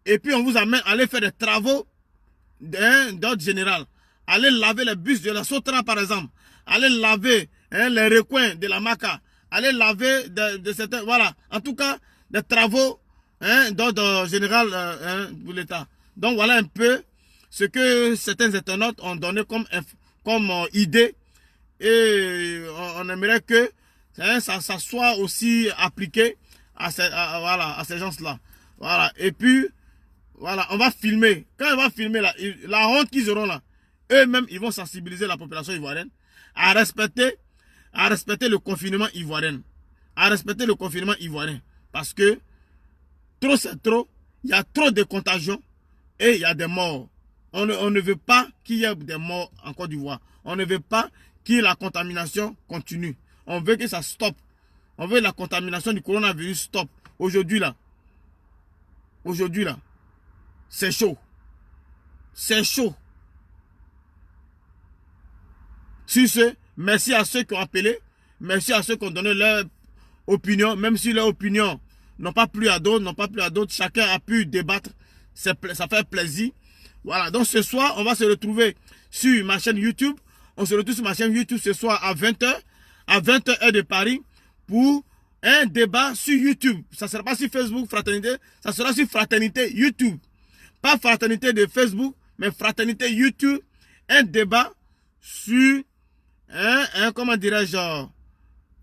Speaker 1: et puis on vous amène à aller faire des travaux d'ordre général. Aller laver les bus de la Sotra par exemple, aller laver les recoins de la Maca, aller laver de certains, voilà, en tout cas des travaux d'ordre général pour l'État. Donc voilà un peu ce que certains internautes ont donné comme idée et on aimerait que ça soit aussi appliqué à ces gens-là. Voilà. Et puis, voilà, on va filmer. Quand on va filmer la honte qu'ils auront là, eux-mêmes, ils vont sensibiliser la population ivoirienne à respecter le confinement ivoirien. À respecter le confinement ivoirien. Parce que trop c'est trop, il y a trop de contagions et il y a des morts. On ne veut pas qu'il y ait des morts en Côte d'Ivoire. On ne veut pas que la contamination continue. On veut que ça stoppe. On veut que la contamination du coronavirus stoppe. Aujourd'hui là, c'est chaud. C'est chaud. Sur ce, merci à ceux qui ont appelé. Merci à ceux qui ont donné leur opinion. Même si leur opinion, n'ont pas plu à d'autres. Chacun a pu débattre. Ça fait plaisir. Voilà. Donc ce soir, on va se retrouver sur ma chaîne YouTube. On se retrouve sur ma chaîne YouTube ce soir à 20h. À 20h de Paris. Pour un débat sur YouTube. Ça ne sera pas sur Facebook, Fraternité. Ça sera sur Fraternité YouTube. Pas Fraternité de Facebook, mais Fraternité YouTube. Un débat sur, comment dirais-je,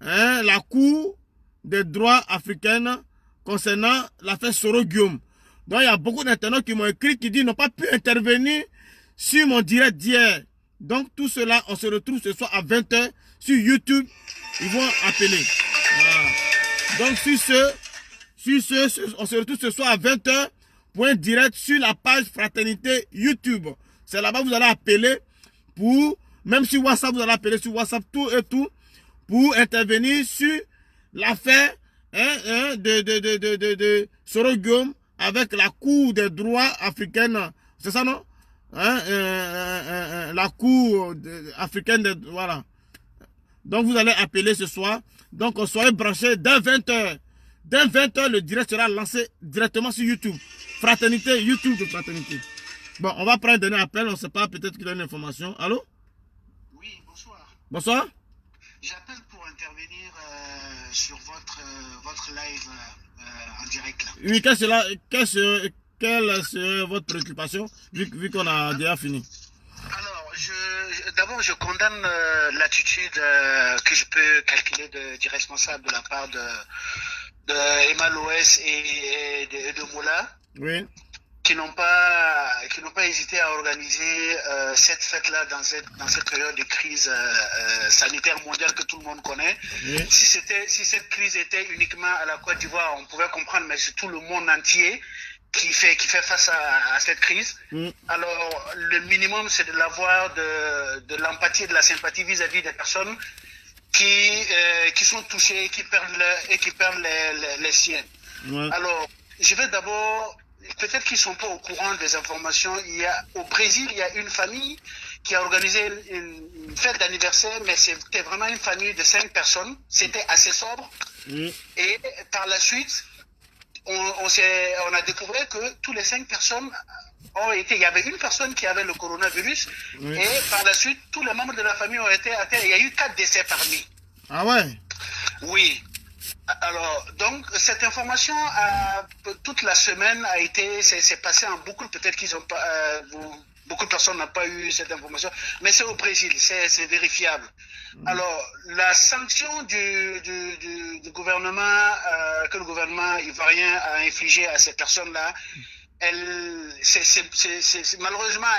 Speaker 1: la Cour des droits africaines concernant l'affaire Soro-Guillaume. Donc, il y a beaucoup d'internautes qui m'ont écrit qui disent qu'ils n'ont pas pu intervenir sur mon direct d'hier. Donc, tout cela, on se retrouve ce soir à 20h sur YouTube. Ils vont appeler. Voilà. Donc, on se retrouve ce soir à 20h pour un direct sur la page Fraternité YouTube. C'est là-bas que vous allez appeler pour, même sur WhatsApp, vous allez appeler sur WhatsApp tout et tout, pour intervenir sur l'affaire de Soro-Guillaume avec la Cour des droits africaines. C'est ça, non? La Cour africaine, voilà. Donc, vous allez appeler ce soir. Donc, soyez branchés dès 20h. Dès 20h, le direct sera lancé directement sur YouTube. Fraternité, YouTube de Fraternité. Bon, on va prendre un dernier appel. On ne sait pas, peut-être qu'il a une information. Allô?
Speaker 6: Oui, bonsoir.
Speaker 1: Bonsoir.
Speaker 6: J'appelle pour intervenir sur votre live en direct. Là.
Speaker 1: Oui, quelle serait votre préoccupation, vu qu'on a déjà fini?
Speaker 6: Alors, d'abord, je condamne l'attitude que je peux calculer du responsable de la part de Emma Loès et de Moula.
Speaker 1: Oui.
Speaker 6: Qui n'ont pas hésité à organiser cette fête-là dans cette période de crise sanitaire mondiale que tout le monde connaît. Oui. Si cette crise était uniquement à la Côte d'Ivoire, on pouvait comprendre, mais c'est tout le monde entier qui fait face à cette crise. Oui. Alors, le minimum, c'est de l'avoir de l'empathie et de la sympathie vis-à-vis des personnes qui sont touchées, qui perdent les siennes. Oui. Alors, je vais d'abord... Peut-être qu'ils ne sont pas au courant des informations. Au Brésil, il y a une famille qui a organisé une fête d'anniversaire, mais c'était vraiment une famille de 5 personnes. C'était assez sobre. Oui. Et par la suite, on a découvert que tous les 5 personnes il y avait une personne qui avait le coronavirus. Oui. Et par la suite, tous les membres de la famille ont été atteints. Il y a eu 4 décès parmi.
Speaker 1: Ah ouais?
Speaker 6: Oui. Alors, donc, cette information, toute la semaine, c'est passé en boucle. Peut-être qu'ils ont pas, beaucoup de personnes n'ont pas eu cette information, mais c'est au Brésil, c'est vérifiable. Alors, la sanction du gouvernement, que le gouvernement ivoirien a infligé à ces personnes-là, malheureusement,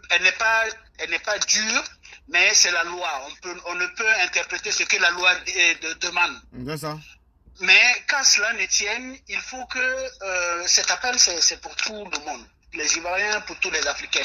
Speaker 6: elle n'est pas dure. Mais c'est la loi. On ne peut interpréter ce que la loi demande.
Speaker 1: C'est ça.
Speaker 6: Mais quand cela ne tienne, il faut que cet appel, c'est pour tout le monde. Les Ivoiriens, pour tous les Africains.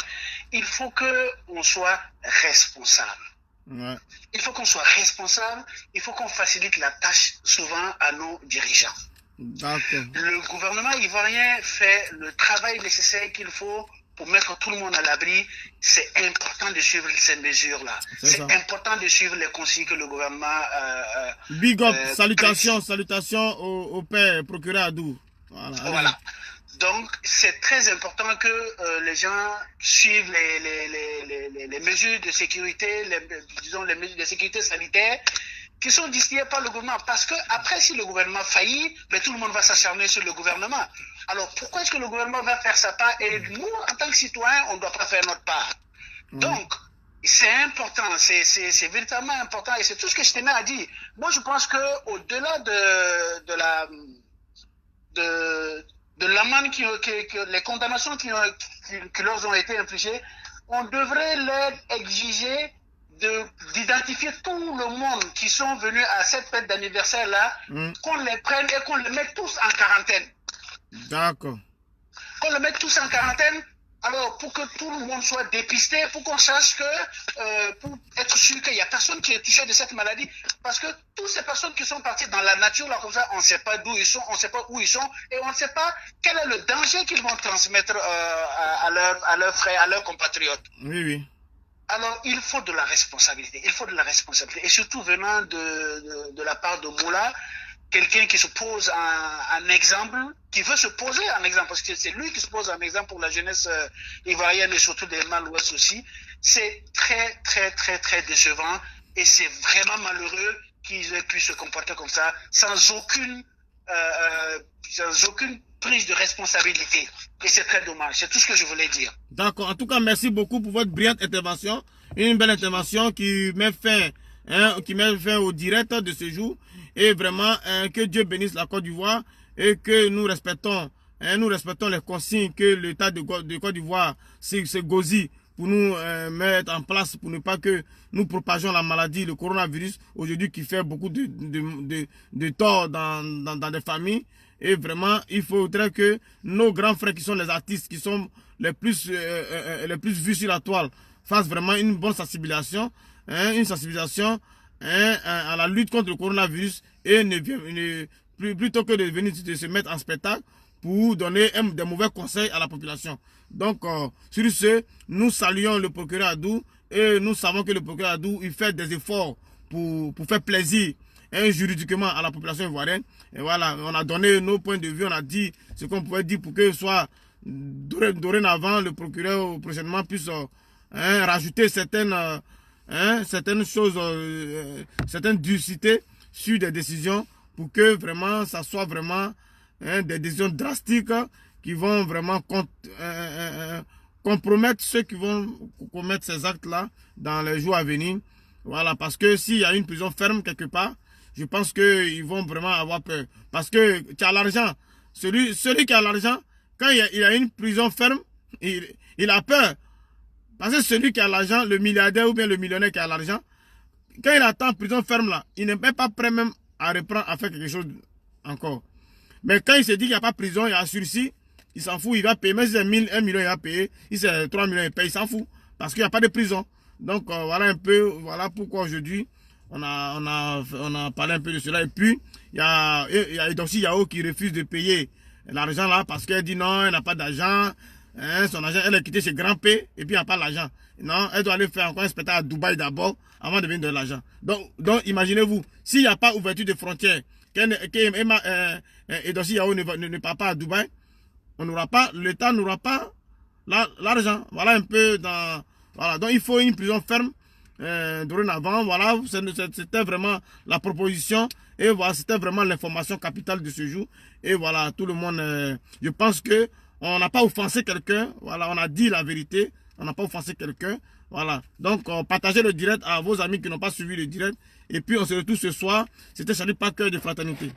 Speaker 6: Il faut qu'on soit responsable. Ouais. Il faut qu'on soit responsable. Il faut qu'on facilite la tâche souvent à nos dirigeants.
Speaker 1: D'accord.
Speaker 6: Le gouvernement ivoirien fait le travail nécessaire qu'il faut pour mettre tout le monde à l'abri. C'est important de suivre ces mesures-là. C'est important de suivre les consignes que le gouvernement...
Speaker 1: Big up, salutations au père procureur Adou.
Speaker 6: Voilà. Donc, c'est très important que les gens suivent les mesures de sécurité, les mesures de sécurité sanitaire qui sont distillées par le gouvernement. Parce que après, si le gouvernement faillit, tout le monde va s'acharner sur le gouvernement. Alors, pourquoi est-ce que le gouvernement va faire sa part et nous, en tant que citoyens, on ne doit pas faire notre part? Donc, c'est important, c'est véritablement important et c'est tout ce que je tenais à dire. Moi, je pense qu'au-delà de l'amende, les condamnations qui leur ont été infligées, on devrait leur exiger d'identifier tout le monde qui sont venus à cette fête d'anniversaire-là, qu'on les prenne et qu'on les mette tous en quarantaine.
Speaker 1: D'accord.
Speaker 6: Qu'on les mette tous en quarantaine, alors pour que tout le monde soit dépisté, pour qu'on sache que, pour être sûr qu'il n'y a personne qui est touché de cette maladie, parce que toutes ces personnes qui sont parties dans la nature, là, comme ça, on ne sait pas d'où ils sont, on ne sait pas où ils sont, et on ne sait pas quel est le danger qu'ils vont transmettre à leurs frères, à leurs compatriotes.
Speaker 1: Oui, oui.
Speaker 6: Alors, il faut de la responsabilité. Il faut de la responsabilité. Et surtout venant de la part de Moula, quelqu'un qui se pose un exemple, qui veut se poser un exemple, parce que c'est lui qui se pose un exemple pour la jeunesse ivoirienne et surtout des Mal-Ouest aussi. C'est très, très, très, très décevant et c'est vraiment malheureux qu'ils aient pu se comporter comme ça sans aucune prise de responsabilité. Et c'est très dommage. C'est tout ce que je voulais dire.
Speaker 1: D'accord. En tout cas, merci beaucoup pour votre brillante intervention. Une belle intervention qui met fin, au direct de ce jour. Et vraiment, que Dieu bénisse la Côte d'Ivoire et que nous respectons les consignes que l'État de Côte d'Ivoire se gosille pour nous mettre en place pour ne pas que nous propagions la maladie, le coronavirus, aujourd'hui qui fait beaucoup de tort dans des familles. Et vraiment, il faudrait que nos grands frères qui sont les artistes, qui sont les plus vus sur la toile, fassent vraiment une bonne sensibilisation, à la lutte contre le coronavirus et plutôt que de venir de se mettre en spectacle pour donner des mauvais conseils à la population. Donc, sur ce, nous saluons le procureur Adou et nous savons que le procureur Adou, il fait des efforts pour faire plaisir juridiquement à la population ivoirienne. Et voilà, on a donné nos points de vue, on a dit ce qu'on pouvait dire pour que soit dorénavant le procureur prochainement puisse rajouter certaines choses, certaines durcités sur des décisions pour que vraiment ça soit vraiment des décisions drastiques qui vont vraiment compromettre ceux qui vont commettre ces actes-là dans les jours à venir. Voilà, parce que s'il y a une prison ferme quelque part, je pense qu'ils vont vraiment avoir peur. Parce que tu as l'argent. Celui qui a l'argent, quand il a une prison ferme, il a peur. Parce que celui qui a l'argent, le milliardaire ou bien le millionnaire qui a l'argent, quand il attend prison ferme là, il n'est même pas prêt même à reprendre, à faire quelque chose encore. Mais quand il se dit qu'il n'y a pas prison, il y a sursis, il s'en fout, il va payer. Même si c'est 1 million, il va payer. Si c'est 3 millions, il paye, il s'en fout. Parce qu'il n'y a pas de prison. Donc voilà un peu, voilà pourquoi aujourd'hui, on a parlé un peu de cela. Et puis, il y a Edossi Yao qui refuse de payer l'argent là parce qu'elle dit non, elle n'a pas d'argent. Son argent, elle est quittée chez Grand P et puis il n'y a pas l'argent. Non, elle doit aller faire encore un spectacle à Dubaï d'abord avant de venir de l'argent. Donc imaginez-vous, s'il n'y a pas ouverture de frontières, Edossi Yao ne part pas à Dubaï, l'État n'aura pas l'argent. Voilà un peu dans... Voilà, donc il faut une prison ferme dorénavant. Voilà, c'était vraiment la proposition et voilà, c'était vraiment l'information capitale de ce jour. Et voilà, tout le monde, je pense que on n'a pas offensé quelqu'un. Voilà, on a dit la vérité. On n'a pas offensé quelqu'un. Voilà, donc partagez le direct à vos amis qui n'ont pas suivi le direct. Et puis on se retrouve ce soir. C'était Charlie Parker de Fraternité.